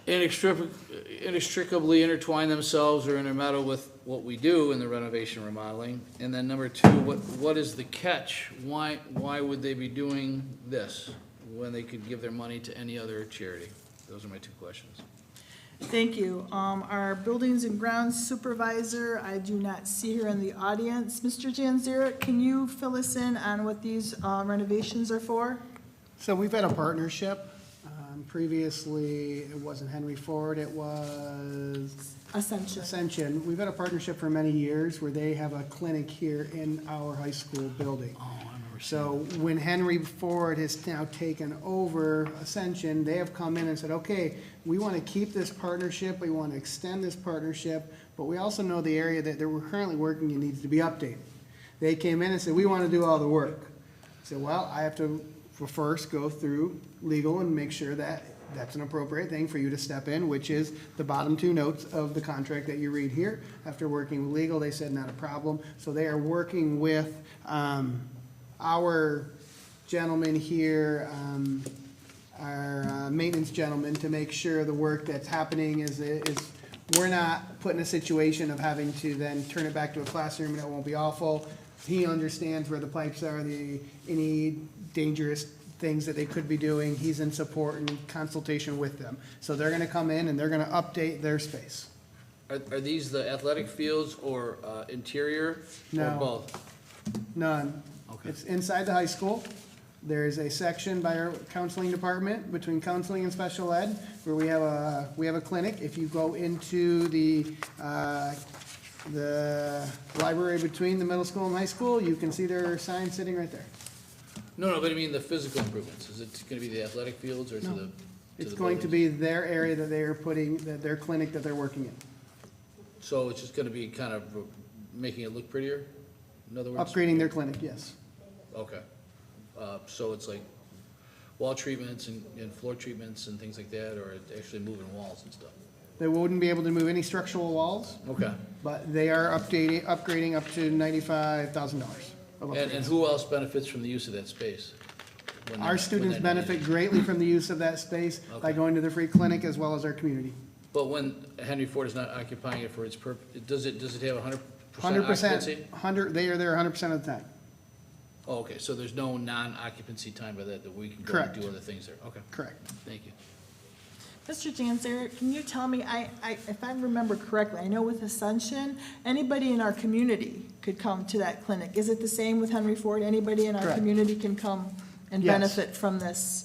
Speaker 8: inextricably intertwine themselves or intermeddle with what we do in the renovation remodeling? And then number two, what is the catch? Why would they be doing this when they could give their money to any other charity? Those are my two questions.
Speaker 4: Thank you. Our buildings and grounds supervisor, I do not see her in the audience. Mr. Janzera, can you fill us in on what these renovations are for?
Speaker 9: So we've had a partnership. Previously, it wasn't Henry Ford, it was
Speaker 4: Ascension.
Speaker 9: Ascension. We've had a partnership for many years where they have a clinic here in our high school building.
Speaker 8: Oh, I remember.
Speaker 9: So when Henry Ford has now taken over Ascension, they have come in and said, okay, we want to keep this partnership, we want to extend this partnership, but we also know the area that we're currently working in needs to be updated. They came in and said, we want to do all the work. I said, well, I have to first go through legal and make sure that that's an appropriate thing for you to step in, which is the bottom two notes of the contract that you read here. After working with legal, they said not a problem. So they are working with our gentleman here, our maintenance gentleman, to make sure the work that's happening is we're not put in a situation of having to then turn it back to a classroom and it won't be awful. He understands where the pipes are, any dangerous things that they could be doing. He's in support and consultation with them. So they're gonna come in and they're gonna update their space.
Speaker 8: Are these the athletic fields or interior or
Speaker 9: No.
Speaker 8: both?
Speaker 9: None.
Speaker 8: Okay.
Speaker 9: It's inside the high school. There's a section by our counseling department, between counseling and special ed, where we have a clinic. If you go into the The library between the middle school and high school, you can see their sign sitting right there.
Speaker 8: No, but I mean the physical improvements. Is it gonna be the athletic fields or to
Speaker 9: No.
Speaker 8: the?
Speaker 9: It's
Speaker 8: the
Speaker 9: going to
Speaker 8: buildings?
Speaker 9: be their area that they are putting, their clinic that they're working in.
Speaker 8: So it's just gonna be kind of making it look prettier, in other words?
Speaker 9: Upgrading their clinic, yes.
Speaker 8: Okay. So it's like wall treatments and floor treatments and things like that, or actually moving walls and stuff?
Speaker 9: They wouldn't be able to move any structural walls,
Speaker 8: Okay.
Speaker 9: but they are upgrading up to $95,000 of
Speaker 8: And
Speaker 9: upgrades.
Speaker 8: who else benefits from the use of that space? when
Speaker 9: Our
Speaker 8: they're-
Speaker 9: students
Speaker 8: when they're
Speaker 9: benefit
Speaker 8: needed?
Speaker 9: greatly from the use of that space by
Speaker 8: Okay.
Speaker 9: going to the free clinic as well as our community.
Speaker 8: But when Henry Ford is not occupying it for its does it have 100%
Speaker 9: 100%,
Speaker 8: occupancy?
Speaker 9: they are there 100% of the time.
Speaker 8: Oh, okay, so there's no non-occupancy time by that we can go
Speaker 9: Correct.
Speaker 8: and do other things there? Okay,
Speaker 9: Correct.
Speaker 8: thank you.
Speaker 4: Mr. Janzer, can you tell me, if I remember correctly, I know with Ascension, anybody in our community could come to that clinic. Is it the same with Henry Ford? Anybody in our
Speaker 9: Correct.
Speaker 4: community can come and
Speaker 9: Yes.
Speaker 4: benefit from this,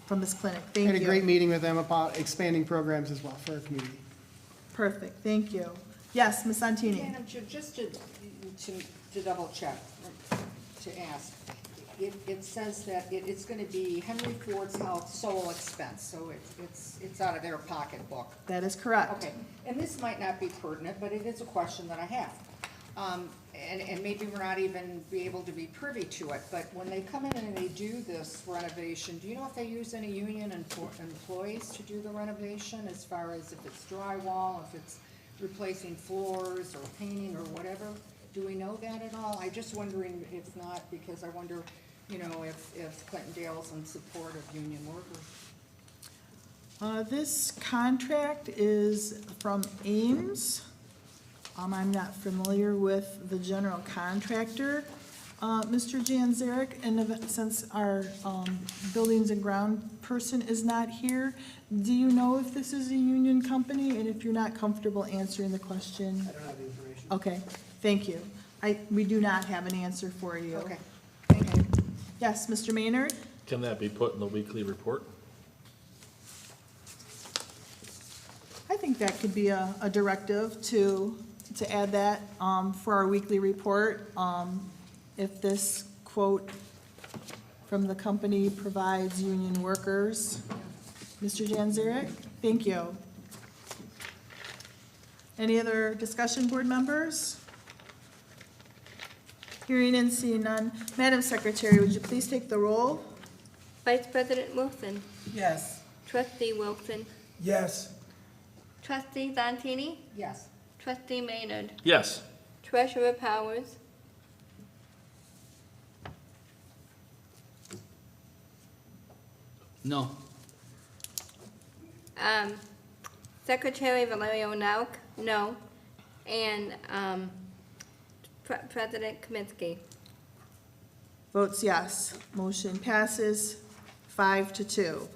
Speaker 4: from this clinic? Thank you.
Speaker 9: Had a great meeting with them about expanding programs as well for our community.
Speaker 4: Perfect, thank you. Yes, Ms. Santini?
Speaker 3: Madam Chair, just to double check, to ask, it says that it's gonna be Henry Ford's health sole expense, so it's out of their pocketbook.
Speaker 4: That is correct.
Speaker 3: Okay, and this might not be pertinent, but it is a question that I have. And maybe we're not even be able to be privy to it, but when they come in and they do this renovation, do you know if they use any union employees to do the renovation, as far as if it's drywall, if it's replacing floors or painting or whatever? Do we know that at all? I'm just wondering if not, because I wonder, if Clintondale's in support of union workers.
Speaker 4: This contract is from Ames. I'm not familiar with the general contractor, Mr. Janzarek, and since our buildings and ground person is not here, do you know if this is a union company? And if you're not comfortable answering the question?
Speaker 9: I don't have the information.
Speaker 4: Okay, thank you. We do not have an answer for you.
Speaker 3: Okay, thank you.
Speaker 4: Yes, Mr. Maynard?
Speaker 1: Can that be put in the weekly report?
Speaker 4: I think that could be a directive to add that for our weekly report. If this quote from the company provides union workers. Mr. Janzarek, thank you. Any other discussion, board members? Hearing and seeing none. Madam Secretary, would you please take the roll?
Speaker 5: Vice President Wilson,
Speaker 7: Yes.
Speaker 5: Trustee Wilson,
Speaker 6: Yes.
Speaker 5: Trustee Zantini,
Speaker 3: Yes.
Speaker 5: Trustee Maynard,
Speaker 1: Yes.
Speaker 5: Treasurer Powers,
Speaker 8: No,
Speaker 5: Secretary Valerio Nauk, no, and President Kaminsky.
Speaker 4: Votes yes. Motion passes 5-2.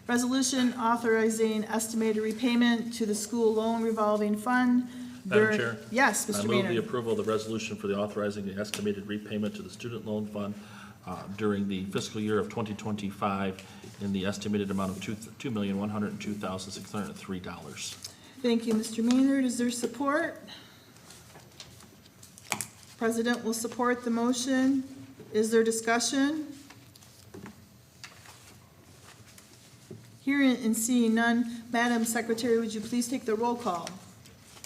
Speaker 4: Resolution authorizing estimated repayment to the school loan revolving fund.
Speaker 1: Madam
Speaker 4: during-
Speaker 1: Chair?
Speaker 4: Yes,
Speaker 1: I
Speaker 4: Mr.
Speaker 1: move the
Speaker 4: Maynard.
Speaker 1: approval of the resolution for the authorizing the estimated repayment to the student loan fund during the fiscal year of 2025 in the estimated amount of $2,102,603.
Speaker 4: Thank you, Mr. Maynard. Is there support? President will support the motion. Is there discussion? Hearing and seeing none, Madam Secretary, would you please take the roll call?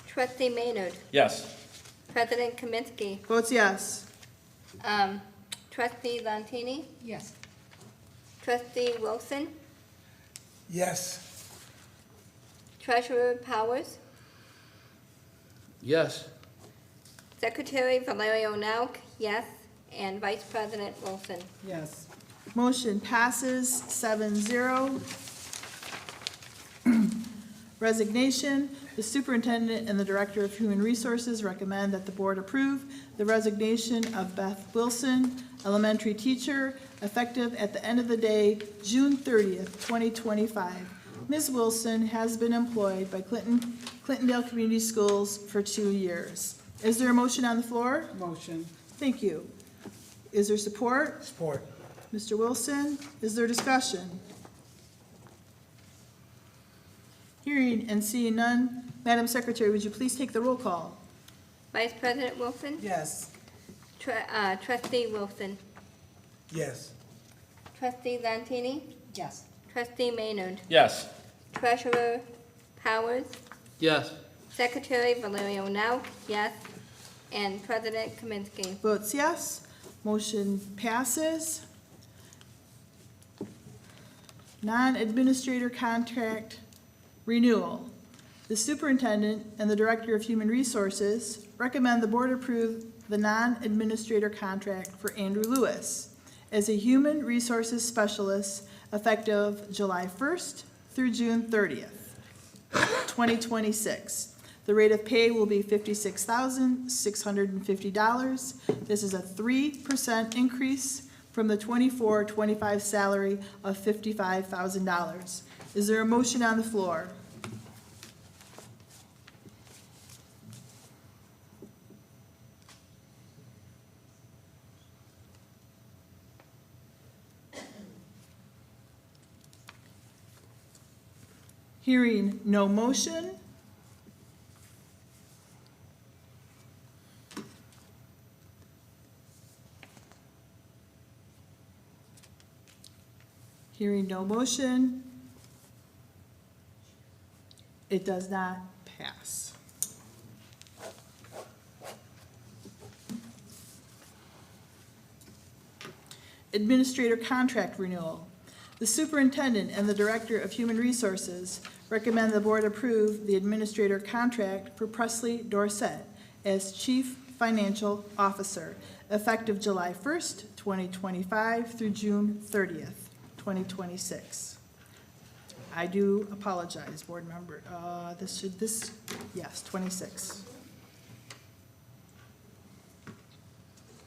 Speaker 5: Trustee Maynard,
Speaker 1: Yes.
Speaker 5: President Kaminsky,
Speaker 4: Votes yes.
Speaker 5: Trustee Zantini,
Speaker 3: Yes.
Speaker 5: Trustee Wilson,
Speaker 6: Yes.
Speaker 5: Treasurer Powers,
Speaker 8: yes,
Speaker 5: Secretary Valerio Nauk, yes, and Vice President Wilson.
Speaker 7: Yes.
Speaker 4: Motion passes 7-0. Resignation. The superintendent and the director of human resources recommend that the board approve the resignation of Beth Wilson, elementary teacher, effective at the end of the day, June 30th, 2025. Ms. Wilson has been employed by Clintondale Community Schools for 2 years. Is there a motion on the floor?
Speaker 7: Motion.
Speaker 4: Thank you. Is there support?
Speaker 6: Support.
Speaker 4: Mr. Wilson, is there discussion? Hearing and seeing none, Madam Secretary, would you please take the roll call?
Speaker 5: Vice President Wilson?
Speaker 7: Yes.
Speaker 5: Trustee Wilson?
Speaker 6: Yes.
Speaker 5: Trustee Santini?
Speaker 3: Yes.
Speaker 5: Trustee Maynard?
Speaker 1: Yes.
Speaker 5: Treasurer Powers?
Speaker 8: Yes.
Speaker 5: Secretary Valerio Now, yes. And President Kaminsky.
Speaker 4: Votes yes. Motion passes. Non-administrator contract renewal. The superintendent and the director of human resources recommend the board approve the non-administrator contract for Andrew Lewis as a human resources specialist effective July 1st through June 30th, 2026. The rate of pay will be $56,650. This is a 3% increase from the 24-25 salary of $55,000. Is there a motion on the floor? Hearing no motion. Hearing no motion. It does not pass. Administrator contract renewal. The superintendent and the director of human resources recommend the board approve the administrator contract for Presley Dorset as chief financial officer effective July 1st, 2025 through June 30th, 2026. I do apologize, board member. Yes, 26.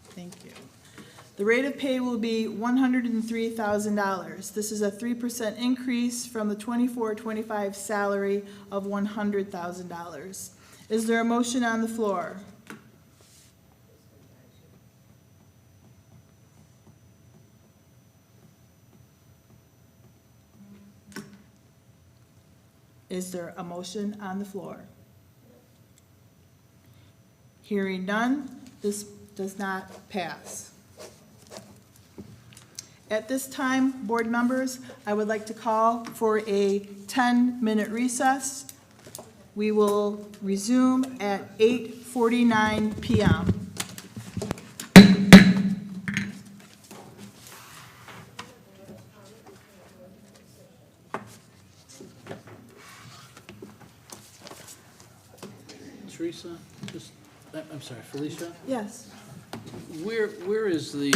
Speaker 4: Thank you. The rate of pay will be $103,000. This is a 3% increase from the 24-25 salary of $100,000. Is there a motion on the floor? Is there a motion on the floor? Hearing none, this does not pass. At this time, board members, I would like to call for a 10-minute recess. We will resume at 8:49 p.m.
Speaker 8: Teresa, I'm sorry, Felicia,
Speaker 4: Yes.
Speaker 8: where is the,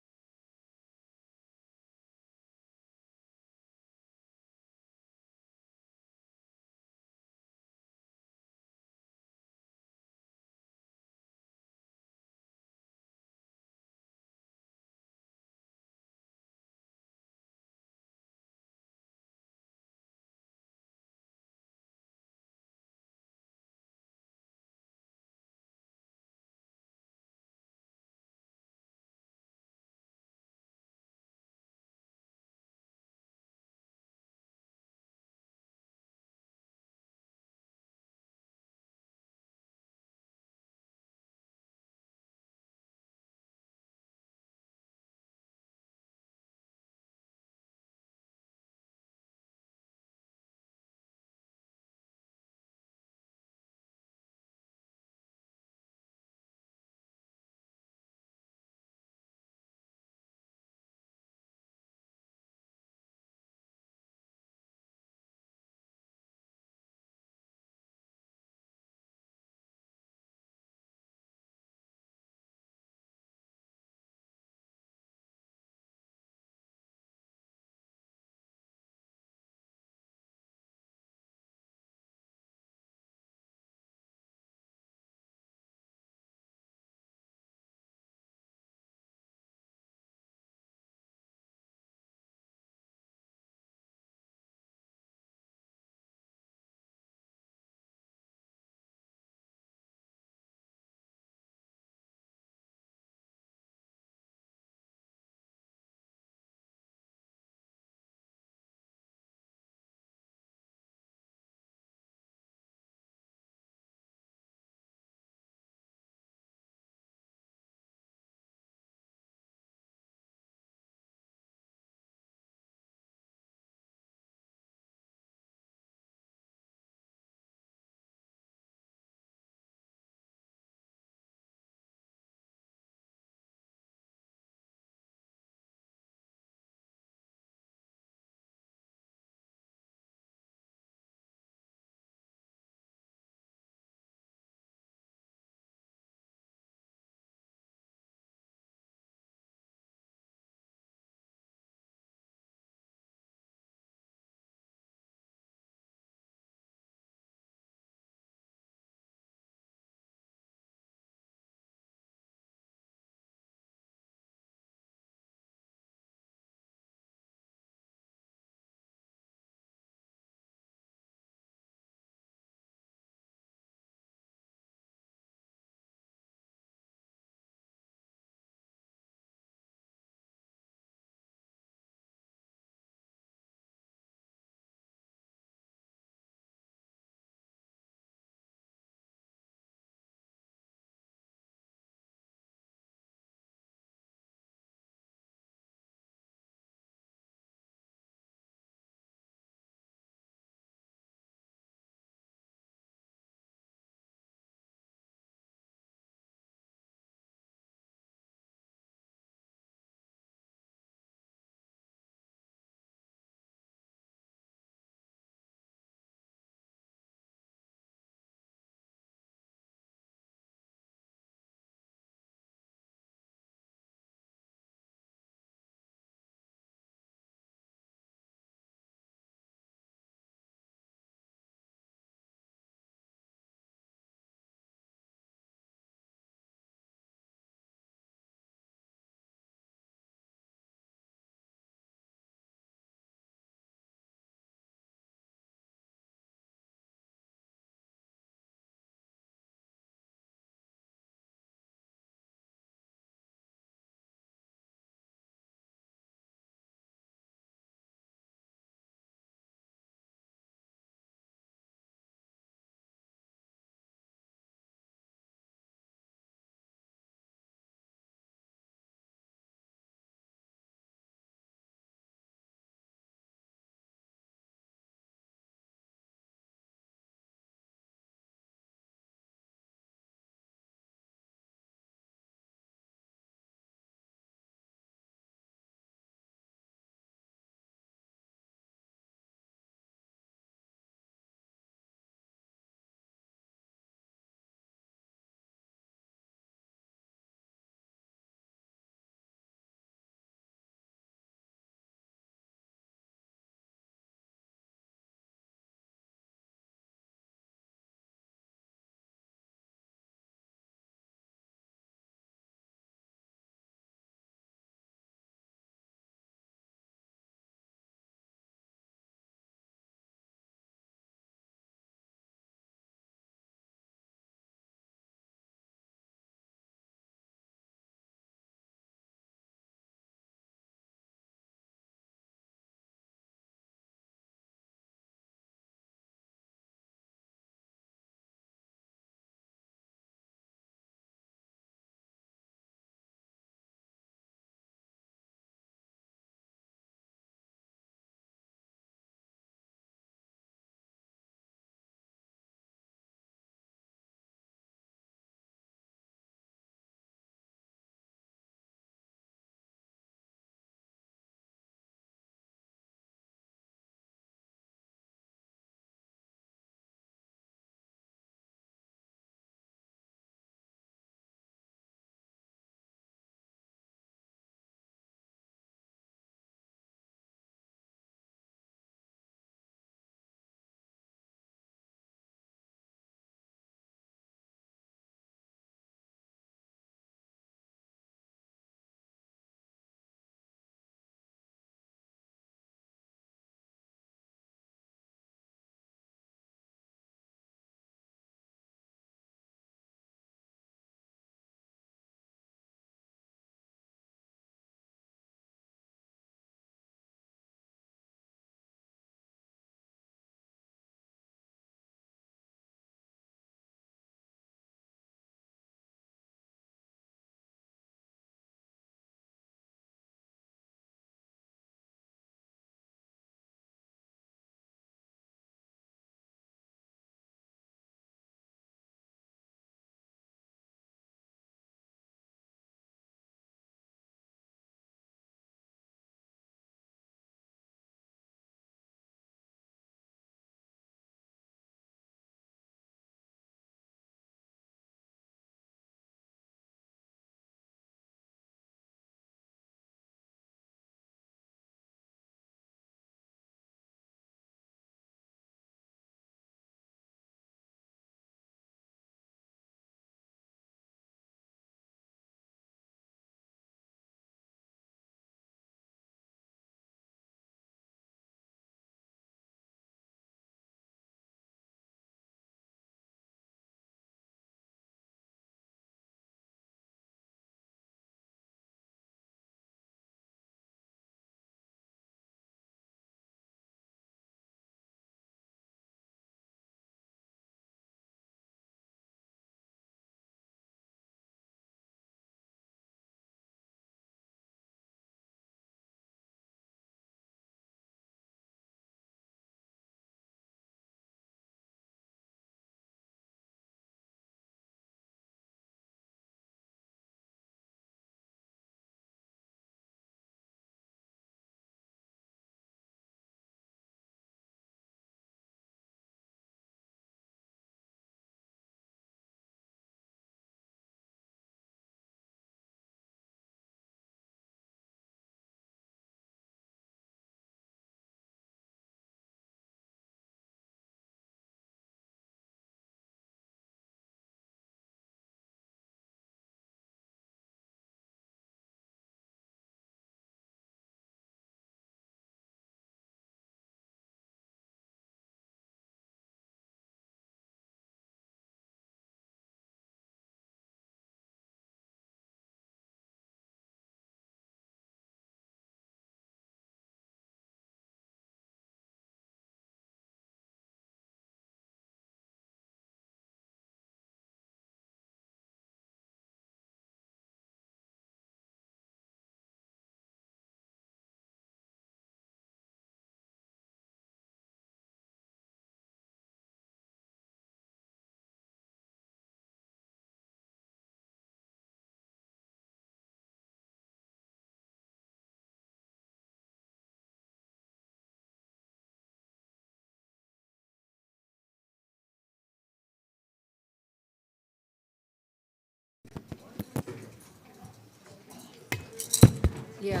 Speaker 3: Yeah.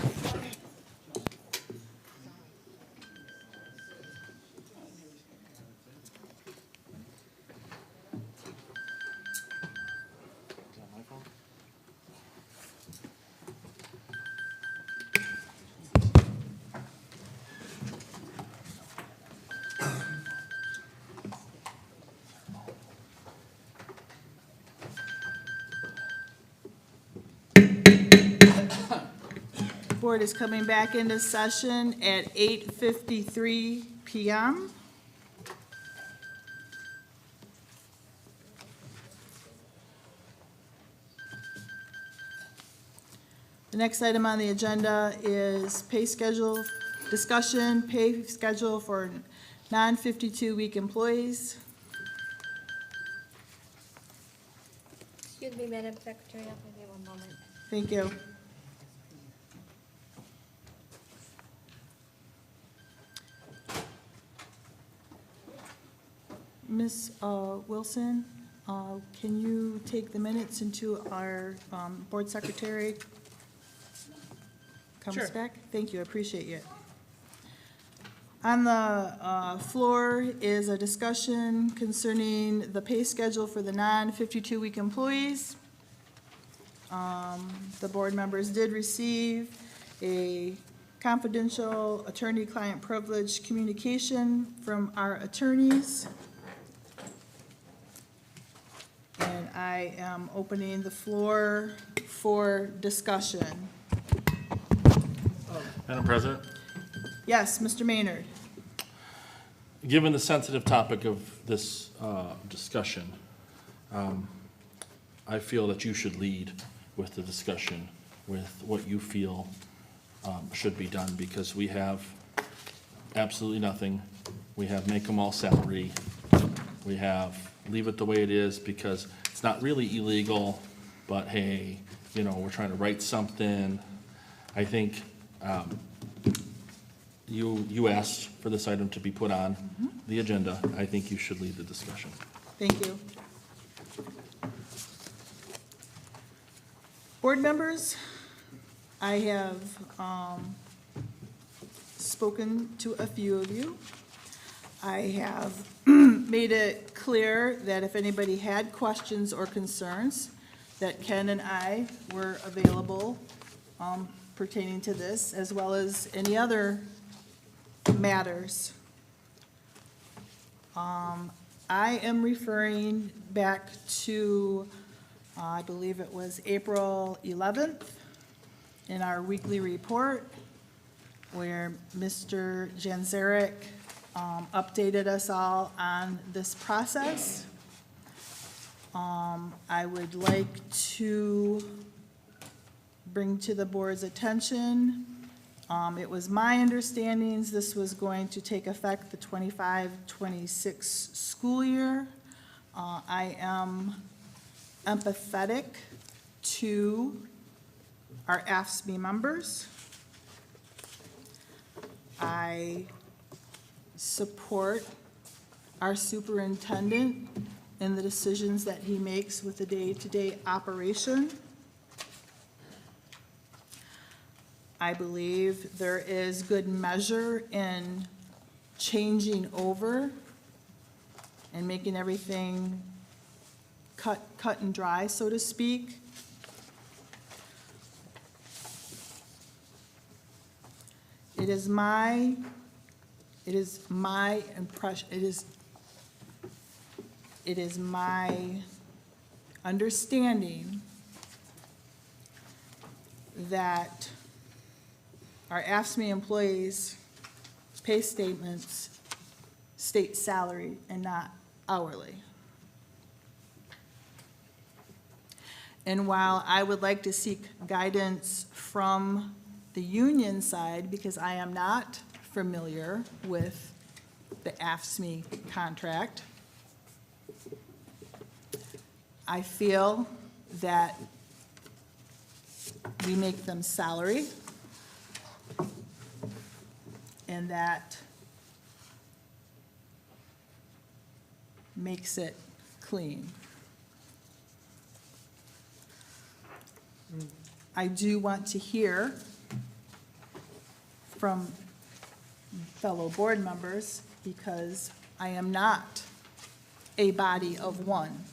Speaker 4: Board is coming back into session at 8:53 PM. The next item on the agenda is pay schedule discussion, pay schedule for non-52-week employees.
Speaker 5: Excuse me, Madam Secretary, I'll give you one moment.
Speaker 4: Thank you. Ms. Wilson, can you take the minutes into our board secretary comes
Speaker 7: Sure.
Speaker 4: back? Thank you, I appreciate you. On the floor is a discussion concerning the pay schedule for the non-52-week employees. The board members did receive a confidential attorney-client privilege communication from our attorneys. And I am opening the floor for discussion.
Speaker 1: Madam President,
Speaker 4: Yes, Mr. Maynard.
Speaker 1: given the sensitive topic of this discussion, I feel that you should lead with the discussion, with what you feel should be done, because we have absolutely nothing. We have make them all salary. We have leave it the way it is because it's not really illegal, but hey, you know, we're trying to write something. I think you asked for this item to be put on the agenda. I think you should lead the discussion.
Speaker 4: Thank you. Board members, I have spoken to a few of you. I have made it clear that if anybody had questions or concerns, that Ken and I were available pertaining to this, as well as any other matters. I am referring back to, I believe it was April 11th, in our weekly report, where Mr. Janzarek updated us all on this process. I would like to bring to the board's attention, it was my understanding this was going to take effect the 25-26 school year. I am empathetic to our AFSCME members. I support our superintendent in the decisions that he makes with the day-to-day operation. I believe there is good measure in changing over and making everything cut and dry, so to speak. It is my impression, it is my understanding that our AFSCME employees' pay statements state salary and not hourly. And while I would like to seek guidance from the union side, because I am not familiar with the AFSCME contract, I feel that we make them salary, and that makes it clean. I do want to hear from fellow board members because I am not a body of one.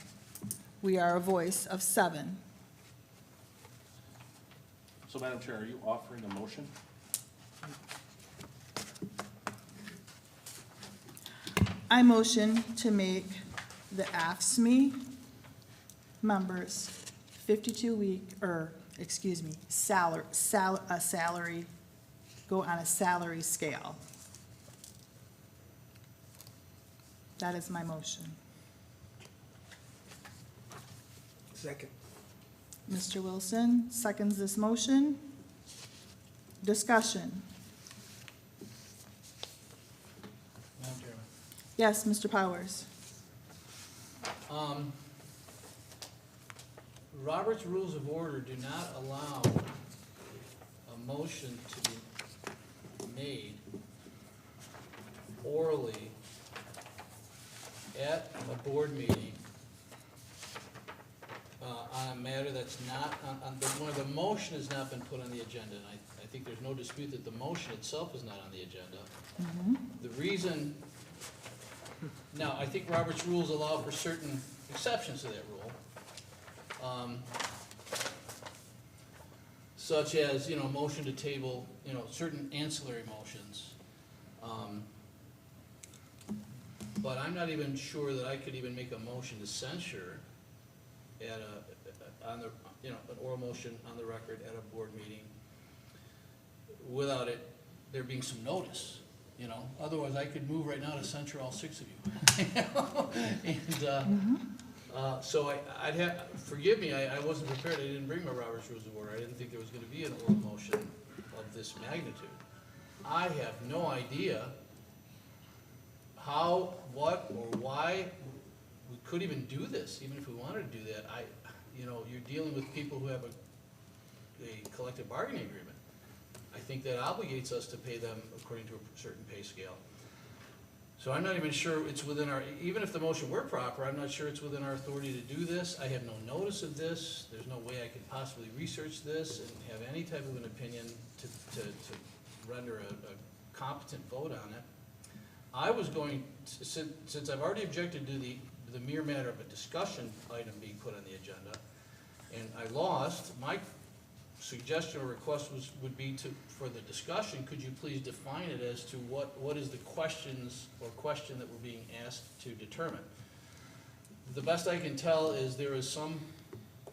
Speaker 4: We are a voice of 7.
Speaker 1: So Madam Chair, are you offering a motion?
Speaker 4: I motion to make the AFSCME members 52-week, salary, go on a salary scale. That is my motion.
Speaker 6: Second.
Speaker 4: Mr. Wilson seconds this motion. Discussion.
Speaker 2: Madam Chairman.
Speaker 4: Yes, Mr. Powers.
Speaker 2: Robert's Rules of Order do not allow a motion to be made orally at a board meeting on a matter that's not, when the motion has not been put on the agenda, and I think there's no dispute that the motion itself is not on the agenda. The reason, now, I think Robert's rules allow for certain exceptions to that rule. Such as, motion to table, certain ancillary motions. But I'm not even sure that I could even make a motion to censure at an oral motion on the record at a board meeting without there being some notice, Otherwise, I could move right now to censure all 6 of you. And, so I'd have, forgive me, I wasn't prepared, I didn't bring my Robert's Rules of Order, I didn't think there was gonna be an oral motion of this magnitude. I have no idea how, what, or why we could even do this, even if we wanted to do that. You're dealing with people who have a collective bargaining agreement. I think that obligates us to pay them according to a certain pay scale. So I'm not even sure it's within our, even if the motion were proper, I'm not sure it's within our authority to do this. I have no notice of this. There's no way I could possibly research this and have any type of an opinion to render a competent vote on it. I was going, since I've already objected to the mere matter of a discussion item being put on the agenda, and I lost, my suggestion or request would be for the discussion, could you please define it as to what is the questions or question that we're being asked to determine? The best I can tell is there is some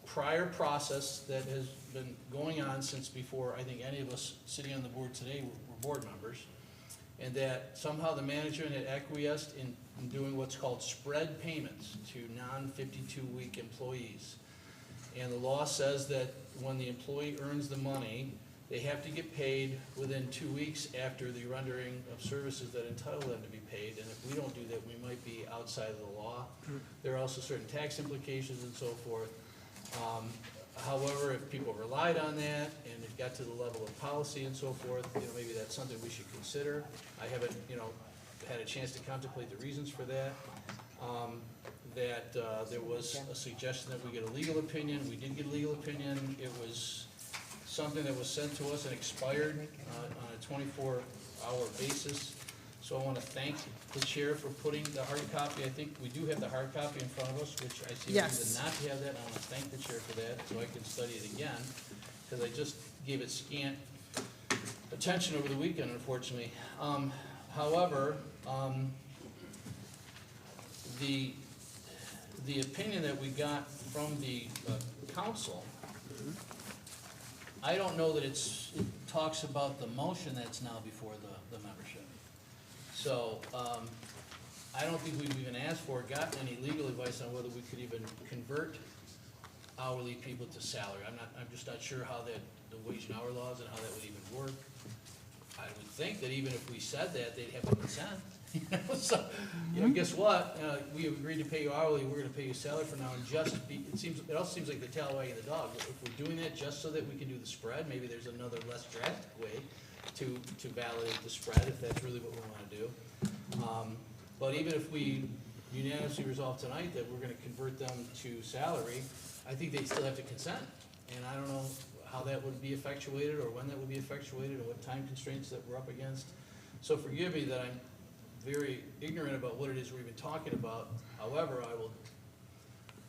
Speaker 2: prior process that has been going on since before I think any of us sitting on the board today were board members, and that somehow the management had acquiesced in doing what's called spread payments to non-52-week employees. And the law says that when the employee earns the money, they have to get paid within 2 weeks after the rendering of services that entitle them to be paid. And if we don't do that, we might be outside of the law. There are also certain tax implications and so forth. However, if people relied on that and it got to the level of policy and so forth, maybe that's something we should consider. I haven't, had a chance to contemplate the reasons for that. There was a suggestion that we get a legal opinion. We did get a legal opinion. It was something that was sent to us and expired on a 24-hour basis. So I want to thank the chair for putting the hard copy. I think we do have the hard copy in front of us, which I see
Speaker 4: Yes.
Speaker 2: reason not to have that. I want to thank the chair for that so I can study it again, because I just gave it scant attention over the weekend, unfortunately. However, the opinion that we got from the council, I don't know that it talks about the motion that's now before the membership. So, I don't think we've even asked for or gotten any legal advice on whether we could even convert hourly people to salary. I'm just not sure how the wage and hour laws and how that would even work. I would think that even if we said that, they'd have to consent. So, guess what? We have agreed to pay you hourly, we're gonna pay you salary for now, and it also seems like the tail wagging the dog. If we're doing that just so that we can do the spread, maybe there's another less drastic way to validate the spread, if that's really what we wanna do. But even if we unanimously resolve tonight that we're gonna convert them to salary, I think they still have to consent. And I don't know how that would be effectuated, or when that would be effectuated, and what time constraints that we're up against. So forgive me that I'm very ignorant about what it is we're even talking about. However, I will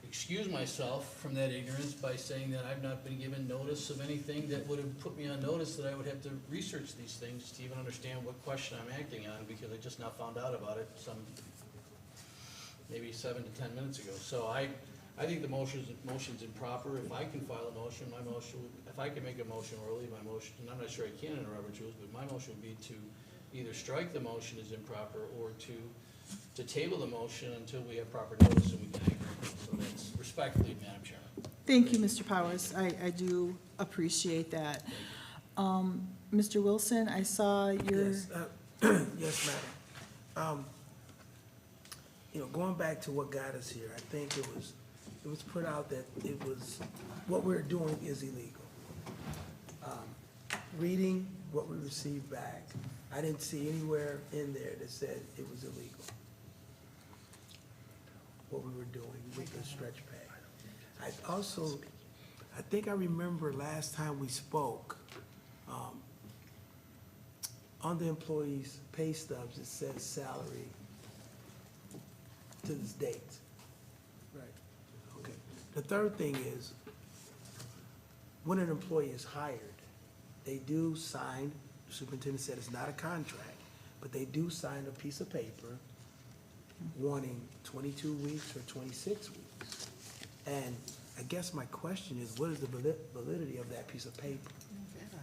Speaker 2: excuse myself from that ignorance by saying that I've not been given notice of anything that would have put me on notice that I would have to research these things to even understand what question I'm acting on, because I just now found out about it maybe 7 to 10 minutes ago. So I think the motion's improper. If I can file a motion, if I can make a motion orally, my motion, and I'm not sure I can in Robert's rules, but my motion would be to either strike the motion as improper or to table the motion until we have proper notice and we can act. So that's respectfully, Madam Chairman.
Speaker 4: Thank you, Mr. Powers. I do appreciate that. Mr. Wilson, I saw your,
Speaker 6: Yes, yes, madam. Going back to what got us here, I think it was put out that what we're doing is illegal. Reading what we received back, I didn't see anywhere in there that said it was illegal, what we were doing with the stretch pay. I think I remember last time we spoke, on the employees' pay stubs, it says salary to this date. Right. Okay. The third thing is, when an employee is hired, they do sign, the superintendent said it's not a contract, but they do sign a piece of paper wanting 22 weeks or 26 weeks. And I guess my question is, what is the validity of that piece of paper?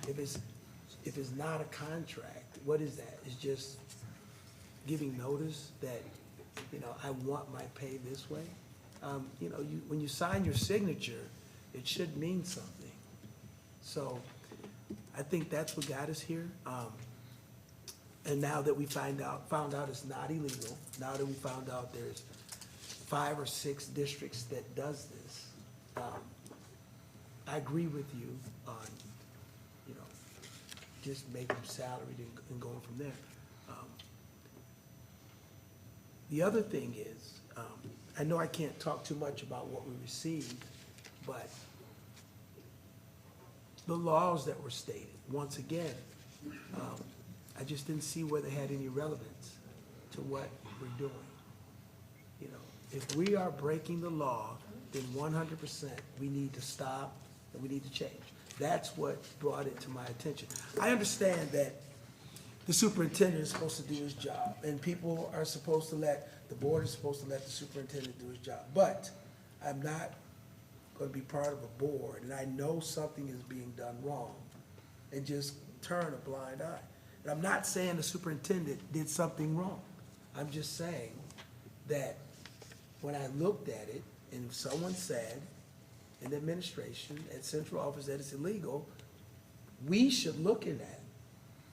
Speaker 6: If it's not a contract, what is that? It's just giving notice that, I want my pay this way? When you sign your signature, it should mean something. So I think that's what got us here. And now that we found out it's not illegal, now that we found out there's 5 or 6 districts that does this, I agree with you on, just making them salaried and going from there. The other thing is, I know I can't talk too much about what we received, but the laws that were stated, once again, I just didn't see where they had any relevance to what we're doing. If we are breaking the law, then 100% we need to stop and we need to change. That's what brought it to my attention. I understand that the superintendent is supposed to do his job, and people are supposed to the board is supposed to let the superintendent do his job. But I'm not gonna be part of a board, and I know something is being done wrong, and just turn a blind eye. And I'm not saying the superintendent did something wrong. I'm just saying that when I looked at it, and if someone said in the administration at central office that it's illegal, we should look at that.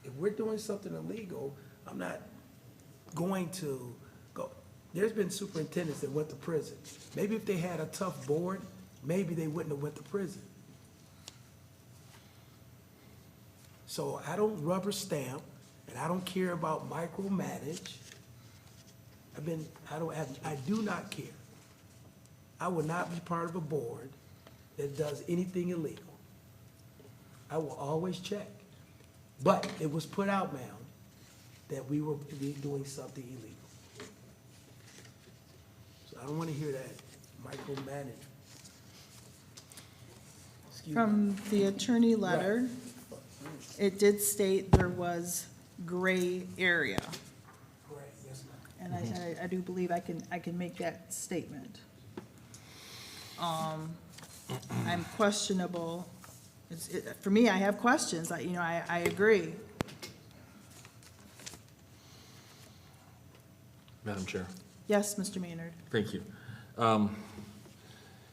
Speaker 6: If we're doing something illegal, I'm not going to go. There's been superintendents that went to prison. Maybe if they had a tough board, maybe they wouldn't have went to prison. So I don't rubber stamp, and I don't care about micromanage. I do not care. I will not be part of a board that does anything illegal. I will always check. But it was put out, ma'am, that we were doing something illegal. So I don't want to hear that micromanage. Excuse me.
Speaker 4: from the attorney letter, it did state there was gray area.
Speaker 6: Correct, yes, ma'am.
Speaker 4: And I do believe I can make that statement. I'm questionable, for me, I have questions, I agree.
Speaker 1: Madam Chair.
Speaker 4: Yes, Mr. Maynard?
Speaker 1: Thank you.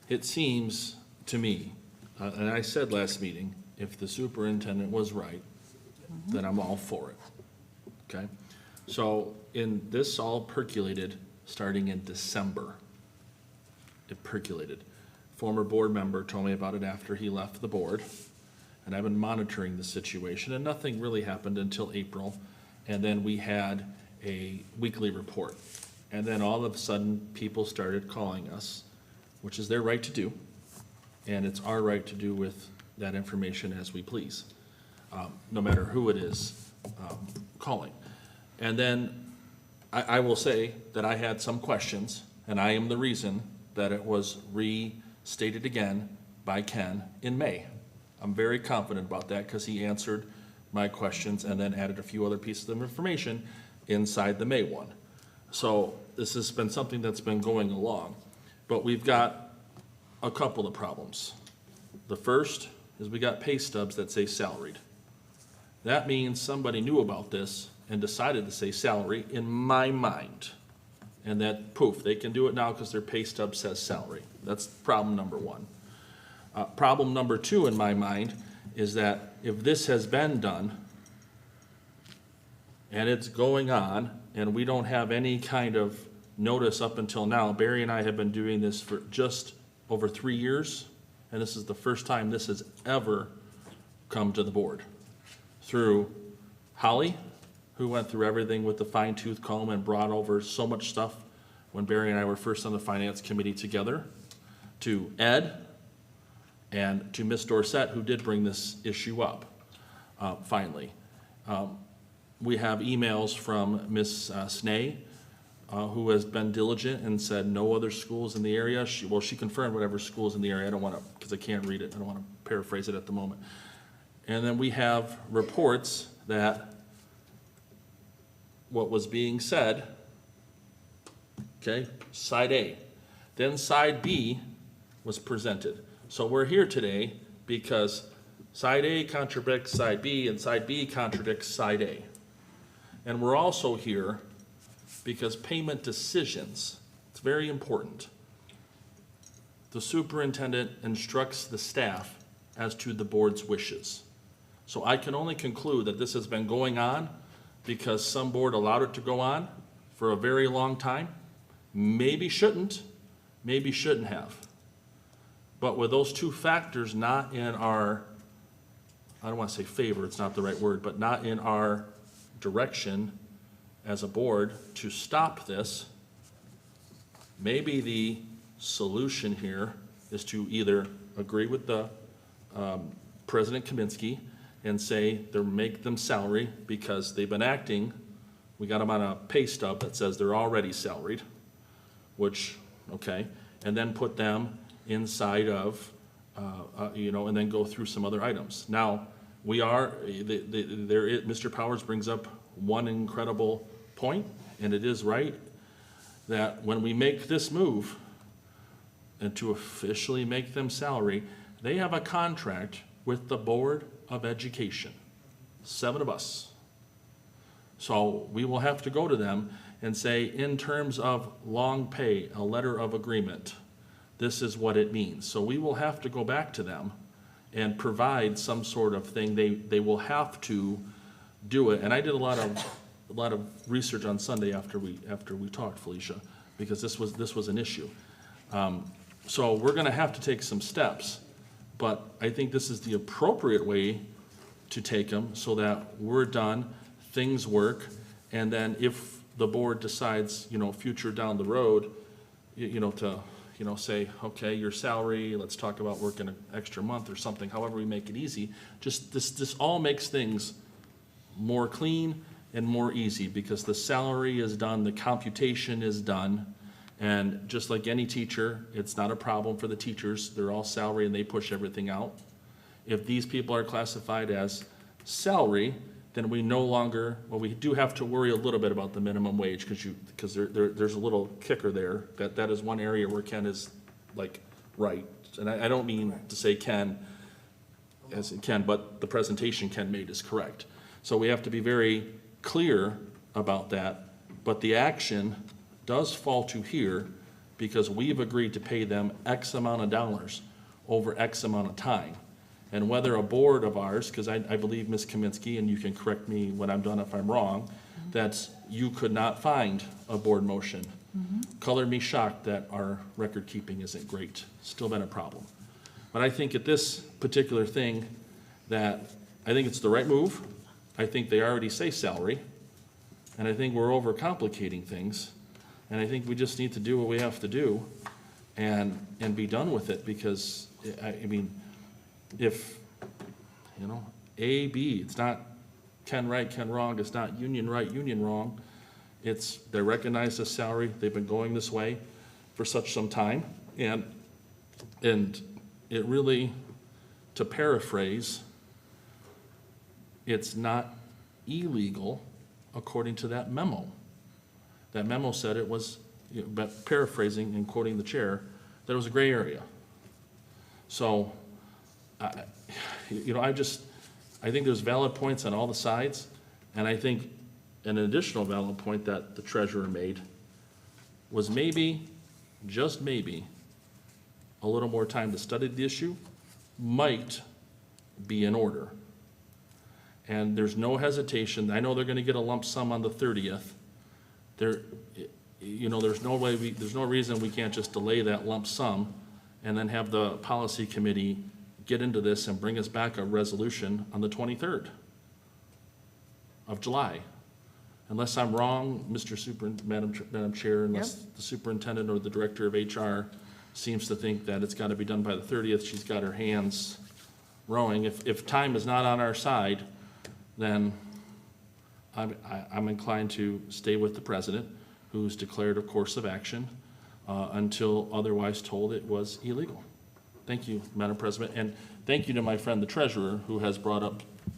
Speaker 1: It seems to me, and I said last meeting, if the superintendent was right, then I'm all for it, okay? So this all percolated starting in December. It percolated. Former board member told me about it after he left the board, and I've been monitoring the situation, and nothing really happened until April, and then we had a weekly report. And then all of a sudden, people started calling us, which is their right to do, and it's our right to do with that information as we please, no matter who it is calling. And then I will say that I had some questions, and I am the reason that it was restated again by Ken in May. I'm very confident about that because he answered my questions and then added a few other pieces of information inside the May one. So this has been something that's been going along, but we've got a couple of problems. The first is we got pay stubs that say salaried. That means somebody knew about this and decided to say salary in my mind. And that, poof, they can do it now because their pay stub says salary. That's problem number one. Problem number two in my mind is that if this has been done and it's going on and we don't have any kind of notice up until now, Barry and I have been doing this for just over 3 years, and this is the first time this has ever come to the board. Through Holly, who went through everything with the fine tooth comb and brought over so much stuff when Barry and I were first on the finance committee together, to Ed, and to Miss Dorsett, who did bring this issue up, finally. We have emails from Miss Snee, who has been diligent and said no other schools in the area. She confirmed whatever schools in the area. I don't want to, because I can't read it, I don't want to paraphrase it at the moment. And then we have reports that what was being said, okay, side A. Then side B was presented. So we're here today because side A contradicts side B and side B contradicts side A. And we're also here because payment decisions, it's very important. The superintendent instructs the staff as to the board's wishes. So I can only conclude that this has been going on because some board allowed it to go on for a very long time. Maybe shouldn't, maybe shouldn't have. But with those two factors not in our, I don't want to say favor, it's not the right word, but not in our direction as a board to stop this, maybe the solution here is to either agree with the President Kaminsky and say they make them salary because they've been acting, we got them on a pay stub that says they're already salaried, which, okay, and then put them inside of, and then go through some other items. Now, we are, Mr. Powers brings up one incredible point, and it is right, that when we make this move and to officially make them salary, they have a contract with the Board of Education, 7 of us. So we will have to go to them and say, in terms of long pay, a letter of agreement, this is what it means. So we will have to go back to them and provide some sort of thing. They will have to do it. And I did a lot of research on Sunday after we talked, Felicia, because this was an issue. So we're going to have to take some steps, but I think this is the appropriate way to take them so that we're done, things work, and then if the board decides, future down the road, to say, okay, your salary, let's talk about working an extra month or something, however we make it easy. Just this all makes things more clean and more easy because the salary is done, the computation is done, and just like any teacher, it's not a problem for the teachers. They're all salary and they push everything out. If these people are classified as salary, then we no longer, well, we do have to worry a little bit about the minimum wage because there's a little kicker there. That is one area where Ken is like right. And I don't mean to say Ken as Ken, but the presentation Ken made is correct. So we have to be very clear about that. But the action does fall to here because we've agreed to pay them X amount of dollars over X amount of time. And whether a board of ours, because I believe Ms. Kaminsky, and you can correct me when I'm done if I'm wrong, that you could not find a board motion. Color me shocked that our record keeping isn't great. Still been a problem. But I think at this particular thing that I think it's the right move. I think they already say salary. And I think we're overcomplicating things. And I think we just need to do what we have to do and be done with it because, I mean, if you know, A, B. It's not Ken right, Ken wrong. It's not union right, union wrong. It's, they recognize the salary. They've been going this way for such some time. And it really, to paraphrase, it's not illegal according to that memo. That memo said it was, you know, but paraphrasing and quoting the chair, that it was a gray area. So, you know, I think there's valid points on all the sides, and I think an additional valid point that the treasurer made was maybe, just maybe, a little more time to study the issue might be in order. And there's no hesitation. I know they're gonna get a lump sum on the 30th. You know, there's no reason we can't just delay that lump sum and then have the policy committee get into this and bring us back a resolution on the 23rd of July. Unless I'm wrong, Madam Chair, unless the superintendent or the director of HR seems to think that it's gotta be done by the 30th, she's got her hands rowing. If time is not on our side, then I'm inclined to stay with the president, who's declared a course of action until otherwise told it was illegal. Thank you, Madam President, and thank you to my friend, the treasurer, who has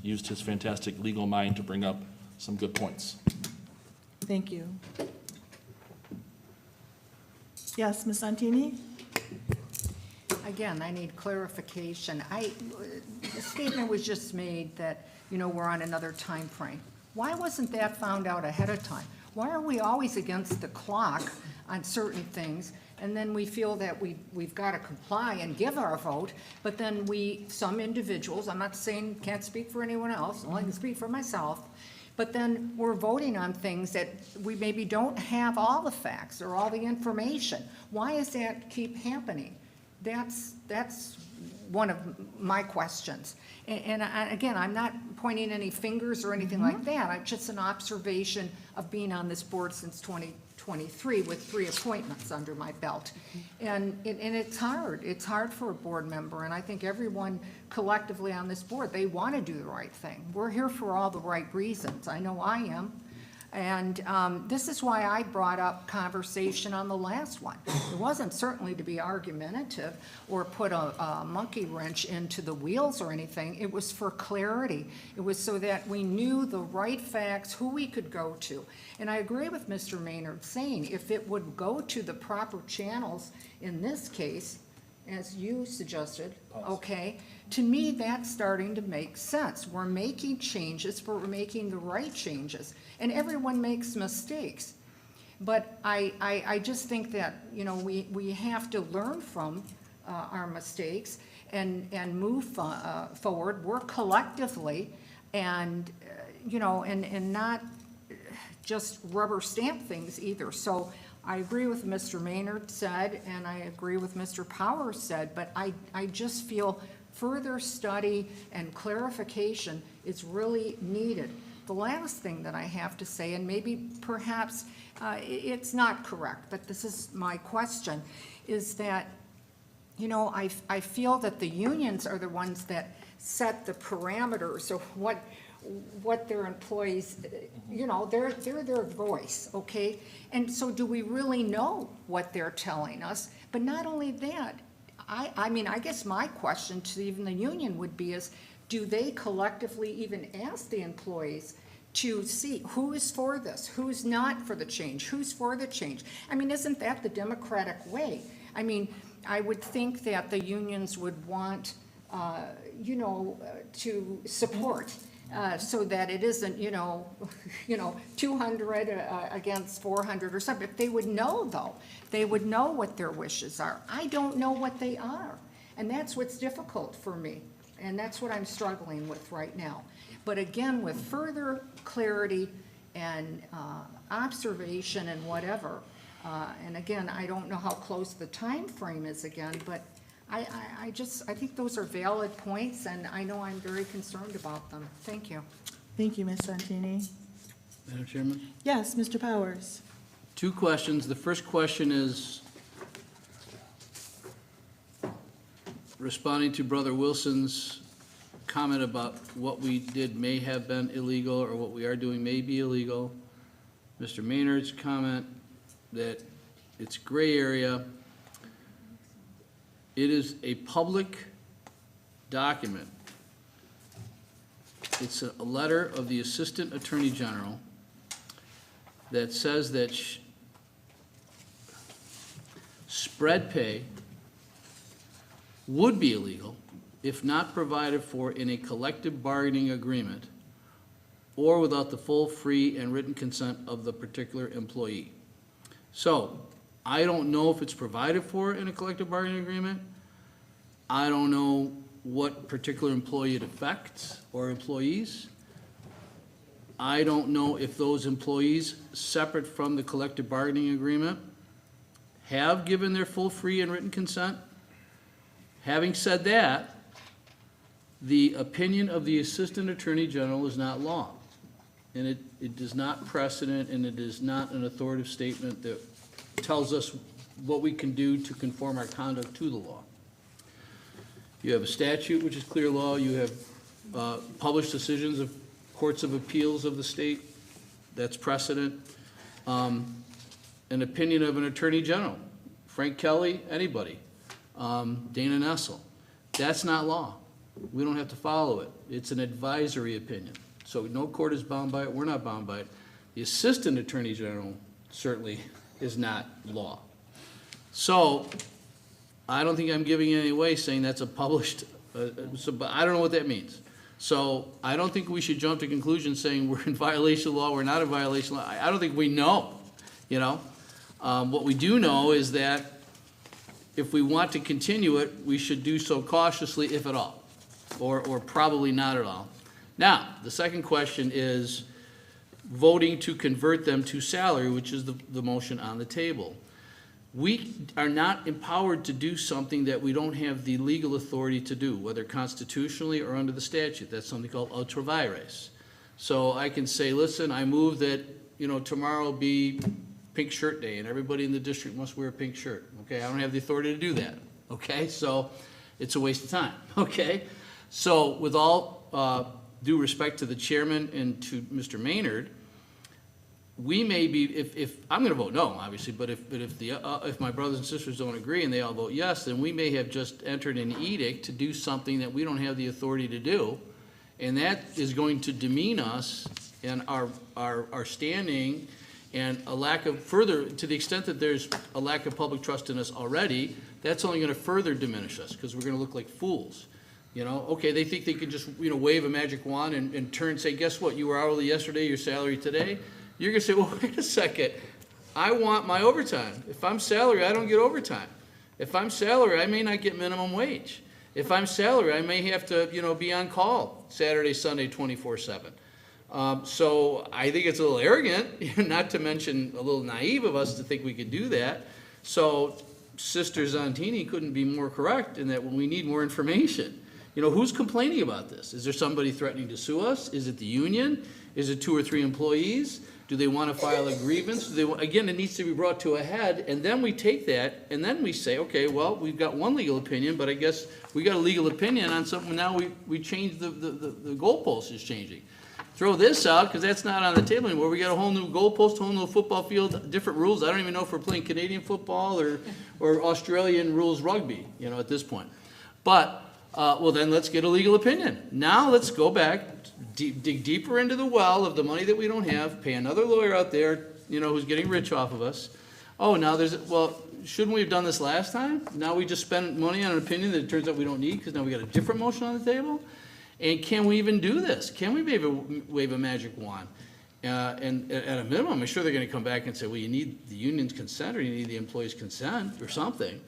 Speaker 1: used his fantastic legal mind to bring up some good points.
Speaker 4: Thank you. Yes, Ms. Santini?
Speaker 3: Again, I need clarification. The statement was just made that, you know, we're on another time frame. Why wasn't that found out ahead of time? Why are we always against the clock on certain things, and then we feel that we've got to comply and give our vote, but then some individuals, I'm not saying, can't speak for anyone else, I can speak for myself, but then we're voting on things that we maybe don't have all the facts or all the information. Why does that keep happening? That's one of my questions. And again, I'm not pointing any fingers or anything like that. I'm just an observation of being on this board since 2023 with 3 appointments under my belt. And it's hard. It's hard for a board member, and I think everyone collectively on this board, they want to do the right thing. We're here for all the right reasons. I know I am. And this is why I brought up conversation on the last one. It wasn't certainly to be argumentative or put a monkey wrench into the wheels or anything. It was for clarity. It was so that we knew the right facts, who we could go to. And I agree with Mr. Maynard saying if it would go to the proper channels, in this case, as you suggested, okay, to me, that's starting to make sense. We're making changes, but we're making the right changes. And everyone makes mistakes. But I just think that, you know, we have to learn from our mistakes and move forward, work collectively, and, you know, and not just rubber stamp things either. So I agree with Mr. Maynard said, and I agree with Mr. Powers said, but I just feel further study and clarification is really needed. The last thing that I have to say, and maybe perhaps it's not correct, but this is my question, is that, you know, I feel that the unions are the ones that set the parameters of what their employees, you know, they're their voice, okay? And so do we really know what they're telling us? But not only that, I mean, I guess my question to even the union would be is, do they collectively even ask the employees to see who is for this, who's not for the change, who's for the change? I mean, isn't that the democratic way? I mean, I would think that the unions would want, you know, to support so that it isn't, you know, 200 against 400 or something. If they would know, though, they would know what their wishes are. I don't know what they are, and that's what's difficult for me, and that's what I'm struggling with right now. But again, with further clarity and observation and whatever, and again, I don't know how close the time frame is again, but I think those are valid points, and I know I'm very concerned about them. Thank you.
Speaker 4: Thank you, Ms. Santini.
Speaker 8: Madam Chairman?
Speaker 4: Yes, Mr. Powers?
Speaker 8: 2 questions. The first question is responding to Brother Wilson's comment about what we did may have been illegal, or what we are doing may be illegal. Mr. Maynard's comment that it's gray area. It is a public document. It's a letter of the Assistant Attorney General that says that spread pay would be illegal if not provided for in a collective bargaining agreement or without the full, free, and written consent of the particular employee. So, I don't know if it's provided for in a collective bargaining agreement. I don't know what particular employee it affects or employees. I don't know if those employees, separate from the collective bargaining agreement, have given their full, free, and written consent. Having said that, the opinion of the Assistant Attorney General is not law. And it does not precedent, and it is not an authoritative statement that tells us what we can do to conform our conduct to the law. You have a statute, which is clear law. You have published decisions of courts of appeals of the state. That's precedent. An opinion of an attorney general. Frank Kelly, anybody. Dana Nessel. That's not law. We don't have to follow it. It's an advisory opinion. So no court is bound by it. We're not bound by it. The Assistant Attorney General certainly is not law. So I don't think I'm giving it any way saying that's a published, but I don't know what that means. So I don't think we should jump to conclusions saying we're in violation of law, we're not in violation of law. I don't think we know, you know. What we do know is that if we want to continue it, we should do so cautiously, if at all, or probably not at all. Now, the second question is voting to convert them to salary, which is the motion on the table. We are not empowered to do something that we don't have the legal authority to do, whether constitutionally or under the statute. That's something called ultra vires. So I can say, listen, I move that, you know, tomorrow be pink shirt day and everybody in the district must wear a pink shirt. Okay, I don't have the authority to do that. Okay, so it's a waste of time. Okay, so with all due respect to the chairman and to Mr. Maynard, we may be, if I'm going to vote no, obviously, but if my brothers and sisters don't agree and they all vote yes, then we may have just entered an edict to do something that we don't have the authority to do, and that is going to demean us and our standing, and a lack of further, to the extent that there's a lack of public trust in us already, that's only going to further diminish us because we're going to look like fools. You know, okay, they think they can just, you know, wave a magic wand and turn and say, guess what, you were hourly yesterday, your salary today. You're going to say, well, wait a second, I want my overtime. If I'm salary, I don't get overtime. If I'm salary, I may not get minimum wage. If I'm salary, I may have to, you know, be on call Saturday, Sunday, 24/7. So I think it's a little arrogant, not to mention a little naive of us to think we could do that. So Sister Zontini couldn't be more correct in that when we need more information. You know, who's complaining about this? Is there somebody threatening to sue us? Is it the union? Is it 2 or 3 employees? Do they want to file a grievance? Again, it needs to be brought to a head, and then we take that, and then we say, okay, well, we've got one legal opinion, but I guess we got a legal opinion on something, now we change the goalpost is changing. Throw this out, because that's not on the table anymore. We got a whole new goalpost, whole new football field, different rules. I don't even know if we're playing Canadian football or Australian rules rugby, you know, at this point. But, well, then let's get a legal opinion. Now let's go back, dig deeper into the well of the money that we don't have, pay another lawyer out there, you know, who's getting rich off of us. Oh, now well, shouldn't we have done this last time? Now we just spend money on an opinion that it turns out we don't need because now we got a different motion on the table? And can we even do this? Can we wave a magic wand? And at a minimum, I'm sure they're going to come back and say, well, you need the union's consent or you need the employee's consent or something.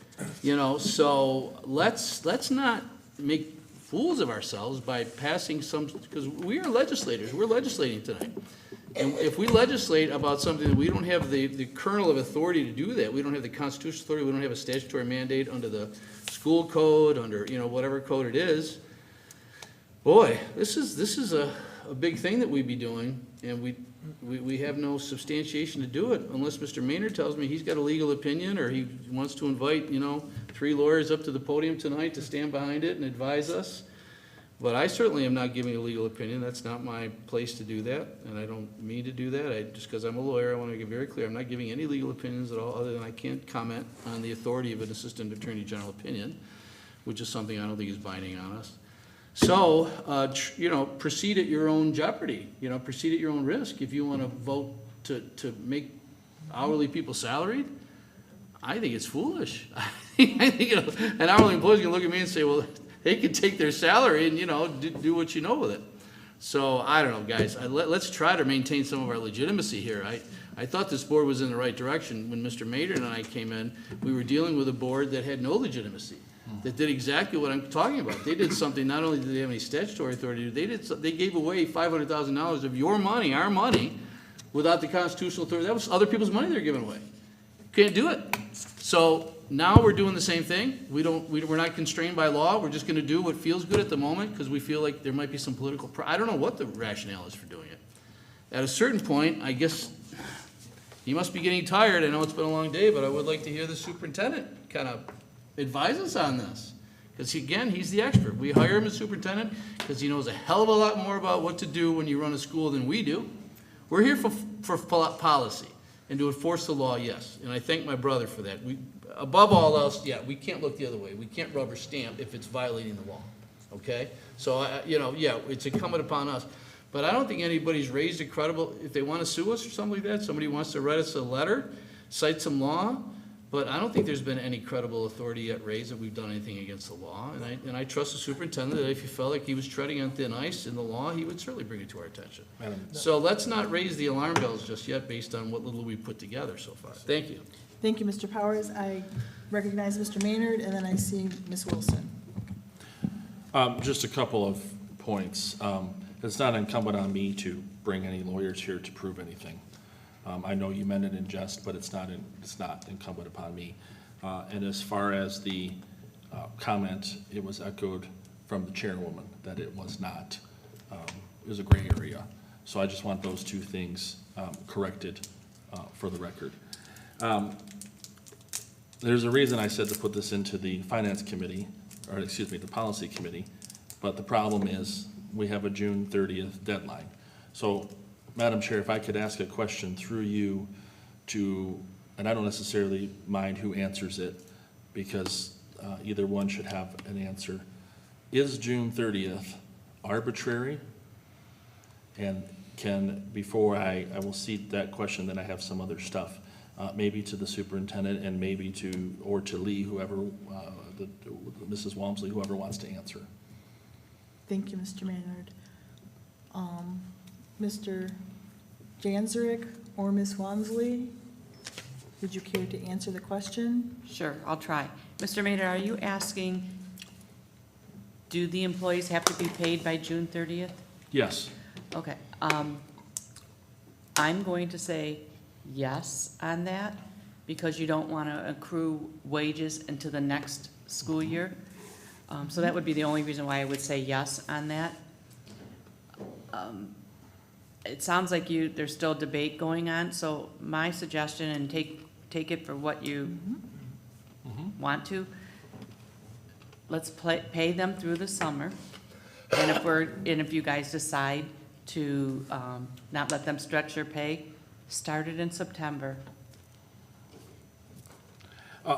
Speaker 8: You know, so let's not make fools of ourselves by passing some, because we are legislators. We're legislating tonight. And if we legislate about something that we don't have the kernel of authority to do that, we don't have the constitutional authority, we don't have a statutory mandate under the school code, under, you know, whatever code it is, boy, this is a big thing that we'd be doing, and we have no substantiation to do it unless Mr. Maynard tells me he's got a legal opinion or he wants to invite, you know, 3 lawyers up to the podium tonight to stand behind it and advise us. But I certainly am not giving a legal opinion. That's not my place to do that, and I don't mean to do that. Just because I'm a lawyer, I want to make it very clear, I'm not giving any legal opinions at all, other than I can't comment on the authority of an Assistant Attorney General opinion, which is something I don't think is binding on us. So, proceed at your own jeopardy, proceed at your own risk. If you want to vote to make hourly people salaried, I think it's foolish. I think an hourly employee's gonna look at me and say, well, they can take their salary and, do what you know with it. So, I don't know, guys, let's try to maintain some of our legitimacy here. I thought this board was in the right direction. When Mr. Maynard and I came in, we were dealing with a board that had no legitimacy, that did exactly what I'm talking about. They did something, not only did they have any statutory authority, they gave away $500,000 of your money, our money, without the constitutional authority. That was other people's money they're giving away. Can't do it. So now we're doing the same thing. We're not constrained by law. We're just gonna do what feels good at the moment because we feel like there might be some political, I don't know what the rationale is for doing it. At a certain point, I guess, he must be getting tired. I know it's been a long day, but I would like to hear the superintendent kind of advise us on this. Because again, he's the expert. We hire him as superintendent because he knows a hell of a lot more about what to do when you run a school than we do. We're here for policy and to enforce the law, yes. And I thank my brother for that. Above all else, yeah, we can't look the other way. We can't rubber stamp if it's violating the law, okay? So, yeah, it's incumbent upon us. But I don't think anybody's raised a credible, if they want to sue us or something like that, somebody wants to write us a letter, cite some law, but I don't think there's been any credible authority yet raised that we've done anything against the law. And I trust the superintendent that if he felt like he was treading on thin ice in the law, he would certainly bring it to our attention. So let's not raise the alarm bells just yet based on what little we've put together so far. Thank you.
Speaker 4: Thank you, Mr. Powers. I recognize Mr. Maynard, and then I see Ms. Wilson.
Speaker 1: Just a couple of points. It's not incumbent on me to bring any lawyers here to prove anything. I know you meant it in jest, but it's not incumbent upon me. And as far as the comment, it was echoed from the chairwoman that it was not. It was a gray area. So I just want those two things corrected for the record. There's a reason I said to put this into the finance committee, or excuse me, the policy committee, but the problem is we have a June 30th deadline. So, Madam Chair, if I could ask a question through you to, and I don't necessarily mind who answers it, because either one should have an answer. Is June 30th arbitrary? And before I will cede that question, then I have some other stuff, maybe to the superintendent and maybe to Lee, whoever, Mrs. Walmsley, whoever wants to answer.
Speaker 4: Thank you, Mr. Maynard. Mr. Janzerek or Ms. Walmsley, would you care to answer the question?
Speaker 11: Sure, I'll try. Mr. Maynard, are you asking, do the employees have to be paid by June 30th?
Speaker 1: Yes.
Speaker 11: Okay. I'm going to say yes on that, because you don't want to accrue wages into the next school year. So that would be the only reason why I would say yes on that. It sounds like there's still debate going on, so my suggestion, and take it for what you want to, let's pay them through the summer. And if you guys decide to not let them stretch their pay, start it in September.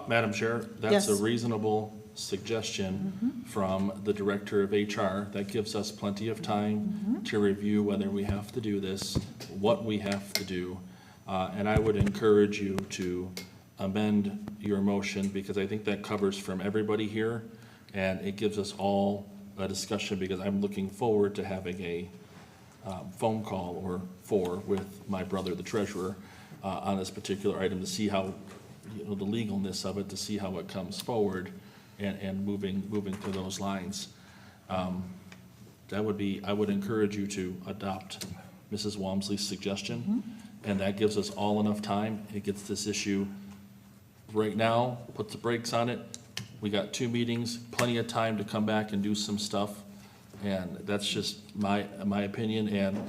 Speaker 1: Madam Chair, that's
Speaker 4: Yes.
Speaker 1: a reasonable suggestion from the Director of HR. That gives us plenty of time to review whether we have to do this, what we have to do. And I would encourage you to amend your motion, because I think that covers from everybody here, and it gives us all a discussion, because I'm looking forward to having a phone call or four with my brother, the treasurer, on this particular item to see how, the legalness of it, to see how it comes forward and moving through those lines. I would encourage you to adopt Mrs. Walmsley's suggestion, and that gives us all enough time. It gets this issue right now, puts the brakes on it. We got 2 meetings, plenty of time to come back and do some stuff, and that's just my opinion. And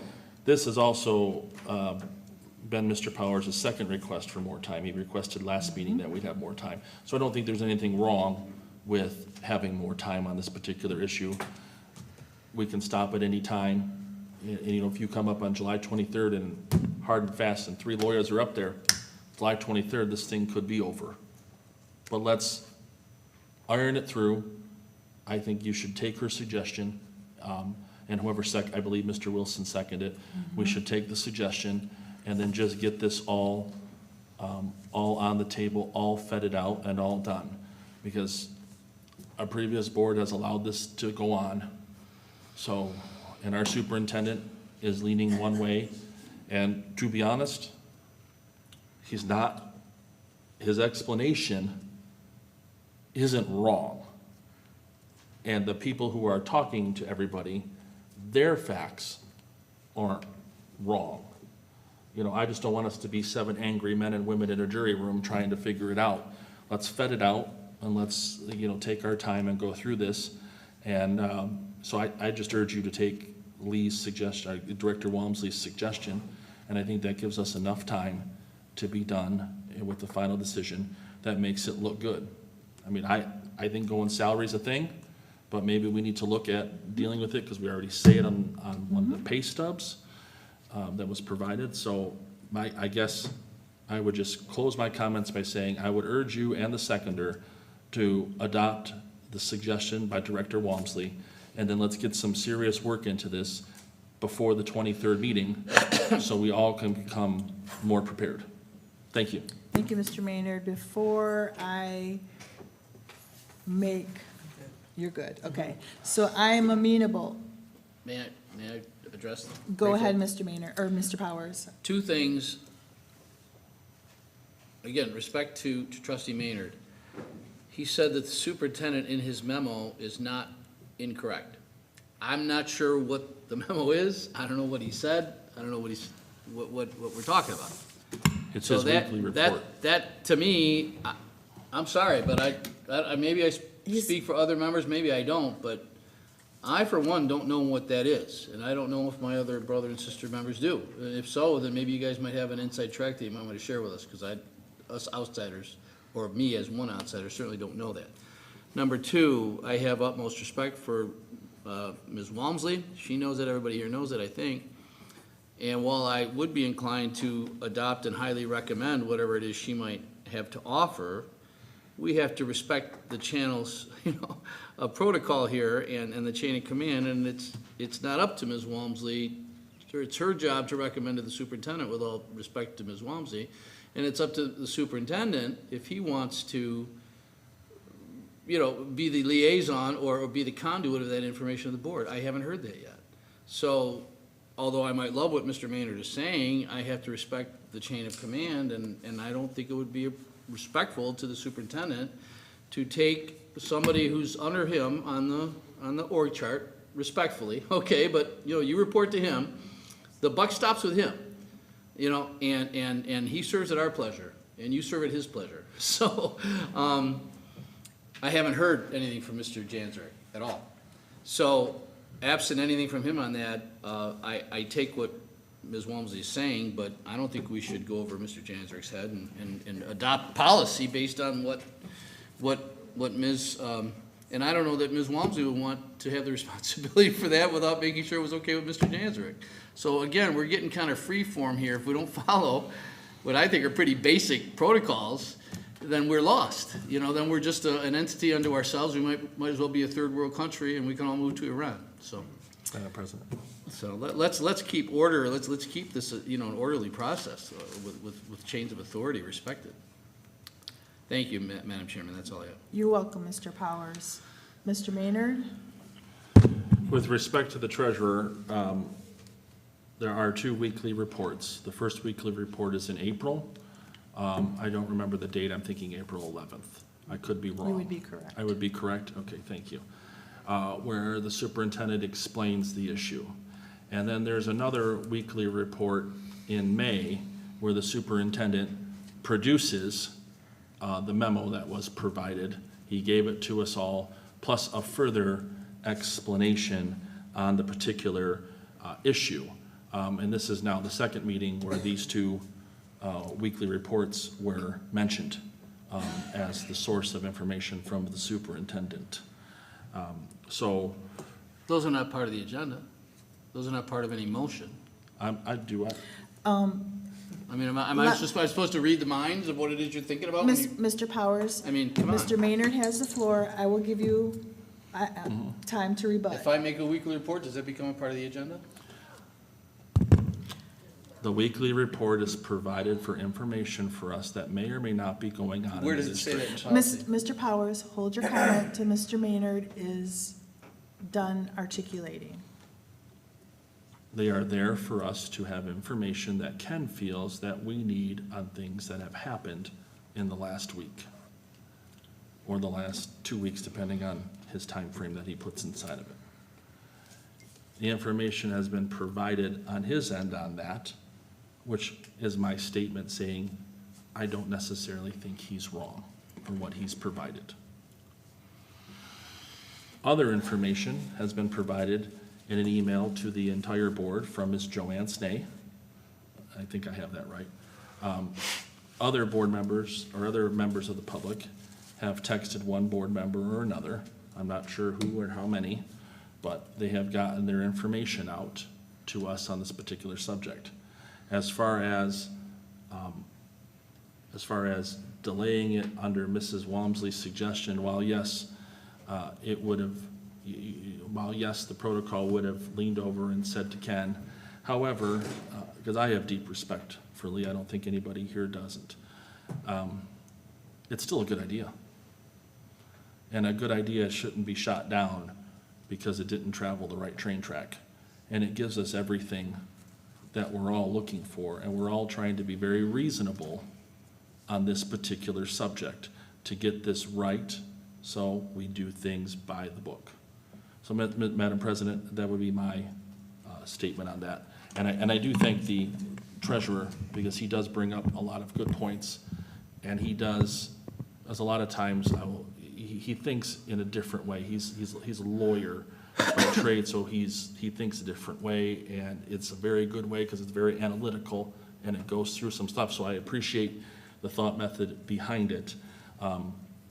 Speaker 1: this has also been Mr. Powers' second request for more time. He requested last meeting that we'd have more time. So I don't think there's anything wrong with having more time on this particular issue. we can stop at any time. And, you know, if you come up on July 23rd and hard and fast and 3 lawyers are up there, July 23rd, this thing could be over. But let's iron it through. I think you should take her suggestion, and whoever I believe Mr. Wilson seconded it. We should take the suggestion and then just get this all on the table, all fetted out and all done. Because our previous board has allowed this to go on. So, and our superintendent is leaning one way. And to be honest, his explanation isn't wrong. And the people who are talking to everybody, their facts aren't wrong. You know, I just don't want us to be 7 angry men and women in a jury room trying to figure it out. Let's vet it out and let's, you know, take our time and go through this. And so I just urge you to take Lee's suggestion, Director Walmsley's suggestion, and I think that gives us enough time to be done with the final decision that makes it look good. I mean, I think going salary is a thing, but maybe we need to look at dealing with it because we already say it on one of the pay stubs that was provided. So I guess I would just close my comments by saying I would urge you and the seconder to adopt the suggestion by Director Walmsley, and then let's get some serious work into this before the 23rd meeting so we all can become more prepared. Thank you.
Speaker 4: Thank you, Mr. Maynard. Before I make, you're good, okay. So I am amenable.
Speaker 8: May I address?
Speaker 4: Go
Speaker 8: briefly?
Speaker 4: ahead, Mr. Maynard, or Mr. Powers.
Speaker 8: 2 things. Again, respect to trustee Maynard. He said that the superintendent in his memo is not incorrect. I'm not sure what the memo is. I don't know what he said. I don't know what we're talking about.
Speaker 1: It's
Speaker 8: So
Speaker 1: his
Speaker 8: that,
Speaker 1: weekly report.
Speaker 8: that to me, I'm sorry, but I maybe I speak for other members, maybe I don't, but I, for one, don't know what that is, and I don't know if my other brother and sister members do. And if so, then maybe you guys might have an inside track that you might want to share with us, because us outsiders, or me as one outsider, certainly don't know that. Number 2, I have utmost respect for Ms. Walmsley. She knows that, everybody here knows that, I think. And while I would be inclined to adopt and highly recommend whatever it is she might have to offer, we have to respect the channels, of protocol here and the chain of command, and it's not up to Ms. Walmsley. It's her job to recommend to the superintendent, with all respect to Ms. Walmsley, and it's up to the superintendent if he wants to, be the liaison or be the conduit of that information to the board. I haven't heard that yet. So, although I might love what Mr. Maynard is saying, I have to respect the chain of command, and I don't think it would be respectful to the superintendent to take somebody who's under him on the org chart, respectfully, okay, but, you report to him, the buck stops with him, and he serves at our pleasure, and you serve at his pleasure. So, I haven't heard anything from Mr. Janzarek at all. So, absent anything from him on that, I take what Ms. Walmsley is saying, but I don't think we should go over Mr. Janzarek's head and adopt policy based on what Ms., and I don't know that Ms. Walmsley would want to have the responsibility for that without making sure it was okay with Mr. Janzarek. So again, we're getting kind of free form here. If we don't follow what I think are pretty basic protocols, then we're lost. Then we're just an entity unto ourselves. We might as well be a third world country, and we can all move to Iran. So,
Speaker 1: Madam President.
Speaker 8: So let's keep order. Let's keep this an orderly process with chains of authority respected. Thank you, Madam Chairman. That's all I have.
Speaker 4: You're welcome, Mr. Powers. Mr. Maynard?
Speaker 1: With respect to the treasurer, there are 2 weekly reports. The first weekly report is in April. I don't remember the date. I'm thinking April 11th. I could be wrong.
Speaker 4: You would be correct.
Speaker 1: I would be correct? Okay, thank you. Where the superintendent explains the issue. And then there's another weekly report in May where the superintendent produces the memo that was provided. He gave it to us all, plus a further explanation on the particular issue. And this is now the second meeting where these 2 weekly reports were mentioned as the source of information from the superintendent. So
Speaker 8: Those are not part of the agenda. Those are not part of any motion.
Speaker 1: I
Speaker 8: I mean, am I supposed to read the minds of what it is you're thinking about? when you-
Speaker 4: Mr. Powers,
Speaker 8: I mean, come on.
Speaker 4: Mr. Maynard has the floor. I will give you time to rebut.
Speaker 8: If I make a weekly report, does that become a part of the agenda?
Speaker 1: The weekly report is provided for information for us that may or may not be going on in the
Speaker 8: Where does it say
Speaker 1: district.
Speaker 8: that in policy?
Speaker 4: Mr. Powers, hold your comment till Mr. Maynard is done articulating.
Speaker 1: They are there for us to have information that Ken feels that we need on things that have happened in the last week, or the last 2 weeks, depending on his time frame that he puts inside of it. The information has been provided on his end on that, which is my statement saying, I don't necessarily think he's wrong for what he's provided. Other information has been provided in an email to the entire board from Ms. Joanne Snee. I think I have that right. Other board members or other members of the public have texted one board member or another. I'm not sure who or how many, but they have gotten their information out to us on this particular subject. As far as delaying it under Mrs. Walmsley's suggestion, while yes, it would have, while yes, the protocol would have leaned over and said to Ken, however, because I have deep respect for Lee, I don't think anybody here doesn't, it's still a good idea. And a good idea shouldn't be shot down because it didn't travel the right train track. And it gives us everything that we're all looking for, and we're all trying to be very reasonable on this particular subject to get this right, so we do things by the book. So, Madam President, that would be my statement on that. And I do thank the treasurer, because he does bring up a lot of good points, and he does, as a lot of times, he thinks in a different way. He's a lawyer by trade, so he thinks a different way, and it's a very good way because it's very analytical and it goes through some stuff. So I appreciate the thought method behind it,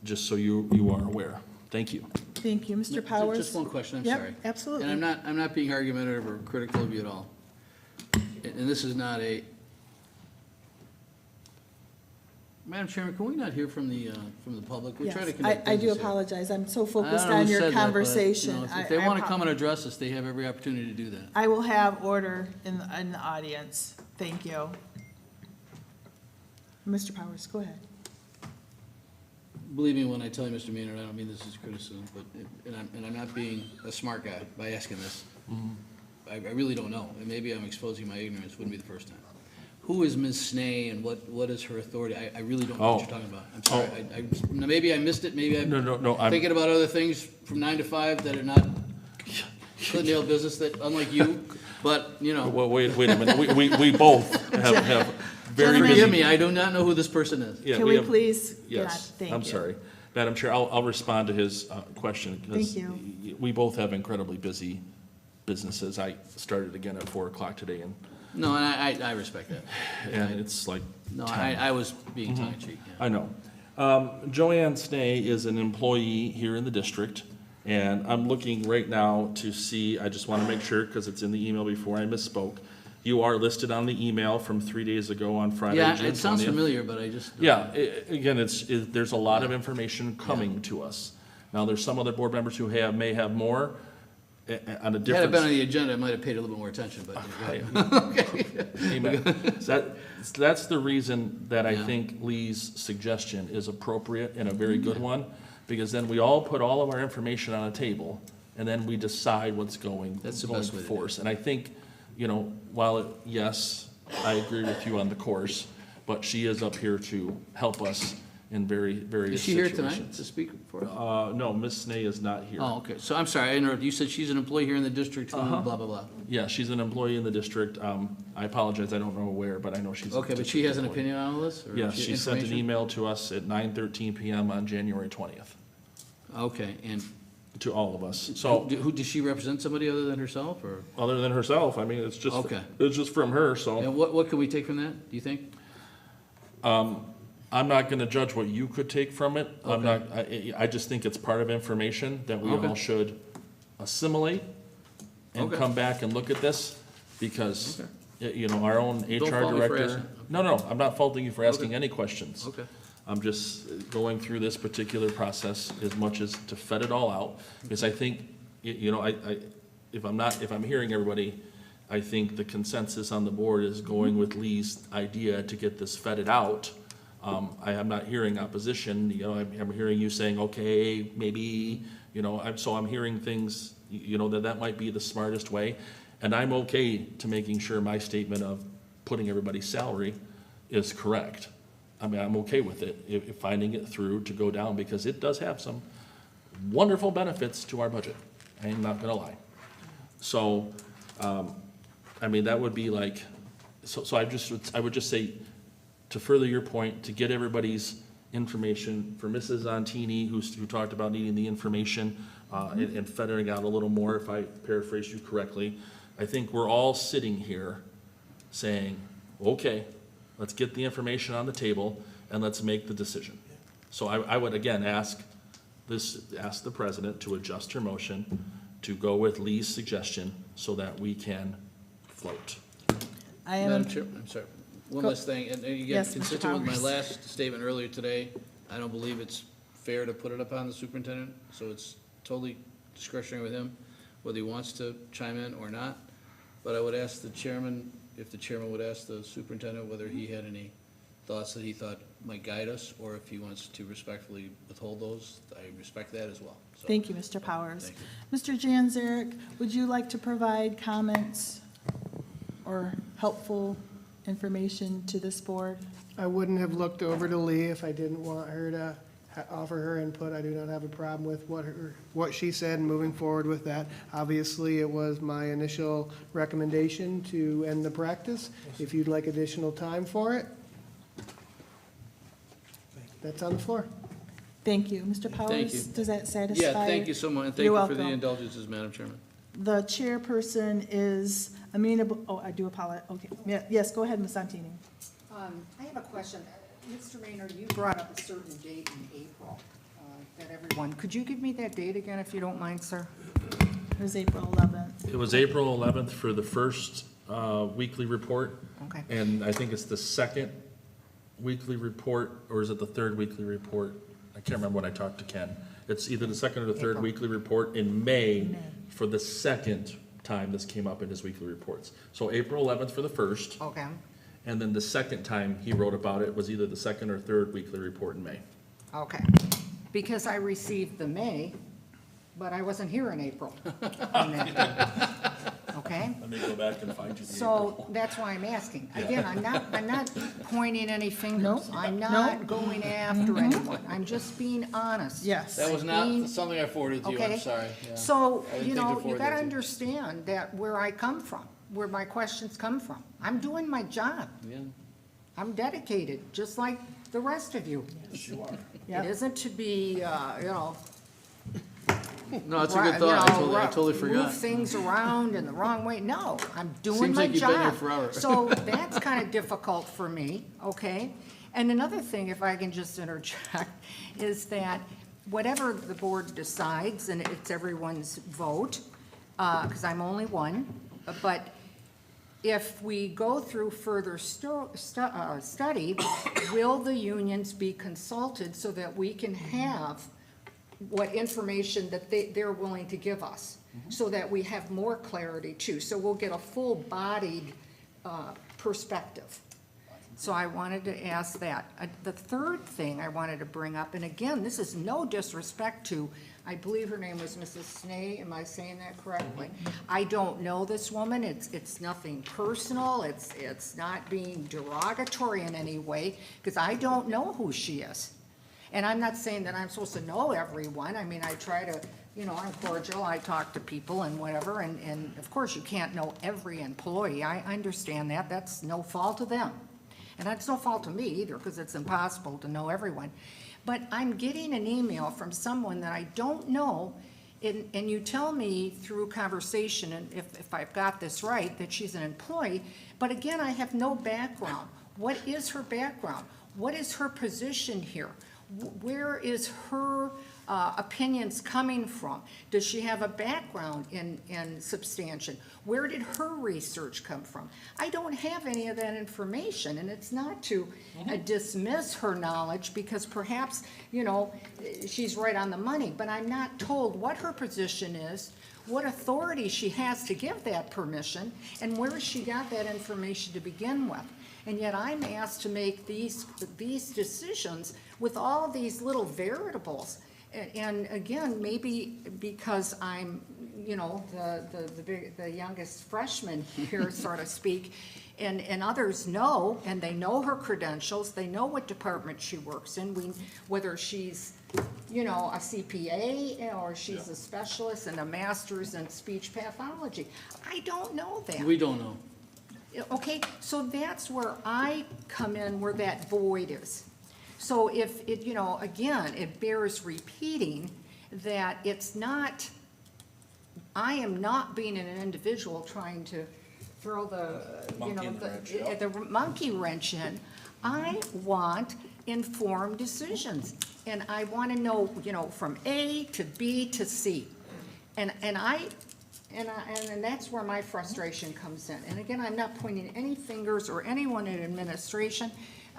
Speaker 1: just so you are aware. Thank you.
Speaker 4: Thank you, Mr. Powers.
Speaker 8: Just one question, I'm
Speaker 4: Yep,
Speaker 8: sorry.
Speaker 4: absolutely.
Speaker 8: And I'm not being argumentative or critical of you at all. And this is not a, Madam Chairman, can we not hear from the public? We're
Speaker 4: Yes,
Speaker 8: trying to conduct
Speaker 4: I do
Speaker 8: business here.
Speaker 4: apologize. I'm so
Speaker 8: I
Speaker 4: focused
Speaker 8: don't know
Speaker 4: on
Speaker 8: who
Speaker 4: your
Speaker 8: said that, but,
Speaker 4: conversation.
Speaker 8: you know,
Speaker 4: I-
Speaker 8: If they
Speaker 4: I
Speaker 8: want to come and
Speaker 4: apo-
Speaker 8: address us, they have every opportunity to do that.
Speaker 4: I will have order in the audience. Thank you. Mr. Powers, go ahead.
Speaker 8: Believe me when I tell you, Mr. Maynard, I don't mean this as criticism, but, and I'm not being a smart guy by asking this. I really don't know, and maybe I'm exposing my ignorance, wouldn't be the first time. Who is Ms. Snee and what is her authority? I really don't know what you're talking about. I'm sorry. Now, maybe I missed it, maybe I'm
Speaker 1: No, I'm,
Speaker 8: thinking about other things from 9 to 5 that are not Clintondale business, that, unlike you, but, you know.
Speaker 1: well, wait a minute, we both have very busy.
Speaker 8: Forgive me, I do not know who this person is.
Speaker 1: Yeah,
Speaker 4: Can we
Speaker 1: have-
Speaker 4: please?
Speaker 1: Yes,
Speaker 4: Thank
Speaker 1: I'm
Speaker 4: you.
Speaker 1: sorry. Madam Chair, I'll respond to his question. 'Cause
Speaker 4: Thank
Speaker 1: we both have incredibly busy businesses. I started again at 4 o'clock today,
Speaker 8: No, and I respect that.
Speaker 1: and it's like
Speaker 8: No,
Speaker 1: 10.
Speaker 8: I was being tongue in cheek, yeah.
Speaker 1: I know. Joanne Snee is an employee here in the district, and I'm looking right now to see, I just want to make sure, because it's in the email before I misspoke. You are listed on the email from 3 days ago on Friday, June
Speaker 8: Yeah,
Speaker 1: 20th.
Speaker 8: it sounds familiar, but I just.
Speaker 1: Yeah, again, there's a lot of information coming to us. Now, there's some other board members who may have more on a
Speaker 8: Had it been on
Speaker 1: different.
Speaker 8: the agenda, I might have paid a little bit more attention, but. Okay.
Speaker 1: Amen. That's the reason that I think Lee's suggestion is appropriate and a very good one, because then we all put all of our information on a table, and then we decide what's going
Speaker 8: That's the
Speaker 1: going
Speaker 8: best way to do
Speaker 1: for us. And I think, while, yes, I agree with you on the course, but she is up here to help us in various
Speaker 8: Is she here
Speaker 1: situations.
Speaker 8: tonight to speak for us?
Speaker 1: No, Ms. Snee is not here.
Speaker 8: Oh, okay. So I'm sorry, I interrupted. You said she's an employee here in the district, blah, blah, blah.
Speaker 1: Yeah, she's an employee in the district. I apologize, I don't know where, but I know she's. a
Speaker 8: Okay, but she
Speaker 1: district
Speaker 8: has an
Speaker 1: employee.
Speaker 8: opinion on all this? or
Speaker 1: Yes, she sent an
Speaker 8: information?
Speaker 1: email to us at 9:13 PM on January 20th,
Speaker 8: Okay, and
Speaker 1: to all of us. So,
Speaker 8: who, does she represent somebody other than herself, or?
Speaker 1: other than herself, I mean, it's
Speaker 8: Okay.
Speaker 1: just from her, so.
Speaker 8: And what can we take from that, do you think?
Speaker 1: I'm not gonna judge what you could take from it. I just think it's part of information that we all
Speaker 8: Okay.
Speaker 1: should assimilate and
Speaker 8: Okay.
Speaker 1: come back and look at this, because, you know, our own HR
Speaker 8: fault me for
Speaker 1: director.
Speaker 8: asking.
Speaker 1: No, I'm not faulting you for asking
Speaker 8: Okay.
Speaker 1: any questions.
Speaker 8: Okay.
Speaker 1: I'm just going through this particular process as much as to vet it all out, because I think, you know, if I'm hearing everybody, I think the consensus on the board is going with Lee's idea to get this vetted out. I am not hearing opposition, you know, I'm hearing you saying, okay, maybe, you know, so I'm hearing things, you know, that might be the smartest way. And I'm okay to making sure my statement of putting everybody's salary is correct. I mean, I'm okay with it, if finding it through to go down, because it does have some wonderful benefits to our budget. I'm not gonna lie. So, I mean, that would be like, so I would just say, to further your point, to get everybody's information, for Mrs. Antini, who talked about needing the information, and feathering out a little more, if I paraphrase you correctly, I think we're all sitting here saying, okay, let's get the information on the table and let's make the decision. So I would again ask the president to adjust her motion to go with Lee's suggestion so that we can float.
Speaker 4: I am,
Speaker 8: Madam Chair, I'm sorry, one
Speaker 4: Go-
Speaker 8: last thing, and again,
Speaker 4: Yes, Mr.
Speaker 8: consistent with my
Speaker 4: Powers.
Speaker 8: last statement earlier today, I don't believe it's fair to put it upon the superintendent, so it's totally discretionary with him, whether he wants to chime in or not. But I would ask the chairman, if the chairman would ask the superintendent whether he had any thoughts that he thought might guide us, or if he wants to respectfully withhold those, I respect that as well. So,
Speaker 4: thank you, Mr. Powers.
Speaker 8: thank you.
Speaker 4: Mr. Janzarek, would you like to provide comments or helpful information to this board?
Speaker 9: I wouldn't have looked over to Lee if I didn't want her to offer her input. I do not have a problem with what she said, and moving forward with that. Obviously, it was my initial recommendation to end the practice. If you'd like additional time for it, that's on the floor.
Speaker 4: Thank you. Mr.
Speaker 8: you.
Speaker 4: Powers, does that satisfy?
Speaker 8: Yeah, thank you so much, and thank
Speaker 4: You're
Speaker 8: you for the
Speaker 4: welcome.
Speaker 8: indulgences, Madam Chairman.
Speaker 4: The chairperson is amenable, oh, I do apologize, okay. Yes, go ahead, Ms. Santini.
Speaker 3: I have a question. Mr. Maynard, you brought up a certain date in April, that everyone, could you give me that date again, if you don't mind, sir?
Speaker 4: It was April 11th.
Speaker 1: It was April 11th for the first weekly report.
Speaker 3: Okay.
Speaker 1: And I think it's the second weekly report, or is it the third weekly report? I can't remember when I talked to Ken. It's either the second or the third
Speaker 3: April.
Speaker 1: weekly report in May for the second time this came up in his weekly reports. So April 11th for the first,
Speaker 3: Okay.
Speaker 1: and then the second time he wrote about it was either the second or third weekly report in May.
Speaker 3: Okay. Because I received the May, but I wasn't here in April on that day. Okay?
Speaker 1: Let me go back and find you the
Speaker 3: So that's why I'm asking. Again, I'm not pointing any fingers. I'm not going after anyone. I'm just being honest.
Speaker 4: Yes.
Speaker 8: That was
Speaker 3: I'm
Speaker 8: not
Speaker 3: being-
Speaker 8: something I forwarded to you, I'm
Speaker 3: Okay?
Speaker 8: sorry. Yeah.
Speaker 3: So,
Speaker 8: I didn't
Speaker 3: you
Speaker 8: think to
Speaker 3: know, you
Speaker 8: forward
Speaker 3: gotta
Speaker 8: that to you.
Speaker 3: understand that where I come from, where my questions come from. I'm doing my job.
Speaker 8: Yeah.
Speaker 3: I'm dedicated, just like the rest of you.
Speaker 1: Yes, you are.
Speaker 3: It isn't to be, you know.
Speaker 8: No, it's a good
Speaker 3: you
Speaker 8: thought,
Speaker 3: know,
Speaker 8: I totally forgot.
Speaker 3: Move things around in the wrong way. No, I'm doing
Speaker 8: Seems
Speaker 3: my
Speaker 8: like you've been here
Speaker 3: job.
Speaker 8: forever.
Speaker 3: So that's kind of difficult for me, okay? And another thing, if I can just interject, is that whatever the board decides, and it's everyone's vote, because I'm only one, but if we go through further study, will the unions be consulted so that we can have what information that they're willing to give us, so that we have more clarity too, so we'll get a full-bodied perspective. So I wanted to ask that. The third thing I wanted to bring up, and again, this is no disrespect to, I believe her name was Mrs. Snee, am I saying that correctly? I don't know this woman, it's nothing personal, it's not being derogatory in any way, because I don't know who she is. And I'm not saying that I'm supposed to know everyone, I mean, I try to, you know, I'm cordial, I talk to people and whatever, and of course, you can't know every employee, I understand that, that's no fault of them. And that's no fault of me either, because it's impossible to know everyone. But I'm getting an email from someone that I don't know, and you tell me through conversation, and if I've got this right, that she's an employee, but again, I have no background. What is her background? What is her position here? Where is her opinions coming from? Does she have a background in substantiation? Where did her research come from? I don't have any of that information, and it's not to dismiss her knowledge, because perhaps, you know, she's right on the money, but I'm not told what her position is, what authority she has to give that permission, and where she got that information to begin with. And yet I'm asked to make these decisions with all of these little variables. And again, maybe because I'm, you know, the youngest freshman here, so to speak, and others know, and they know her credentials, they know what department she works in, whether she's, you know, a CPA or she's a specialist and a master's in speech pathology. I don't know that.
Speaker 8: We don't know.
Speaker 3: Okay, so that's where I come in, where that void is. So if it, you know, again, it bears repeating that it's not, I am not being an individual trying to throw the, you know, the monkey wrench in. I want informed decisions, and I want to know, you know, from A to B to C. And that's where my frustration comes in. And again, I'm not pointing any fingers or anyone in administration,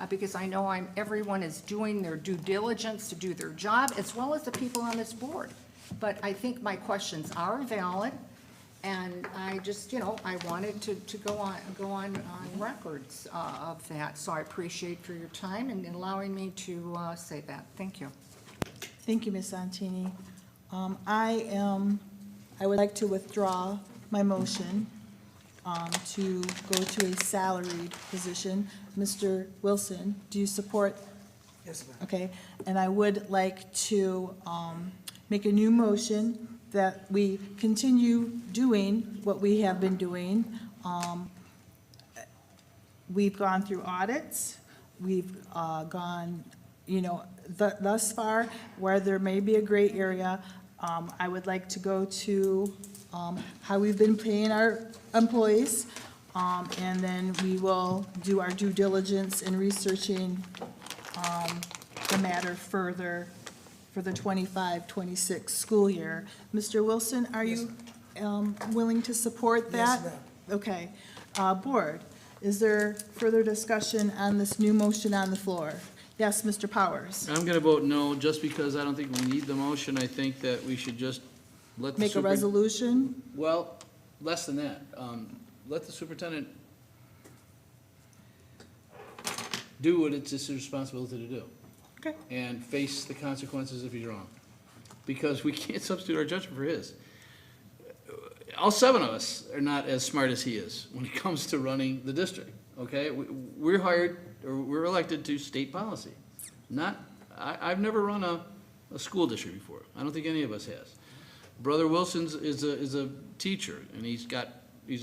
Speaker 3: because I know everyone is doing their due diligence to do their job, as well as the people on this board. But I think my questions are valid, and I just, you know, I wanted to go on records of that. So I appreciate for your time and allowing me to say that. Thank you.
Speaker 4: Thank you, Ms. Santini. I would like to withdraw my motion to go to a salaried position. Mr. Wilson, do you support?
Speaker 6: Yes, ma'am.
Speaker 4: Okay, and I would like to make a new motion that we continue doing what we have been doing. We've gone through audits, we've gone, you know, thus far, where there may be a gray area, I would like to go to how we've been paying our employees, and then we will do our due diligence in researching the matter further for the 25-26 school year. Mr. Wilson, are you willing to support that?
Speaker 6: Yes, ma'am.
Speaker 4: Okay. Board, is there further discussion on this new motion on the floor? Yes, Mr. Powers.
Speaker 8: I'm gonna vote no, just because I don't think we need the motion. I think that we should just let the
Speaker 4: Make a resolution?
Speaker 8: Well, less than that. Let the superintendent do what it's his responsibility to do.
Speaker 4: Okay.
Speaker 8: And face the consequences if he's wrong. Because we can't substitute our judgment for his. All 7 of us are not as smart as he is when it comes to running the district, okay? We're hired, or we're elected to state policy. I've never run a school district before. I don't think any of us has. Brother Wilson's is a teacher, and he's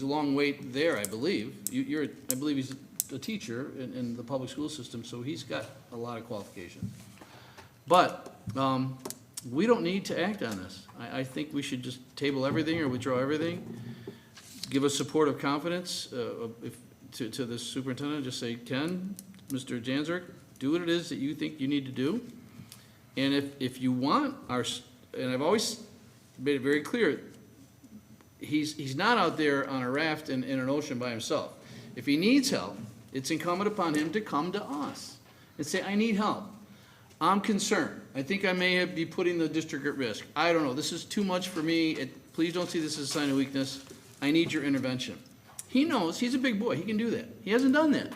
Speaker 8: a long wait there, I believe. I believe he's a teacher in the public school system, so he's got a lot of qualifications. But we don't need to act on this. I think we should just table everything or withdraw everything. Give a support of confidence to the superintendent. Just say, Ken, Mr. Janzerk, do what it is that you think you need to do. And if you want and I've always made it very clear, he's not out there on a raft in an ocean by himself. If he needs help, it's incumbent upon him to come to us and say, I need help. I'm concerned. I think I may be putting the district at risk. I don't know. This is too much for me. Please don't see this as a sign of weakness. I need your intervention. He knows. He's a big boy. He can do that. He hasn't done that.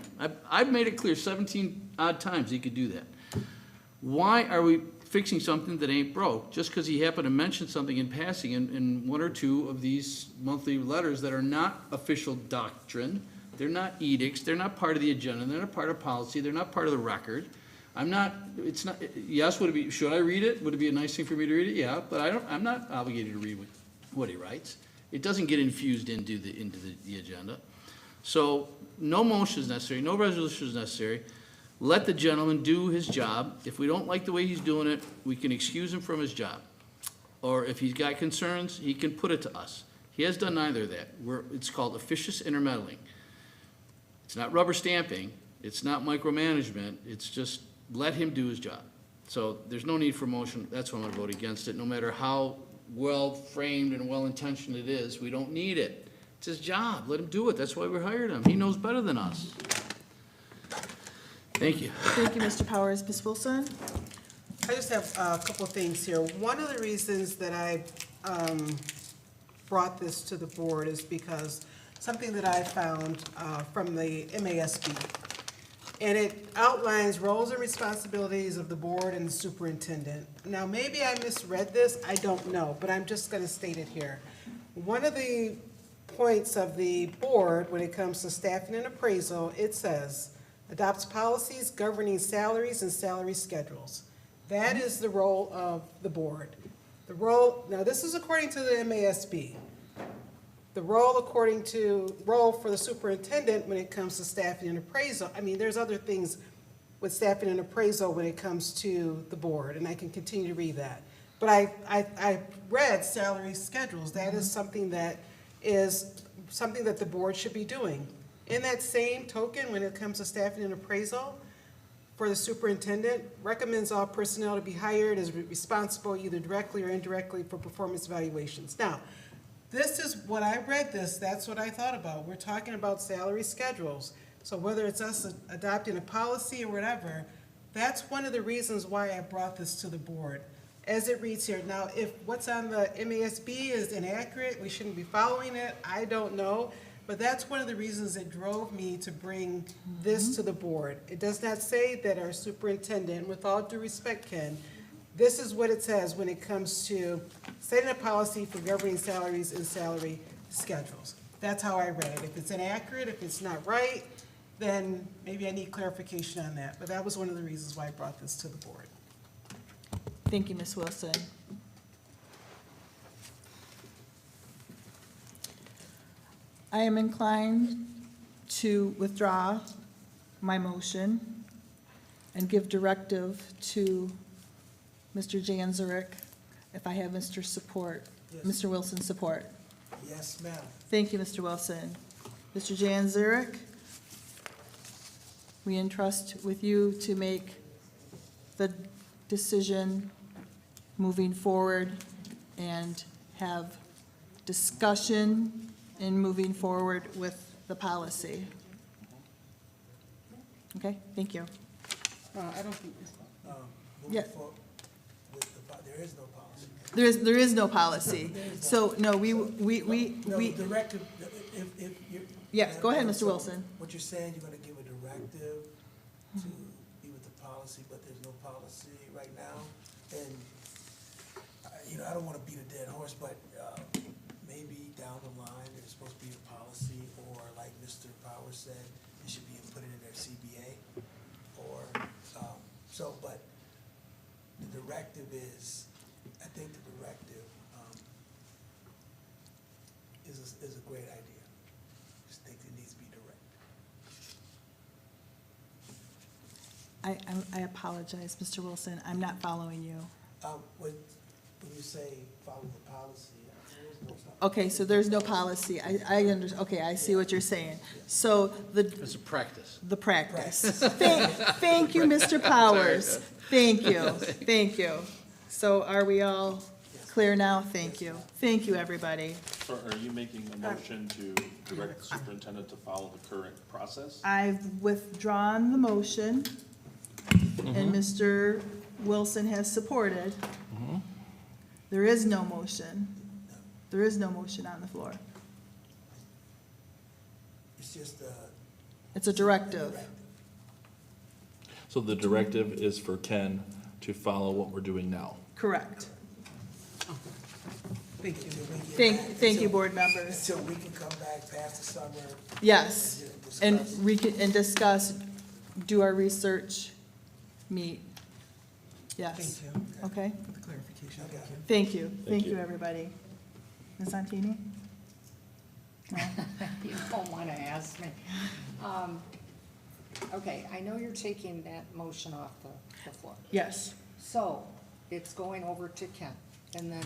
Speaker 8: I've made it clear 17 odd times he could do that. Why are we fixing something that ain't broke just because he happened to mention something in passing in 1 or 2 of these monthly letters that are not official doctrine? They're not edicts. They're not part of the agenda. They're not part of policy. They're not part of the record. Yes, should I read it? Would it be a nice thing for me to read it? Yeah, but I'm not obligated to read what he writes. It doesn't get infused into the agenda. So no motion is necessary, no resolution is necessary. Let the gentleman do his job. If we don't like the way he's doing it, we can excuse him from his job. Or if he's got concerns, he can put it to us. He has done neither of that. It's called officious intermeddling. It's not rubber stamping. It's not micromanagement. It's just let him do his job. So there's no need for motion, that's why I'm gonna vote against it, no matter how well-framed and well-intentioned it is, we don't need it. It's his job, let him do it, that's why we hired him, he knows better than us. Thank you.
Speaker 4: Thank you, Mr. Powers. Ms. Wilson?
Speaker 7: I just have a couple of things here. One of the reasons that I brought this to the board is because something that I found from the MASB. And it outlines roles and responsibilities of the board and the superintendent. Now, maybe I misread this, I don't know, but I'm just gonna state it here. One of the points of the board, when it comes to staffing and appraisal, it says, adopts policies governing salaries and salary schedules. That is the role of the board. The role, now this is according to the MASB. The role role for the superintendent when it comes to staffing and appraisal, I mean, there's other things with staffing and appraisal when it comes to the board, and I can continue to read that. But I read salary schedules, that is something that the board should be doing. In that same token, when it comes to staffing and appraisal, for the superintendent, recommends all personnel to be hired as responsible either directly or indirectly for performance evaluations. Now, this is what I read this, that's what I thought about. We're talking about salary schedules. So whether it's us adopting a policy or whatever, that's one of the reasons why I brought this to the board. As it reads here, now, if what's on the MASB is inaccurate, we shouldn't be following it, I don't know. But that's one of the reasons that drove me to bring this to the board. It does not say that our superintendent, with all due respect, Ken, this is what it says when it comes to setting a policy for governing salaries and salary schedules. That's how I read it. If it's inaccurate, if it's not right, then maybe I need clarification on that. But that was one of the reasons why I brought this to the board.
Speaker 4: Thank you, Ms. Wilson. I am inclined to withdraw my motion and give directive to Mr. Janzarek if I have Mr. support,
Speaker 6: Yes.
Speaker 4: Mr. Wilson's support.
Speaker 6: Yes, ma'am.
Speaker 4: Thank you, Mr. Wilson. Mr. Janzarek, we entrust with you to make the decision moving forward and have discussion in moving forward with the policy. Okay, thank you.
Speaker 7: I don't think,
Speaker 6: Moving
Speaker 4: Yeah.
Speaker 6: forward with there is no policy.
Speaker 4: There is no policy. So, no, we,
Speaker 6: No, directive, if you.
Speaker 4: Yes, go ahead, Mr.
Speaker 6: So
Speaker 4: Wilson.
Speaker 6: What you're saying, you're gonna give a directive to be with the policy, but there's no policy right now. And, I don't wanna beat a dead horse, but, maybe down the line, there's supposed to be a policy, or like Mr. Powers said, it should be put in their CBA, or, but the directive is, I think the directive, is a great idea. Just think it needs to be direct.
Speaker 4: I apologize, Mr. Wilson, I'm not following you.
Speaker 6: When you say follow the policy, there is no policy.
Speaker 4: Okay, so there's no policy, okay, I see what you're saying. So
Speaker 8: It's a practice.
Speaker 4: the practice. Thank you, Mr. Powers. Thank you. So are we all clear now? Thank you. Thank you, everybody.
Speaker 1: So are you making a motion to direct the superintendent to follow the current process?
Speaker 4: I've withdrawn the motion, and Mr. Wilson has supported. There is no motion. There is no motion on the floor.
Speaker 6: It's just
Speaker 4: It's a directive.
Speaker 1: So the directive is for Ken to follow what we're doing now.
Speaker 4: Correct.
Speaker 7: thank you.
Speaker 4: Thank you, board members.
Speaker 6: Until we can come back past the summer.
Speaker 4: Yes, and
Speaker 6: discuss.
Speaker 4: and discuss, do our research, meet. Yes,
Speaker 7: Thank you
Speaker 4: okay,
Speaker 7: for the clarification.
Speaker 4: thank you,
Speaker 1: Thank
Speaker 4: thank you,
Speaker 1: you.
Speaker 4: everybody. Ms. Santini? No?
Speaker 3: You don't want to ask me. Okay, I know you're taking that motion off the floor.
Speaker 4: Yes,
Speaker 3: So it's going over to Ken, and then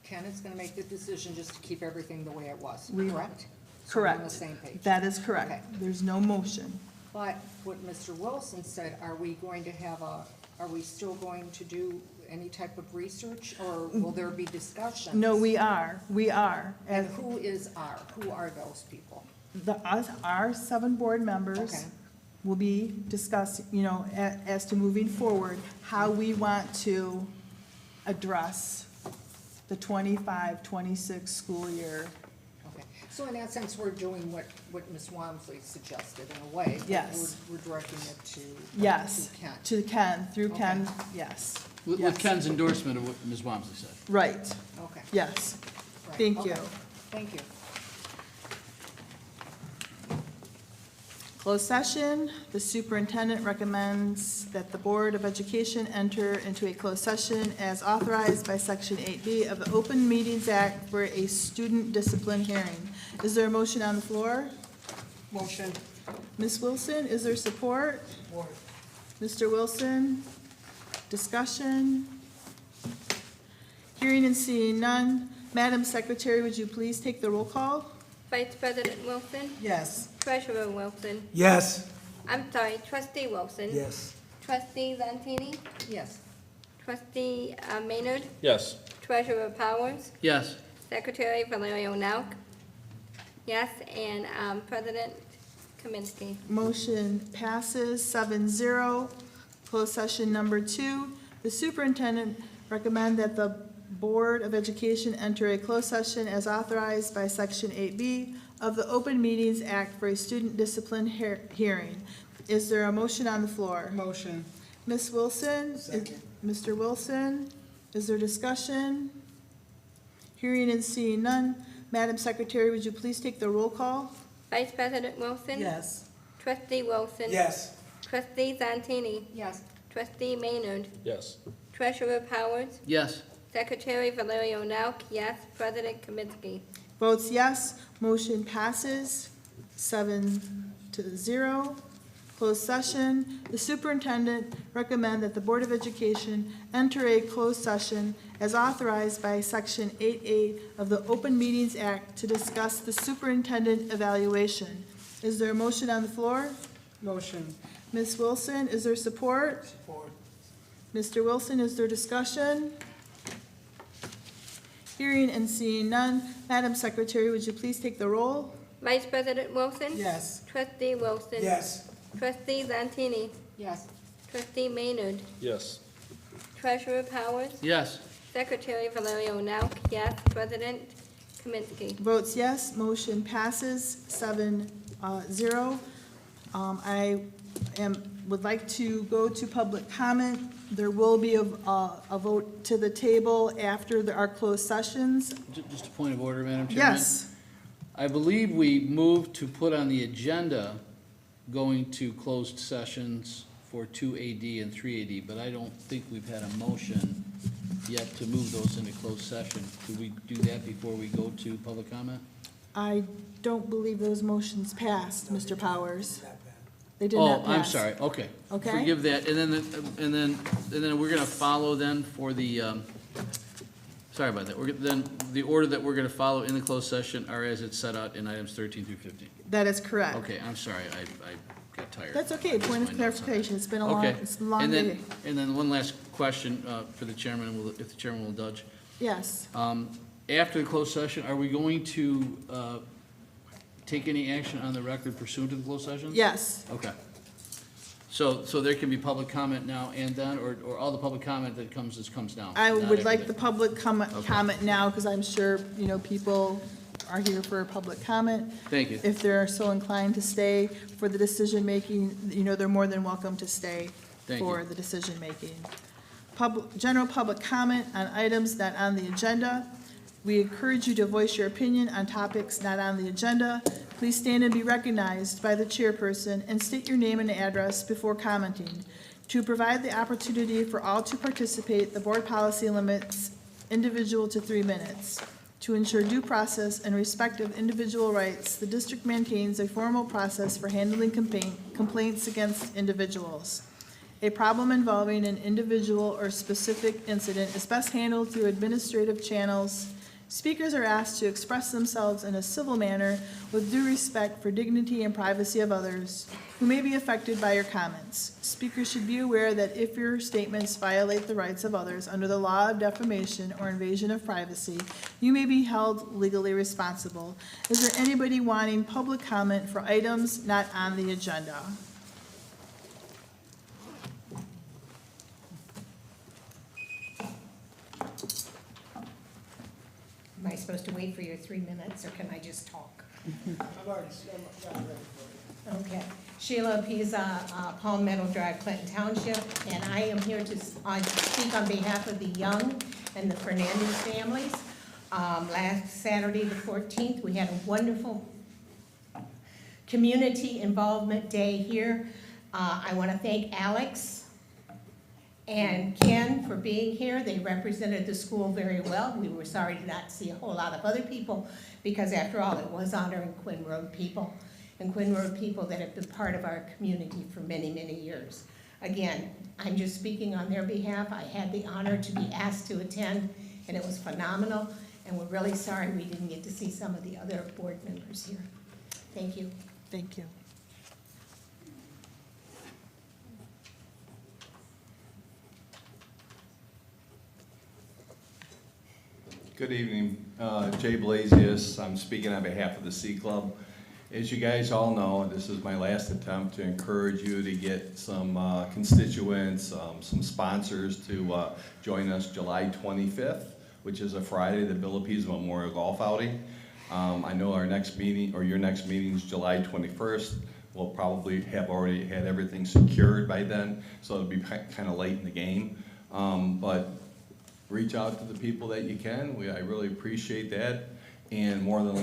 Speaker 3: Ken is going to make the decision just to keep everything the way it was,
Speaker 4: We-
Speaker 3: correct? So we're
Speaker 4: correct.
Speaker 3: on the same page.
Speaker 4: That is correct.
Speaker 3: Okay.
Speaker 4: There's no motion.
Speaker 3: But what Mr. Wilson said, are we still going to do any type of research, or will there be discussions?
Speaker 4: No, we are.
Speaker 3: And who are those people?
Speaker 4: Our 7 board members
Speaker 3: Okay.
Speaker 4: will be discussing, as to moving forward, how we want to address the 25-26 school year.
Speaker 3: Okay, so in that sense, we're doing what Ms. Walmsley suggested in a way. but
Speaker 4: Yes.
Speaker 3: We're directing it to.
Speaker 4: Yes,
Speaker 3: To Ken.
Speaker 4: to Ken, through
Speaker 3: Okay.
Speaker 4: Ken, yes.
Speaker 8: With
Speaker 4: Yes.
Speaker 8: Ken's endorsement of what Ms. Wamsley said.
Speaker 4: Right,
Speaker 3: Okay.
Speaker 4: yes.
Speaker 3: right,
Speaker 4: Thank you.
Speaker 3: okay, Thank you.
Speaker 4: Closed session, the superintendent recommends that the Board of Education enter into a closed session as authorized by Section 8B of the Open Meetings Act for a student discipline hearing. Is there a motion on the floor?
Speaker 7: Motion.
Speaker 4: Ms. Wilson, is there support? Mr. Wilson, discussion? Hearing and seeing none. Madam Secretary, would you please take the roll call?
Speaker 5: Vice President Wilson,
Speaker 7: Yes.
Speaker 5: Treasurer Wilson,
Speaker 6: Yes.
Speaker 5: Trustee Wilson.
Speaker 6: Yes.
Speaker 5: Trustee Zantini,
Speaker 3: Yes.
Speaker 5: Trustee Maynard,
Speaker 1: Yes.
Speaker 5: Treasurer Powers,
Speaker 8: Yes.
Speaker 5: Secretary Valerio Nauk, yes, and President Kaminsky.
Speaker 4: Motion passes 7-0. Closed session number 2, the superintendent recommend that the Board of Education enter a closed session as authorized by Section 8B of the Open Meetings Act for a student discipline hearing. Is there a motion on the floor?
Speaker 7: Motion.
Speaker 4: Ms. Wilson?
Speaker 6: Second.
Speaker 4: Mr. Wilson? Is there discussion? Hearing and seeing none. Madam Secretary, would you please take the roll call?
Speaker 5: Vice President Wilson.
Speaker 7: Yes.
Speaker 5: Trustee Wilson.
Speaker 6: Yes.
Speaker 5: Trustee Zantini,
Speaker 3: Yes.
Speaker 5: Trustee Maynard,
Speaker 1: Yes.
Speaker 5: Treasurer Powers,
Speaker 8: Yes.
Speaker 5: Secretary Valerio Nauk, yes, President Kaminsky.
Speaker 4: Votes yes, motion passes 7-0. Closed session, the superintendent recommend that the Board of Education enter a closed session as authorized by Section 8A of the Open Meetings Act to discuss the superintendent evaluation. Is there a motion on the floor?
Speaker 7: Motion.
Speaker 4: Ms. Wilson, is there support?
Speaker 6: Support.
Speaker 4: Mr. Wilson, is there discussion? Hearing and seeing none. Madam Secretary, would you please take the roll?
Speaker 5: Vice President Wilson.
Speaker 7: Yes.
Speaker 5: Trustee Wilson.
Speaker 6: Yes.
Speaker 5: Trustee Zantini,
Speaker 3: Yes.
Speaker 5: Trustee Maynard,
Speaker 1: Yes.
Speaker 5: Treasurer Powers,
Speaker 8: Yes.
Speaker 5: Secretary Valerio Nauk, yes, President Kaminsky.
Speaker 4: Votes yes, motion passes 7-0. Would like to go to public comment. There will be a vote to the table after our closed sessions.
Speaker 8: Just a point of order, Madam Chairman.
Speaker 4: Yes,
Speaker 8: I believe we moved to put on the agenda going to closed sessions for 2AD and 3AD, but I don't think we've had a motion yet to move those into closed session. Could we do that before we go to public comment?
Speaker 4: I don't believe those motions passed, Mr. Powers.
Speaker 6: Not bad.
Speaker 4: They did not
Speaker 8: Oh,
Speaker 4: pass.
Speaker 8: I'm sorry, okay.
Speaker 4: Okay.
Speaker 8: Forgive that, and then we're gonna follow then for the, sorry about that. Then the order that we're gonna follow in the closed session are as it's set out in items 13 through 15.
Speaker 4: That is correct.
Speaker 8: Okay, I'm sorry, I got tired.
Speaker 4: That's okay, point of
Speaker 8: That's my notes on that.
Speaker 4: clarification. It's been a long,
Speaker 8: Okay,
Speaker 4: it's a long
Speaker 8: and
Speaker 4: day.
Speaker 8: then, and then one last question for the chairman, if the chairman will indulge.
Speaker 4: Yes.
Speaker 8: After the closed session, are we going to take any action on the record pursuant to the closed session?
Speaker 4: Yes.
Speaker 8: Okay. So there can be public comment now and then, or all the public comment that comes now?
Speaker 4: I
Speaker 8: not
Speaker 4: would
Speaker 8: after
Speaker 4: like
Speaker 8: that?
Speaker 4: the public comment now, because I'm sure, people are here for a public comment.
Speaker 8: Thank you.
Speaker 4: If they're so inclined to stay for the decision-making, they're more than welcome to stay
Speaker 8: Thank
Speaker 4: for
Speaker 8: you.
Speaker 4: the decision-making. General public comment on items not on the agenda. We encourage you to voice your opinion on topics not on the agenda. Please stand and be recognized by the chairperson and state your name and address before commenting. To provide the opportunity for all to participate, the board policy limits individual to 3 minutes. To ensure due process and respect of individual rights, the district maintains a formal process for handling complaints against individuals. A problem involving an individual or specific incident is best handled through administrative channels. Speakers are asked to express themselves in a civil manner with due respect for dignity and privacy of others. who may be affected by your comments. Speakers should be aware that if your statements violate the rights of others under the law of defamation or invasion of privacy, you may be held legally responsible. Is there anybody wanting public comment for items not on the agenda?
Speaker 12: Am I supposed to wait for your 3 minutes, or can I just talk?
Speaker 6: I've already got it ready for you.
Speaker 12: Okay. Sheila Pisa, Palm Meadow Drive, Clinton Township, and I am here to speak on behalf of the Young and the Fernandez families. Last Saturday, the 14th, we had a wonderful community involvement day here. I want to thank Alex and Ken for being here. They represented the school very well. We were sorry to not see a whole lot of other people because after all, it was honoring Quinn Road people that have been part of our community for many, many years. Again, I'm just speaking on their behalf. I had the honor to be asked to attend, and it was phenomenal, and we're really sorry we didn't get to see some of the other board members here. Thank you.
Speaker 4: Thank you.
Speaker 13: Good evening, Jay Blasius. I'm speaking on behalf of the C Club. As you guys all know, this is my last attempt to encourage you to get some constituents, some sponsors to join us July 25th, which is a Friday, the Bill of Peace Memorial Golf Outing. I know our next meeting, or your next meeting is July 21st. We'll probably have already had everything secured by then, so it'll be kind of late in the game. But reach out to the people that you can. I really appreciate that, and more than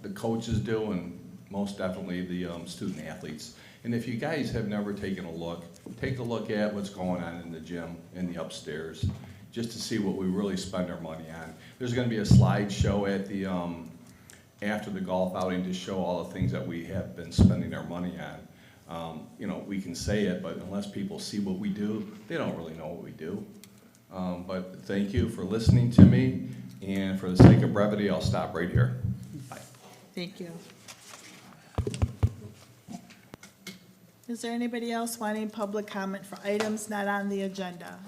Speaker 13: the coaches do, and most definitely the student athletes. And if you guys have never taken a look, take a look at what's going on in the gym, in the upstairs, just to see what we really spend our money on. There's going to be a slideshow at the after the golf outing to show all the things that we have been spending our money on. We can say it, but unless people see what we do, they don't really know what we do. But thank you for listening to me, and for the sake of brevity, I'll stop right here. Bye.
Speaker 4: Thank you. Is there anybody else wanting public comment for items not on the agenda?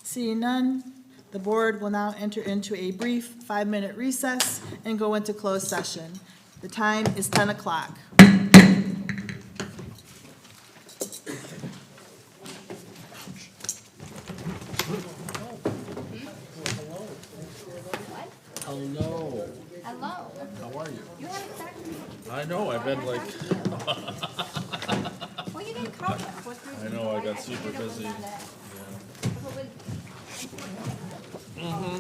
Speaker 4: Seeing none, the board will now enter into a brief 5-minute recess and go into closed session. The time is 10 o'clock.
Speaker 1: Hello.
Speaker 5: Hello.
Speaker 1: How are you?
Speaker 5: You haven't talked to me.
Speaker 1: I know, I've been like,
Speaker 5: Well, you didn't call me.
Speaker 1: I know, I got super busy.
Speaker 5: Mm-hmm.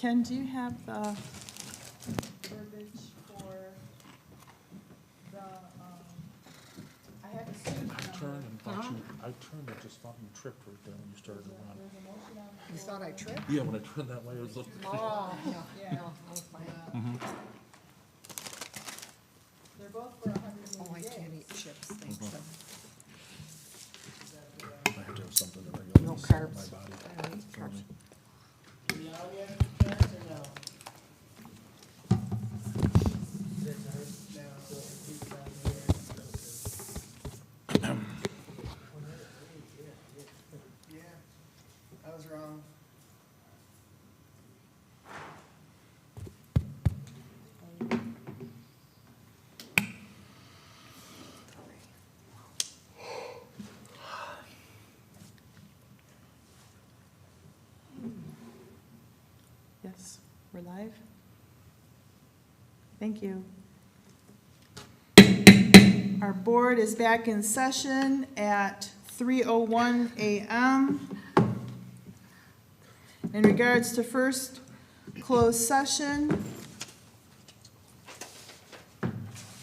Speaker 4: Ken, do you have the verbiage for the, I have a student number.
Speaker 1: I turned, I just thought you tripped right there when you started to run.
Speaker 4: There's a motion on the
Speaker 3: You
Speaker 4: floor.
Speaker 3: thought I tripped?
Speaker 1: Yeah, when I turned that way, I was looking.
Speaker 3: Oh, no,
Speaker 4: Yeah.
Speaker 3: no, I was fine.
Speaker 4: They're both for 180
Speaker 3: Oh, I
Speaker 4: days.
Speaker 3: can't eat chips, thanks.
Speaker 1: I have to have something to regulate
Speaker 3: No
Speaker 1: my
Speaker 3: carbs.
Speaker 1: body.
Speaker 3: I don't eat carbs.
Speaker 6: The audience, yes or no? That's ours now, so it's down
Speaker 9: Yeah, I was wrong.
Speaker 4: Yes, we're live. Thank you. Our board is back in session at 3:01 a.m. In regards to first closed session,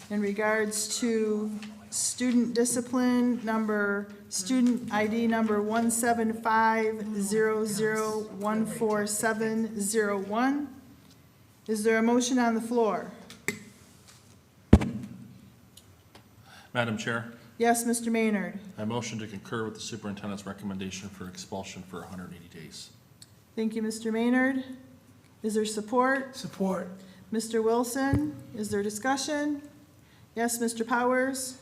Speaker 4: in regards to student discipline student ID number 17500147001. Is there a motion on the floor?
Speaker 1: Madam Chair,
Speaker 4: Yes, Mr. Maynard.
Speaker 1: I motion to concur with the superintendent's recommendation for expulsion for 180 days.
Speaker 4: Thank you, Mr. Maynard. Is there support?
Speaker 6: Support.
Speaker 4: Mr. Wilson, is there discussion? Yes, Mr. Powers?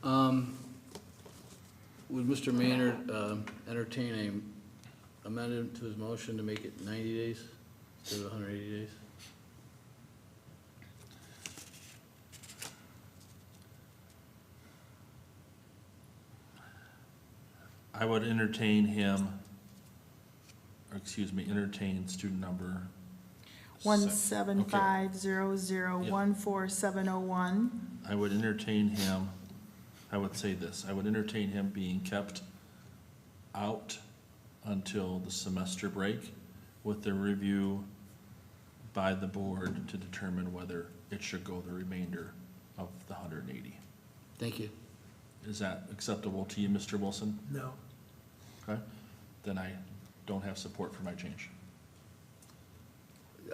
Speaker 8: Would Mr. Maynard entertain a amendment to his motion to make it 90 days instead of 180 days?
Speaker 1: I would entertain entertain student number.
Speaker 4: 17500147001.
Speaker 1: I would entertain him, I would say this, I would entertain him being kept out until the semester break with the review by the board to determine whether it should go the remainder of the 180.
Speaker 8: Thank you.
Speaker 1: Is that acceptable to you, Mr. Wilson?
Speaker 6: No.
Speaker 1: Okay, then I don't have support for my change.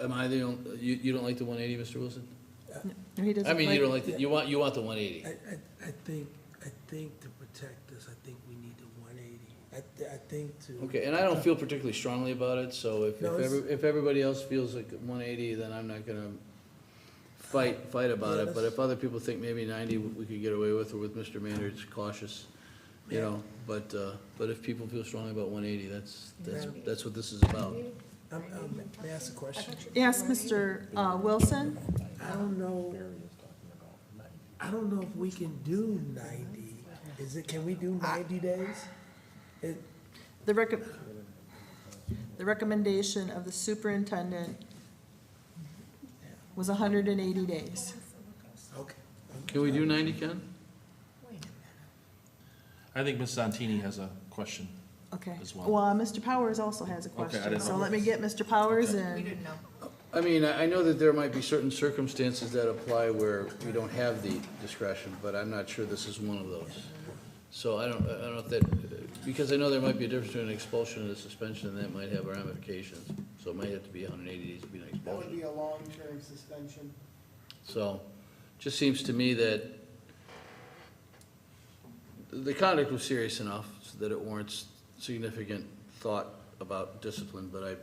Speaker 8: Am I the only, you don't like the 180, Mr. Wilson?
Speaker 4: No, he doesn't
Speaker 8: I mean, you don't like, you want the 180.
Speaker 6: I think to protect this, I think we need the 180. I think to.
Speaker 8: Okay, and I don't feel particularly strongly about it, so
Speaker 6: No, it's-
Speaker 8: if everybody else feels like 180, then I'm not gonna fight about
Speaker 6: Yeah,
Speaker 8: it. But if other people think maybe 90 we could get away with, or with Mr. Maynard's cautious, you know, but if people feel strongly about 180, that's what this is about.
Speaker 6: May I ask a question?
Speaker 4: Yes, Mr. Wilson?
Speaker 6: I don't know if we can do 90. Can we do 90 days?
Speaker 4: The recommendation of the superintendent was 180 days.
Speaker 6: Okay.
Speaker 8: Can we do 90, Ken?
Speaker 1: I think Ms. Santini has a question
Speaker 4: Okay.
Speaker 1: as well.
Speaker 4: Well, Mr. Powers also has a
Speaker 1: I
Speaker 4: question,
Speaker 1: didn't
Speaker 4: so
Speaker 1: know.
Speaker 4: let me get Mr. Powers
Speaker 3: We
Speaker 4: in.
Speaker 3: didn't know.
Speaker 8: I mean, I know that there might be certain circumstances that apply where we don't have the discretion, but I'm not sure this is one of those. So I don't know if that, because I know there might be a difference between an expulsion and a suspension, and that might have ramifications. So it might have to be 180 days to be an
Speaker 9: That would
Speaker 8: expulsion.
Speaker 9: be a long-term suspension.
Speaker 8: So, just seems to me that the conduct was serious enough so that it warrants significant thought about discipline, but I'd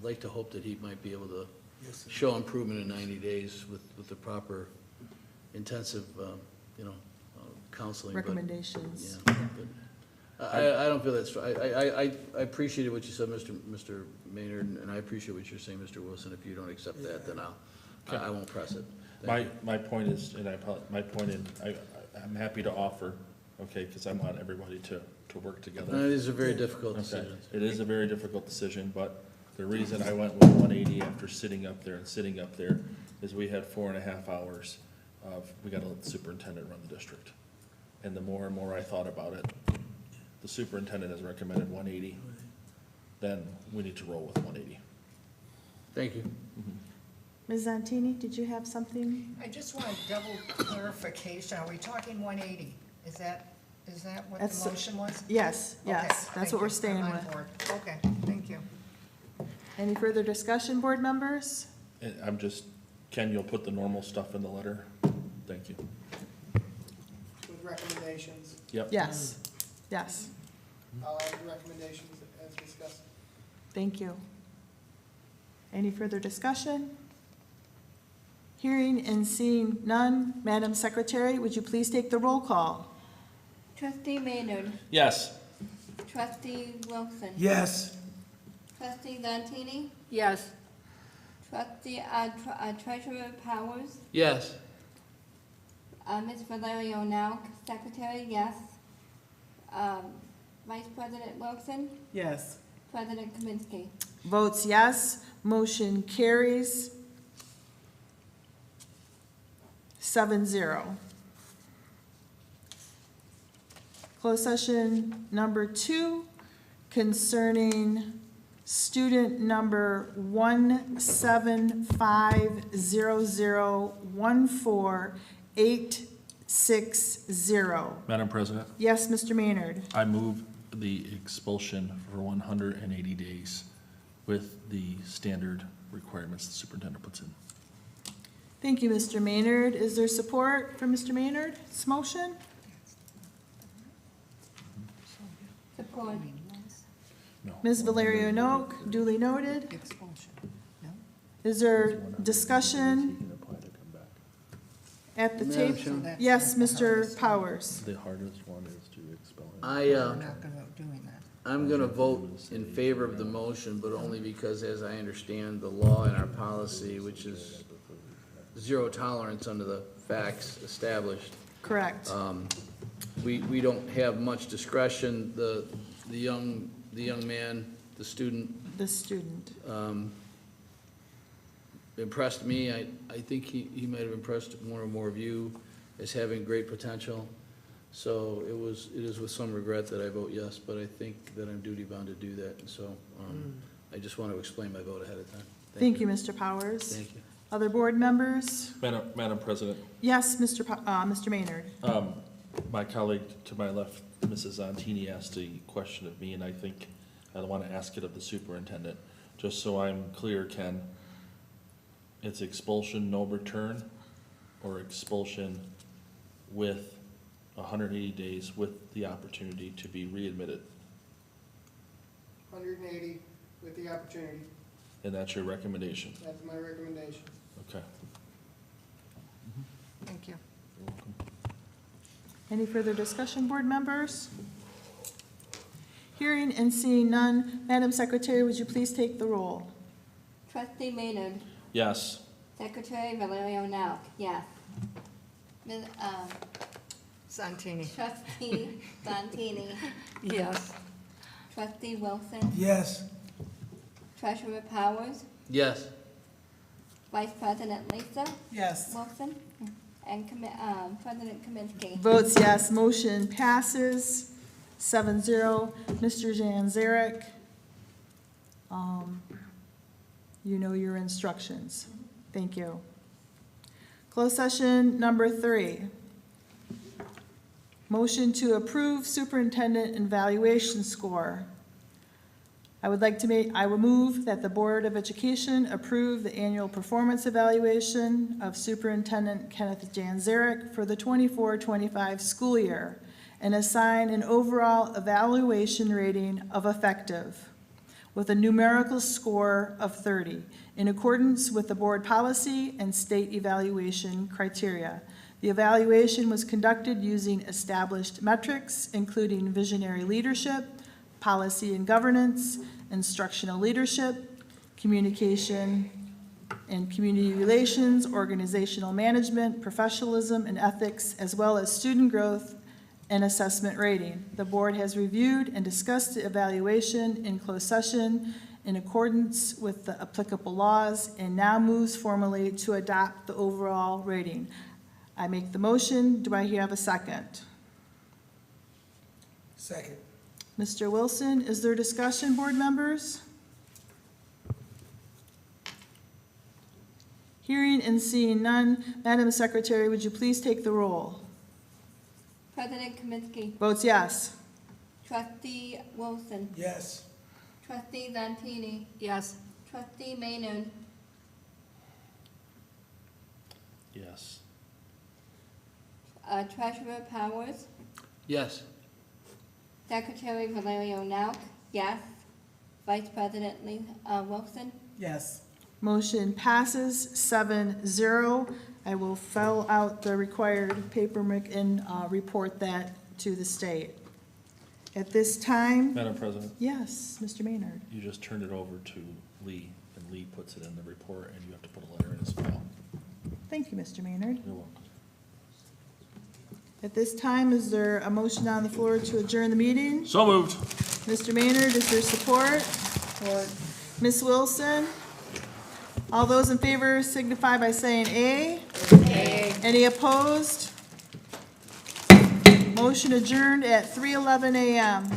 Speaker 8: like to hope that he might be able to
Speaker 6: Yes, sir.
Speaker 8: show improvement in 90 days with the proper intensive, counseling. but-
Speaker 4: Recommendations.
Speaker 8: Yeah, but I don't feel that's, I appreciated what you said, Mr. Maynard, and I appreciate what you're saying, Mr. Wilson. If you don't accept that, then I won't press it. Thank you.
Speaker 1: My point is, and I'm happy to offer, okay, because I want everybody to work together.
Speaker 8: It is a very difficult
Speaker 1: Okay,
Speaker 8: decision.
Speaker 1: it is a very difficult decision, but the reason I went with 180 after sitting up there is we had 4.5 hours of, we gotta let the superintendent run the district. And the more and more I thought about it, the superintendent has recommended 180, then we need to roll with 180.
Speaker 8: Thank you.
Speaker 4: Ms. Zantini, did you have something?
Speaker 14: I just want double clarification. Are we talking 180? Is that what
Speaker 4: That's-
Speaker 14: the motion was?
Speaker 4: Yes, yes,
Speaker 14: Okay,
Speaker 4: that's
Speaker 14: thank
Speaker 4: what we're
Speaker 14: you.
Speaker 4: staying
Speaker 14: I'm on
Speaker 4: with.
Speaker 14: board. Okay, thank you.
Speaker 4: Any further discussion, board members?
Speaker 1: I'm just, Ken, you'll put the normal stuff in the letter? Thank you.
Speaker 9: With recommendations,
Speaker 1: Yep.
Speaker 4: Yes, yes,
Speaker 9: I'll add the recommendations as discussed.
Speaker 4: thank you. Any further discussion? Hearing and seeing none, Madam Secretary, would you please take the roll call?
Speaker 5: Trustee Maynard,
Speaker 1: Yes.
Speaker 5: trustee Wilson.
Speaker 6: Yes.
Speaker 5: Trustee Zantini,
Speaker 3: Yes.
Speaker 5: trustee, treasurer Powers,
Speaker 8: Yes.
Speaker 5: Ms. Valerio now, secretary, yes. Vice President Wilson,
Speaker 7: Yes.
Speaker 5: President Kaminsky.
Speaker 4: Votes yes, motion carries 7-0. Closed session number 2 concerning student number 1750014-860.
Speaker 1: Madam President,
Speaker 4: Yes, Mr. Maynard.
Speaker 1: I move the expulsion for 180 days with the standard requirements the superintendent puts in.
Speaker 4: Thank you, Mr. Maynard. Is there support for Mr. Maynard's motion?
Speaker 5: Support.
Speaker 1: No.
Speaker 4: Ms. Valerio Noak, duly noted.
Speaker 14: Expulsion.
Speaker 4: Is there discussion at the
Speaker 8: Madam
Speaker 4: tape?
Speaker 8: Chairman?
Speaker 4: Yes, Mr. Powers.
Speaker 1: The hardest one is to expel it.
Speaker 14: We're not gonna doing that.
Speaker 8: I'm gonna vote in favor of the motion, but only because, as I understand the law and our policy, which is zero tolerance under the facts established,
Speaker 4: Correct.
Speaker 8: we don't have much discretion. The young man, the student,
Speaker 4: The student.
Speaker 8: impressed me. I think he might have impressed one or more of you as having great potential. So it is with some regret that I vote yes, but I think that I'm duty bound to do that. And so I just want to explain my vote ahead of time.
Speaker 4: Thank you, Mr. Powers.
Speaker 8: Thank you.
Speaker 4: Other board members?
Speaker 1: Madam President,
Speaker 4: Yes, Mr. Maynard.
Speaker 1: my colleague to my left, Mrs. Zantini, asked a question of me, and I think I want to ask it of the superintendent. Just so I'm clear, Ken, it's expulsion, no return, or expulsion with 180 days with the opportunity to be readmitted?
Speaker 9: 180 with the opportunity.
Speaker 1: And that's your recommendation?
Speaker 9: That's my recommendation.
Speaker 1: Okay.
Speaker 3: Thank you.
Speaker 1: You're welcome.
Speaker 4: Any further discussion, board members? Hearing and seeing none, Madam Secretary, would you please take the roll?
Speaker 5: Trustee Maynard,
Speaker 1: Yes.
Speaker 5: secretary Valerio now, yes. Ms.,
Speaker 3: Santini.
Speaker 5: trustee Zantini,
Speaker 3: Yes.
Speaker 5: trustee Wilson,
Speaker 6: Yes.
Speaker 5: treasurer Powers,
Speaker 8: Yes.
Speaker 5: vice president Lisa
Speaker 7: Yes.
Speaker 5: Wilson, and President Kaminsky.
Speaker 4: Votes yes, motion passes 7-0. Mr. Janzarek, you know your instructions. Thank you. Closed session number 3. Motion to approve superintendent evaluation score. I will move that the Board of Education approve the annual performance evaluation of Superintendent Kenneth Janzarek for the 24-25 school year and assign an overall evaluation rating of effective with a numerical score of 30 in accordance with the board policy and state evaluation criteria. The evaluation was conducted using established metrics, including visionary leadership, policy and governance, instructional leadership, communication and community relations, organizational management, professionalism, and ethics, as well as student growth and assessment rating. The board has reviewed and discussed the evaluation in closed session in accordance with the applicable laws and now moves formally to adopt the overall rating. I make the motion. Do I have a second?
Speaker 6: Second.
Speaker 4: Mr. Wilson, is there discussion, board members? Hearing and seeing none, Madam Secretary, would you please take the roll?
Speaker 5: President Kaminsky.
Speaker 4: Votes yes.
Speaker 5: Trustee Wilson.
Speaker 6: Yes.
Speaker 5: Trustee Zantini.
Speaker 3: Yes.
Speaker 5: Trustee Maynard.
Speaker 1: Yes.
Speaker 5: Treasurer Powers.
Speaker 8: Yes.
Speaker 5: Secretary Valerio Nauk. Yes. Vice President Wilson.
Speaker 7: Yes.
Speaker 4: Motion passes 7-0. I will fill out the required paperwork and report that to the state. At this time,
Speaker 1: Madam President,
Speaker 4: yes, Mr. Maynard.
Speaker 1: you just turned it over to Lee, and Lee puts it in the report, and you have to put a letter in as well.
Speaker 4: Thank you, Mr. Maynard.
Speaker 1: You're welcome.
Speaker 4: At this time, is there a motion on the floor to adjourn the meeting?
Speaker 1: So moved.
Speaker 4: Mr. Maynard, is there support? Ms. Wilson? All those in favor signify by saying aye. Aye. Any opposed? Motion adjourned at 3:11 a.m.